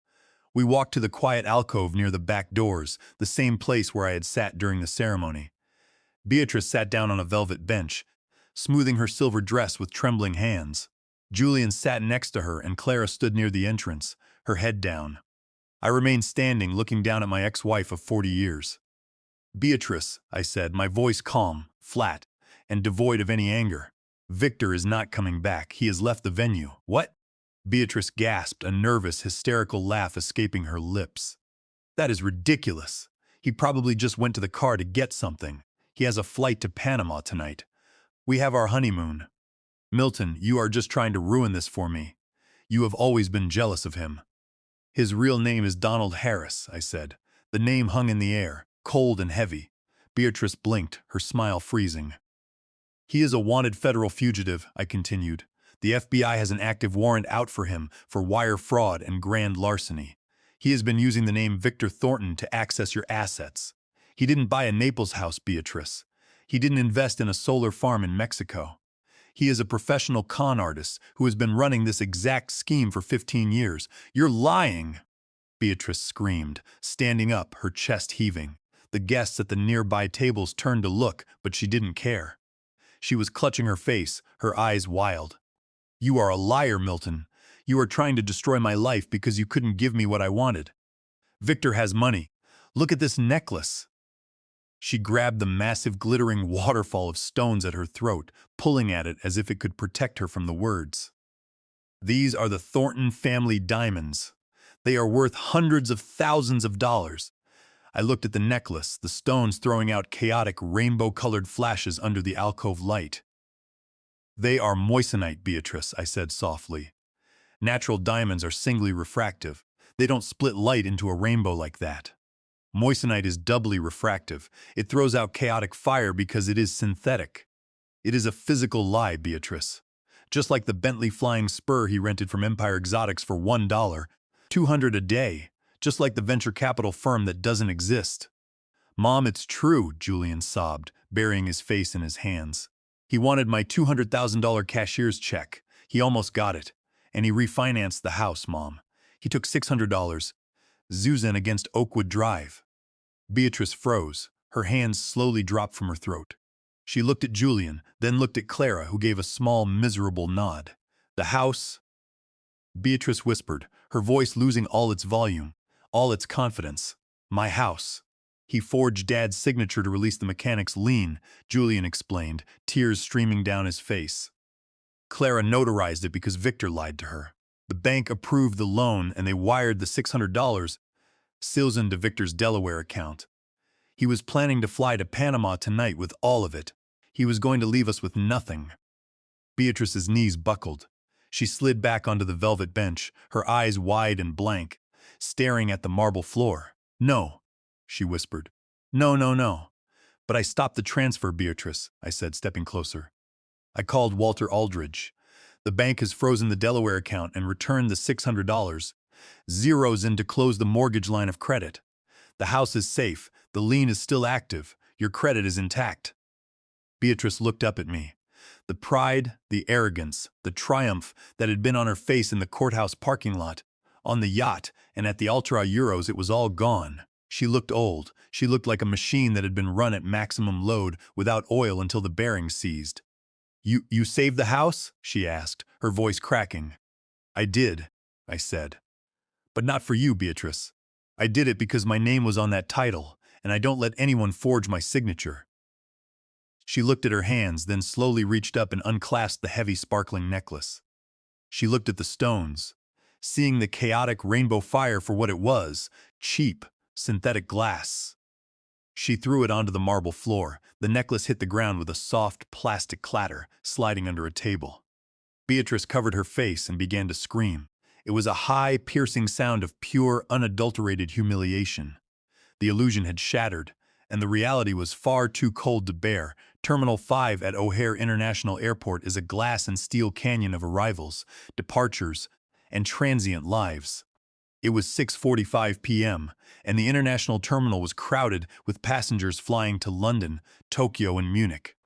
We walked to the quiet alcove near the back doors, the same place where I had sat during the ceremony. Beatrice sat down on a velvet bench, smoothing her silver dress with trembling hands. Julian sat next to her and Clara stood near the entrance, her head down. I remained standing, looking down at my ex-wife of 40 years. Beatrice, I said, my voice calm, flat, and devoid of any anger. Victor is not coming back. He has left the venue. What? Beatrice gasped, a nervous, hysterical laugh escaping her lips. That is ridiculous. He probably just went to the car to get something. He has a flight to Panama tonight. We have our honeymoon. Milton, you are just trying to ruin this for me. You have always been jealous of him. His real name is Donald Harris, I said. The name hung in the air, cold and heavy. Beatrice blinked, her smile freezing. He is a wanted federal fugitive, I continued. The FBI has an active warrant out for him for wire fraud and grand larceny. He has been using the name Victor Thornton to access your assets. He didn't buy a Naples house, Beatrice. He didn't invest in a solar farm in Mexico. He is a professional con artist who has been running this exact scheme for 15 years. You're lying, Beatrice screamed, standing up, her chest heaving. The guests at the nearby tables turned to look, but she didn't care. She was clutching her face, her eyes wild. You are a liar, Milton. You are trying to destroy my life because you couldn't give me what I wanted. Victor has money. Look at this necklace. She grabbed the massive glittering waterfall of stones at her throat, pulling at it as if it could protect her from the words. These are the Thornton family diamonds. They are worth hundreds of thousands of dollars. I looked at the necklace, the stones throwing out chaotic rainbow-colored flashes under the alcove light. They are moissanite, Beatrice, I said softly. Natural diamonds are singly refractive. They don't split light into a rainbow like that. Moissanite is doubly refractive. It throws out chaotic fire because it is synthetic. It is a physical lie, Beatrice. Just like the Bentley Flying Spur he rented from Empire Exotics for $1, $200 a day. Just like the venture capital firm that doesn't exist. Mom, it's true, Julian sobbed, burying his face in his hands. He wanted my $200,000 cashier's check. He almost got it. And he refinanced the house, Mom. He took $600. Zuzan against Oakwood Drive. Beatrice froze. Her hands slowly dropped from her throat. She looked at Julian, then looked at Clara, who gave a small, miserable nod. The house? Beatrice whispered, her voice losing all its volume, all its confidence. My house. He forged Dad's signature to release the mechanic's lien, Julian explained, tears streaming down his face. Clara notarized it because Victor lied to her. The bank approved the loan and they wired the $600 Silzen to Victor's Delaware account. He was planning to fly to Panama tonight with all of it. He was going to leave us with nothing. Beatrice's knees buckled. She slid back onto the velvet bench, her eyes wide and blank, staring at the marble floor. No, she whispered. No, no, no. But I stopped the transfer, Beatrice, I said, stepping closer. I called Walter Aldridge. The bank has frozen the Delaware account and returned the $600. Zeros in to close the mortgage line of credit. The house is safe. The lien is still active. Your credit is intact. Beatrice looked up at me. The pride, the arrogance, the triumph that had been on her face in the courthouse parking lot, on the yacht, and at the Ultra Euros, it was all gone. She looked old. She looked like a machine that had been run at maximum load without oil until the bearings seized. You saved the house? She asked, her voice cracking. I did, I said. But not for you, Beatrice. I did it because my name was on that title, and I don't let anyone forge my signature. She looked at her hands, then slowly reached up and unclasped the heavy, sparkling necklace. She looked at the stones, seeing the chaotic rainbow fire for what it was, cheap, synthetic glass. She threw it onto the marble floor. The necklace hit the ground with a soft, plastic clatter, sliding under a table. Beatrice covered her face and began to scream. It was a high, piercing sound of pure, unadulterated humiliation. The illusion had shattered, and the reality was far too cold to bear. Terminal 5 at O'Hare International Airport is a glass and steel canyon of arrivals, departures, and transient lives. It was 6:45 p.m., and the international terminal was crowded with passengers flying to London, Tokyo, and Munich.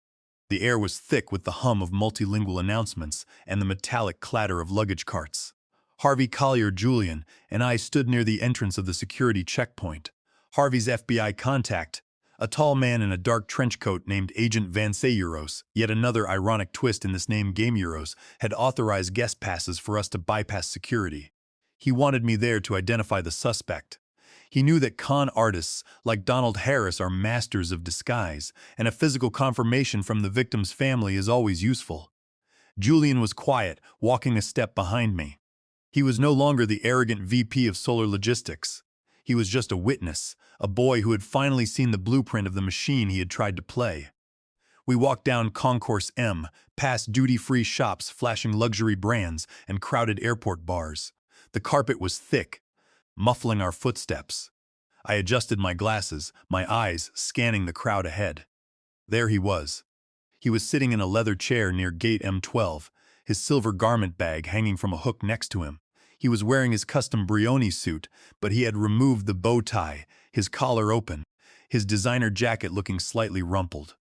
The air was thick with the hum of multilingual announcements and the metallic clatter of luggage carts. Harvey Collier, Julian, and I stood near the entrance of the security checkpoint. Harvey's FBI contact, a tall man in a dark trench coat named Agent Van Euros, yet another ironic twist in this name Game Euros, had authorized guest passes for us to bypass security. He wanted me there to identify the suspect. He knew that con artists like Donald Harris are masters of disguise, and a physical confirmation from the victim's family is always useful. Julian was quiet, walking a step behind me. He was no longer the arrogant VP of Solar Logistics. He was just a witness, a boy who had finally seen the blueprint of the machine he had tried to play. We walked down Concourse M, past duty-free shops flashing luxury brands and crowded airport bars. The carpet was thick, muffling our footsteps. I adjusted my glasses, my eyes scanning the crowd ahead. There he was. He was sitting in a leather chair near gate M12, his silver garment bag hanging from a hook next to him. He was wearing his custom Brioni suit, but he had removed the bow tie, his collar open, his designer jacket looking slightly rumpled.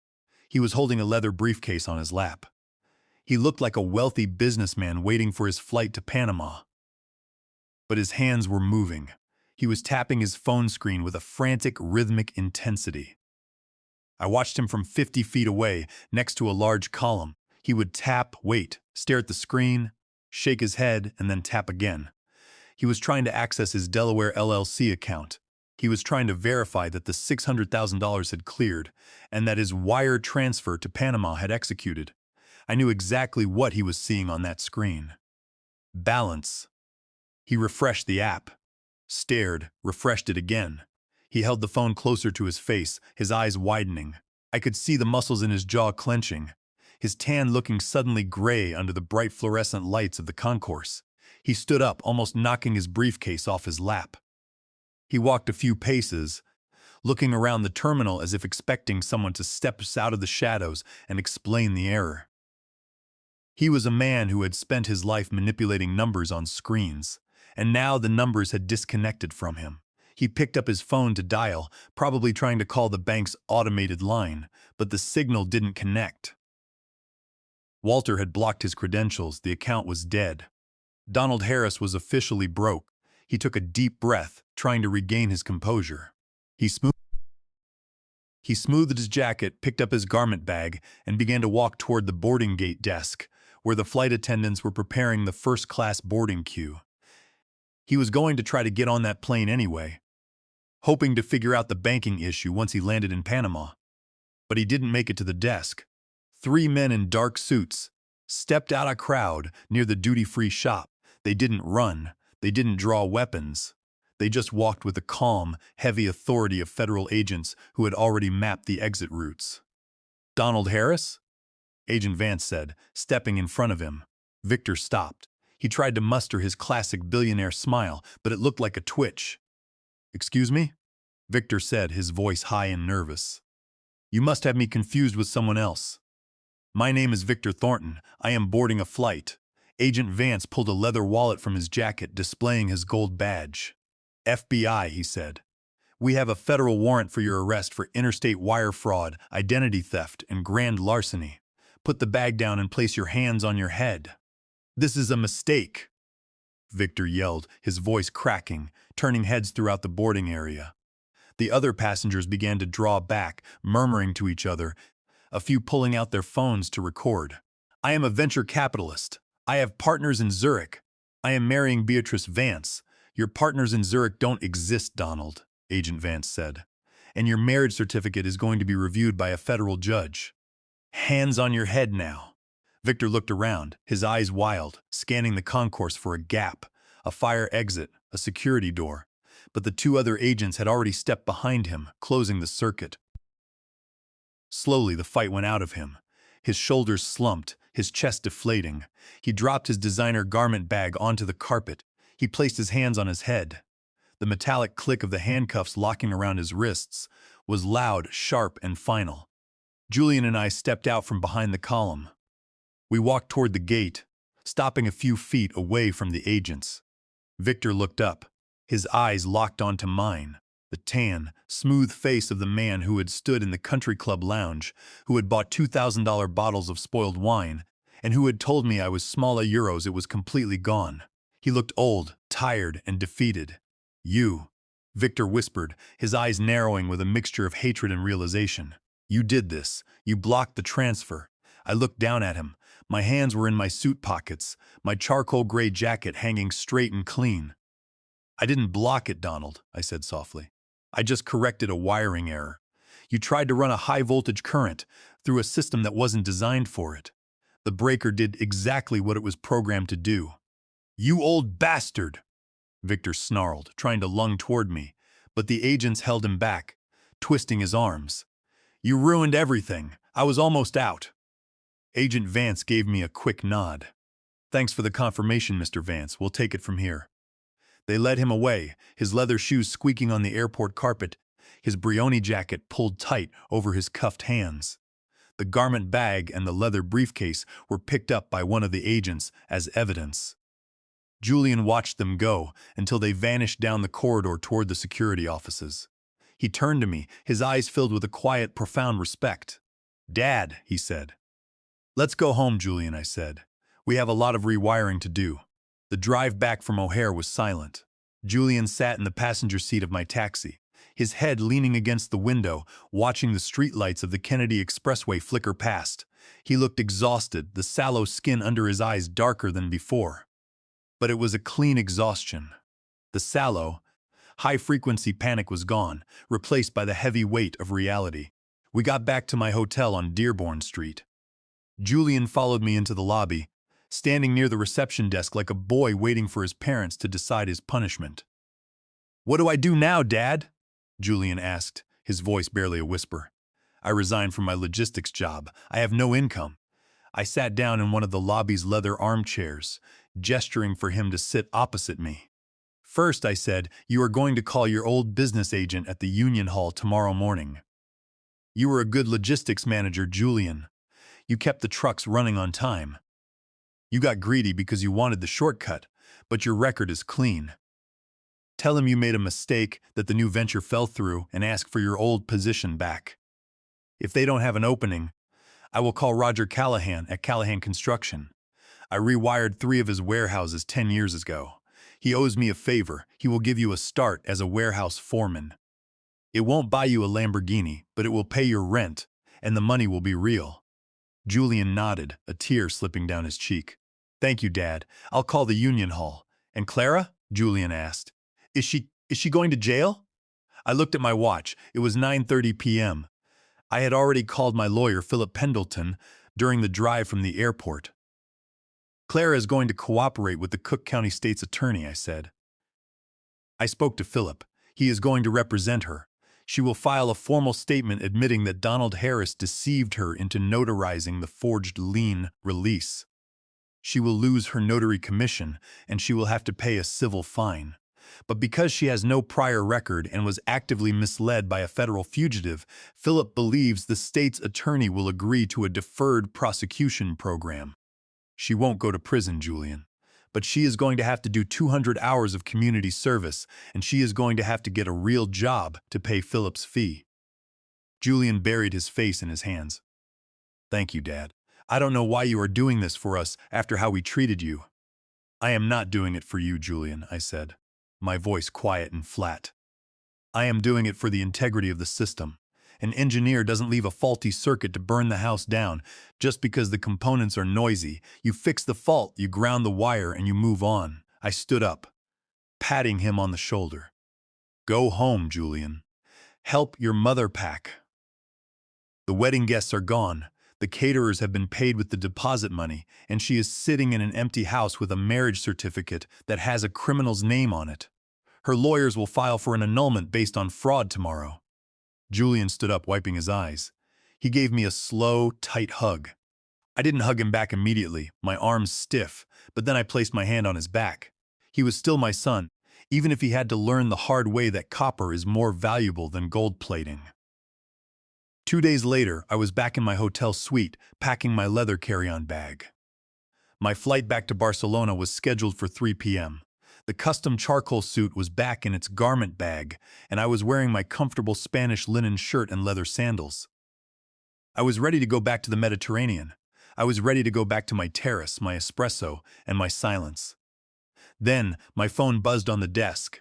He was holding a leather briefcase on his lap. He looked like a wealthy businessman waiting for his flight to Panama. But his hands were moving. He was tapping his phone screen with a frantic, rhythmic intensity. I watched him from 50 feet away, next to a large column. He would tap, wait, stare at the screen, shake his head, and then tap again. He was trying to access his Delaware LLC account. He was trying to verify that the $600,000 had cleared and that his wire transfer to Panama had executed. I knew exactly what he was seeing on that screen. Balance. He refreshed the app, stared, refreshed it again. He held the phone closer to his face, his eyes widening. I could see the muscles in his jaw clenching, his tan looking suddenly gray under the bright fluorescent lights of the concourse. He stood up, almost knocking his briefcase off his lap. He walked a few paces, looking around the terminal as if expecting someone to step out of the shadows and explain the error. He was a man who had spent his life manipulating numbers on screens, and now the numbers had disconnected from him. He picked up his phone to dial, probably trying to call the bank's automated line, but the signal didn't connect. Walter had blocked his credentials. The account was dead. Donald Harris was officially broke. He took a deep breath, trying to regain his composure. He smoothed his jacket, picked up his garment bag, and began to walk toward the boarding gate desk, where the flight attendants were preparing the first-class boarding queue. He was going to try to get on that plane anyway, hoping to figure out the banking issue once he landed in Panama. But he didn't make it to the desk. 3 men in dark suits stepped out of a crowd near the duty-free shop. They didn't run. They didn't draw weapons. They just walked with the calm, heavy authority of federal agents who had already mapped the exit routes. "Donald Harris?" Agent Vance said, stepping in front of him. Victor stopped. He tried to muster his classic billionaire smile, but it looked like a twitch. "Excuse me?" Victor said, his voice high and nervous. "You must have me confused with someone else. My name is Victor Thornton. I am boarding a flight." Agent Vance pulled a leather wallet from his jacket, displaying his gold badge. "FBI," he said. "We have a federal warrant for your arrest for interstate wire fraud, identity theft, and grand larceny. Put the bag down and place your hands on your head." "This is a mistake," Victor yelled, his voice cracking, turning heads throughout the boarding area. The other passengers began to draw back, murmuring to each other, a few pulling out their phones to record. "I am a venture capitalist. I have partners in Zurich. I am marrying Beatrice Vance." "Your partners in Zurich don't exist, Donald," Agent Vance said. "And your marriage certificate is going to be reviewed by a federal judge." "Hands on your head now." Victor looked around, his eyes wild, scanning the concourse for a gap, a fire exit, a security door. But the 2 other agents had already stepped behind him, closing the circuit. Slowly, the fight went out of him. His shoulders slumped, his chest deflating. He dropped his designer garment bag onto the carpet. He placed his hands on his head. The metallic click of the handcuffs locking around his wrists was loud, sharp, and final. Julian and I stepped out from behind the column. We walked toward the gate, stopping a few feet away from the agents. Victor looked up. His eyes locked onto mine. The tan, smooth face of the man who had stood in the country club lounge, who had bought $2,000 bottles of spoiled wine, and who had told me I was small euros, it was completely gone. He looked old, tired, and defeated. "You," Victor whispered, his eyes narrowing with a mixture of hatred and realization. "You did this. You blocked the transfer." I looked down at him. My hands were in my suit pockets, my charcoal gray jacket hanging straight and clean. "I didn't block it, Donald," I said softly. "I just corrected a wiring error. You tried to run a high-voltage current through a system that wasn't designed for it. The breaker did exactly what it was programmed to do." "You old bastard!" Victor snarled, trying to lung toward me, but the agents held him back, twisting his arms. "You ruined everything. I was almost out." Agent Vance gave me a quick nod. "Thanks for the confirmation, Mr. Vance. We'll take it from here." They led him away, his leather shoes squeaking on the airport carpet, his Brioni jacket pulled tight over his cuffed hands. The garment bag and the leather briefcase were picked up by one of the agents as evidence. Julian watched them go until they vanished down the corridor toward the security offices. He turned to me, his eyes filled with a quiet, profound respect. "Dad," he said. Let's go home, Julian, I said. We have a lot of rewiring to do. The drive back from O'Hare was silent. Julian sat in the passenger seat of my taxi, his head leaning against the window, watching the streetlights of the Kennedy Expressway flicker past. He looked exhausted, the sallow skin under his eyes darker than before. But it was a clean exhaustion. The sallow, high-frequency panic was gone, replaced by the heavy weight of reality. We got back to my hotel on Dearborn Street. Julian followed me into the lobby, standing near the reception desk like a boy waiting for his parents to decide his punishment. "What do I do now, Dad?" Julian asked, his voice barely a whisper. "I resigned from my logistics job. I have no income." I sat down in one of the lobby's leather armchairs, gesturing for him to sit opposite me. "First," I said, "you are going to call your old business agent at the Union Hall tomorrow morning. You were a good logistics manager, Julian. You kept the trucks running on time. You got greedy because you wanted the shortcut, but your record is clean. Tell him you made a mistake, that the new venture fell through, and ask for your old position back. If they don't have an opening, I will call Roger Callahan at Callahan Construction. I rewired 3 of his warehouses 10 years ago. He owes me a favor. He will give you a start as a warehouse foreman. It won't buy you a Lamborghini, but it will pay your rent, and the money will be real." Julian nodded, a tear slipping down his cheek. "Thank you, Dad. I'll call the Union Hall." "And Clara?" Julian asked. Is she going to jail?" I looked at my watch. It was 9:30 p.m. I had already called my lawyer, Philip Pendleton, during the drive from the airport. "Clara is going to cooperate with the Cook County State's attorney," I said. I spoke to Philip. He is going to represent her. She will file a formal statement admitting that Donald Harris deceived her into notarizing the forged lien release. She will lose her notary commission, and she will have to pay a civil fine. But because she has no prior record and was actively misled by a federal fugitive, Philip believes the state's attorney will agree to a deferred prosecution program. She won't go to prison, Julian. But she is going to have to do 200 hours of community service, and she is going to have to get a real job to pay Philip's fee. Julian buried his face in his hands. "Thank you, Dad. I don't know why you are doing this for us after how we treated you." "I am not doing it for you, Julian," I said, my voice quiet and flat. "I am doing it for the integrity of the system. An engineer doesn't leave a faulty circuit to burn the house down just because the components are noisy. You fix the fault, you ground the wire, and you move on." I stood up, patting him on the shoulder. "Go home, Julian. Help your mother pack. The wedding guests are gone. The caterers have been paid with the deposit money, and she is sitting in an empty house with a marriage certificate that has a criminal's name on it. Her lawyers will file for an annulment based on fraud tomorrow." Julian stood up, wiping his eyes. He gave me a slow, tight hug. I didn't hug him back immediately, my arms stiff, but then I placed my hand on his back. He was still my son, even if he had to learn the hard way that copper is more valuable than gold plating. 2 days later, I was back in my hotel suite, packing my leather carry-on bag. My flight back to Barcelona was scheduled for 3 p.m. The custom charcoal suit was back in its garment bag, and I was wearing my comfortable Spanish linen shirt and leather sandals. I was ready to go back to the Mediterranean. I was ready to go back to my terrace, my espresso, and my silence. Then, my phone buzzed on the desk.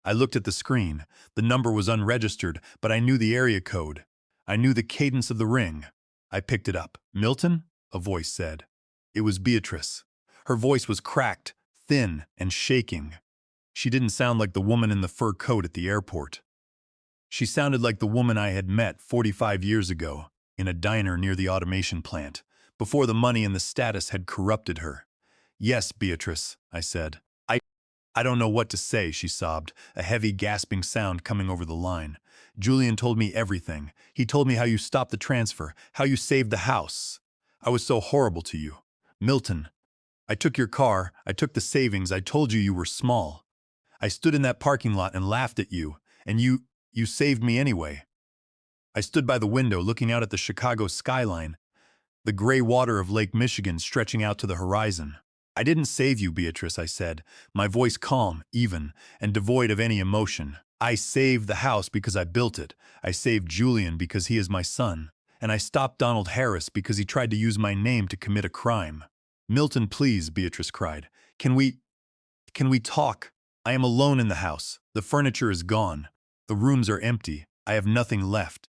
I looked at the screen. The number was unregistered, but I knew the area code. I knew the cadence of the ring. I picked it up. "Milton?" a voice said. It was Beatrice. Her voice was cracked, thin, and shaking. She didn't sound like the woman in the fur coat at the airport. She sounded like the woman I had met 45 years ago in a diner near the automation plant, before the money and the status had corrupted her. "Yes, Beatrice," I said. I don't know what to say," she sobbed, a heavy gasping sound coming over the line. "Julian told me everything. He told me how you stopped the transfer, how you saved the house. I was so horrible to you. Milton, I took your car, I took the savings, I told you you were small. I stood in that parking lot and laughed at you, and you saved me anyway." I stood by the window looking out at the Chicago skyline, the gray water of Lake Michigan stretching out to the horizon. "I didn't save you, Beatrice," I said, my voice calm, even, and devoid of any emotion. "I saved the house because I built it. I saved Julian because he is my son. and I stopped Donald Harris because he tried to use my name to commit a crime. Milton, please, Beatrice cried. Can we talk? I am alone in the house. The furniture is gone. The rooms are empty. I have nothing left.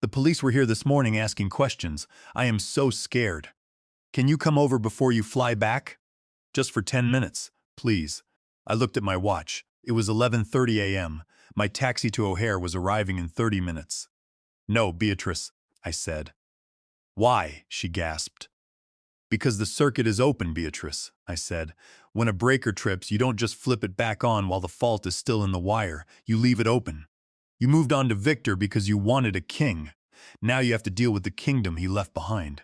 The police were here this morning asking questions. I am so scared. Can you come over before you fly back? Just for 10 minutes, please. I looked at my watch. It was 11:30 a.m. My taxi to O'Hare was arriving in 30 minutes. No, Beatrice, I said. Why? She gasped. Because the circuit is open, Beatrice, I said. When a breaker trips, you don't just flip it back on while the fault is still in the wire. You leave it open. You moved on to Victor because you wanted a king. Now you have to deal with the kingdom he left behind.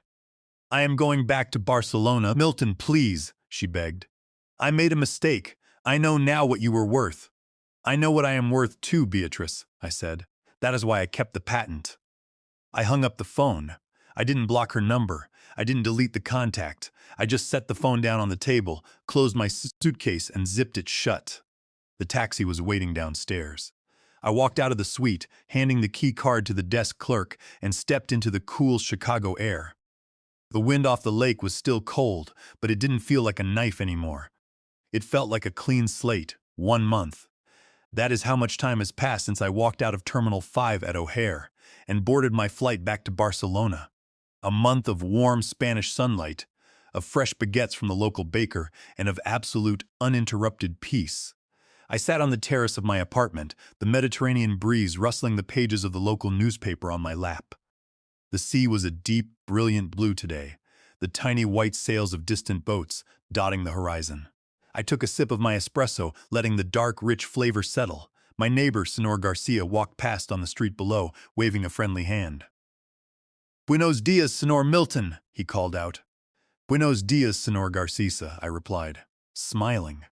I am going back to Barcelona. Milton, please, she begged. I made a mistake. I know now what you were worth. I know what I am worth too, Beatrice, I said. That is why I kept the patent. I hung up the phone. I didn't block her number. I didn't delete the contact. I just set the phone down on the table, closed my suitcase, and zipped it shut. The taxi was waiting downstairs. I walked out of the suite, handing the key card to the desk clerk, and stepped into the cool Chicago air. The wind off the lake was still cold, but it didn't feel like a knife anymore. It felt like a clean slate, 1 month. That is how much time has passed since I walked out of Terminal 5 at O'Hare and boarded my flight back to Barcelona. A month of warm Spanish sunlight, of fresh baguettes from the local baker, and of absolute, uninterrupted peace. I sat on the terrace of my apartment, the Mediterranean breeze rustling the pages of the local newspaper on my lap. The sea was a deep, brilliant blue today, the tiny white sails of distant boats dotting the horizon. I took a sip of my espresso, letting the dark, rich flavor settle. My neighbor, Senor Garcia, walked past on the street below, waving a friendly hand. Buenos dias, Senor Milton, he called out. Buenos dias, Senor Garcia, I replied, smiling.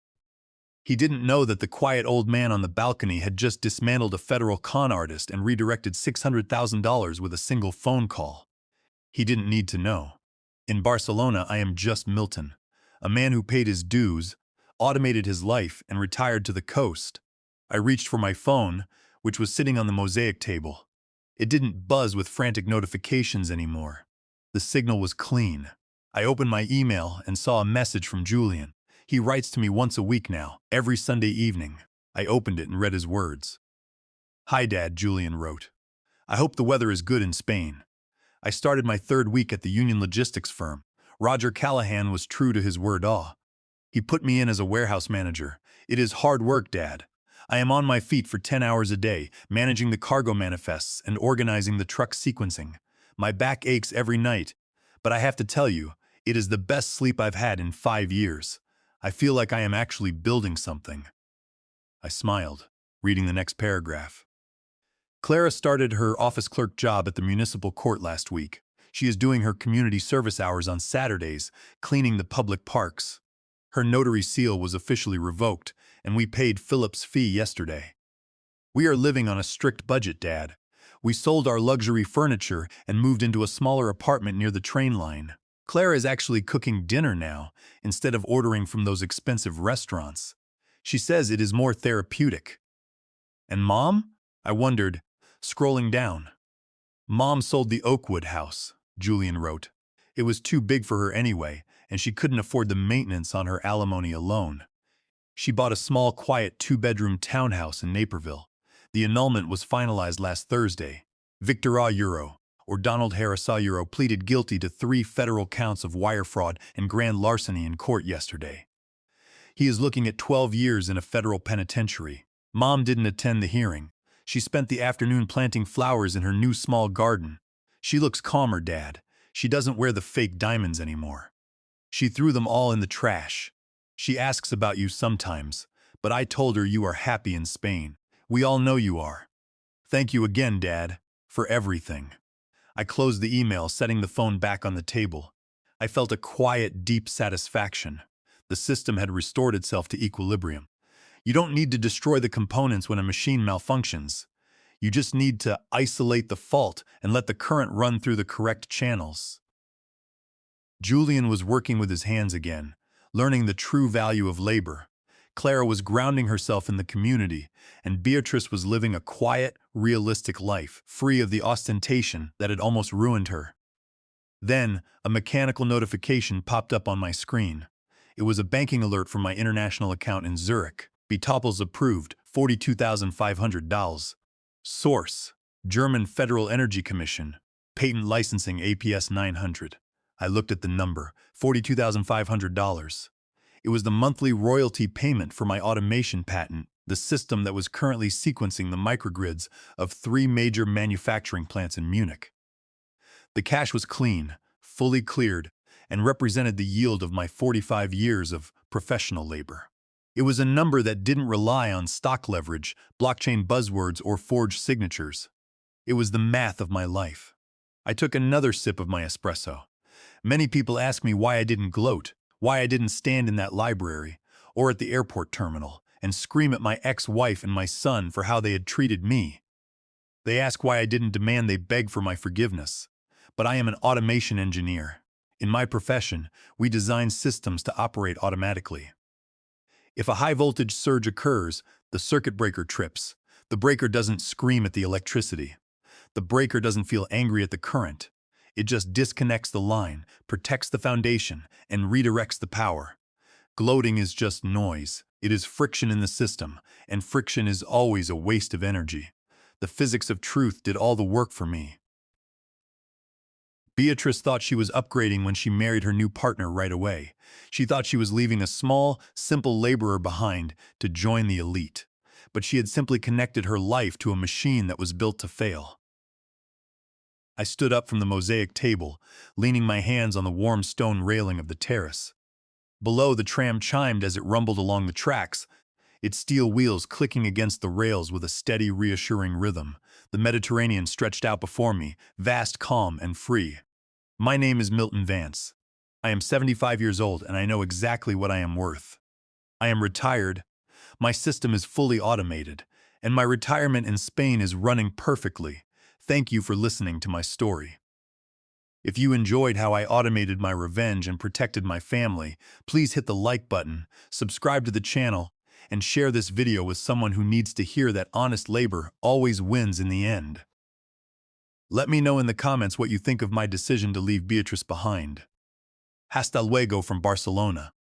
He didn't know that the quiet old man on the balcony had just dismantled a federal con artist and redirected $600,000 with a single phone call. He didn't need to know. In Barcelona, I am just Milton, a man who paid his dues, automated his life, and retired to the coast. I reached for my phone, which was sitting on the mosaic table. It didn't buzz with frantic notifications anymore. The signal was clean. I opened my email and saw a message from Julian. He writes to me once a week now, every Sunday evening. I opened it and read his words. Hi, Dad, Julian wrote. I hope the weather is good in Spain. I started my 3rd week at the union logistics firm. Roger Callahan was true to his word. He put me in as a warehouse manager. It is hard work, Dad. I am on my feet for 10 hours a day, managing the cargo manifests and organizing the truck sequencing. My back aches every night, but I have to tell you, it is the best sleep I've had in 5 years. I feel like I am actually building something. I smiled, reading the next paragraph. Clara started her office clerk job at the municipal court last week. She is doing her community service hours on Saturdays, cleaning the public parks. Her notary seal was officially revoked, and we paid Philip's fee yesterday. We are living on a strict budget, Dad. We sold our luxury furniture and moved into a smaller apartment near the train line. Clara is actually cooking dinner now, instead of ordering from those expensive restaurants. She says it is more therapeutic. And Mom? I wondered, scrolling down. Mom sold the Oakwood house, Julian wrote. It was too big for her anyway, and she couldn't afford the maintenance on her alimony alone. She bought a small, quiet 2-bedroom townhouse in Naperville. The annulment was finalized last Thursday. Victor Euro, or Donald Harris Euro, pleaded guilty to 3 federal counts of wire fraud and grand larceny in court yesterday. He is looking at 12 years in a federal penitentiary. Mom didn't attend the hearing. She spent the afternoon planting flowers in her new small garden. She looks calmer, Dad. She doesn't wear the fake diamonds anymore. She threw them all in the trash. She asks about you sometimes, but I told her you are happy in Spain. We all know you are. Thank you again, Dad, for everything. I closed the email, setting the phone back on the table. I felt a quiet, deep satisfaction. The system had restored itself to equilibrium. You don't need to destroy the components when a machine malfunctions. You just need to isolate the fault and let the current run through the correct channels. Julian was working with his hands again, learning the true value of labor. Clara was grounding herself in the community, and Beatrice was living a quiet, realistic life, free of the ostentation that had almost ruined her. Then, a mechanical notification popped up on my screen. It was a banking alert from my international account in Zurich. Betoppels approved, $42,500. Source: German Federal Energy Commission. Patent licensing APS 900. I looked at the number, $42,500. It was the monthly royalty payment for my automation patent, the system that was currently sequencing the microgrids of 3 major manufacturing plants in Munich. The cash was clean, fully cleared, and represented the yield of my 45 years of professional labor. It was a number that didn't rely on stock leverage, blockchain buzzwords, or forged signatures. It was the math of my life. I took another sip of my espresso. Many people ask me why I didn't gloat, why I didn't stand in that library or at the airport terminal and scream at my ex-wife and my son for how they had treated me. They ask why I didn't demand they beg for my forgiveness. But I am an automation engineer. In my profession, we design systems to operate automatically. If a high-voltage surge occurs, the circuit breaker trips. The breaker doesn't scream at the electricity. The breaker doesn't feel angry at the current. It just disconnects the line, protects the foundation, and redirects the power. Gloating is just noise. It is friction in the system, and friction is always a waste of energy. The physics of truth did all the work for me. Beatrice thought she was upgrading when she married her new partner right away. She thought she was leaving a small, simple laborer behind to join the elite. But she had simply connected her life to a machine that was built to fail. I stood up from the mosaic table, leaning my hands on the warm stone railing of the terrace. Below, the tram chimed as it rumbled along the tracks, its steel wheels clicking against the rails with a steady, reassuring rhythm. The Mediterranean stretched out before me, vast, calm, and free. My name is Milton Vance. I am 75 years old, and I know exactly what I am worth. I am retired. My system is fully automated, and my retirement in Spain is running perfectly. Thank you for listening to my story. If you enjoyed how I automated my revenge and protected my family, please hit the like button, subscribe to the channel, and share this video with someone who needs to hear that honest labor always wins in the end. Let me know in the comments what you think of my decision to leave Beatrice behind. Hasta luego from Barcelona.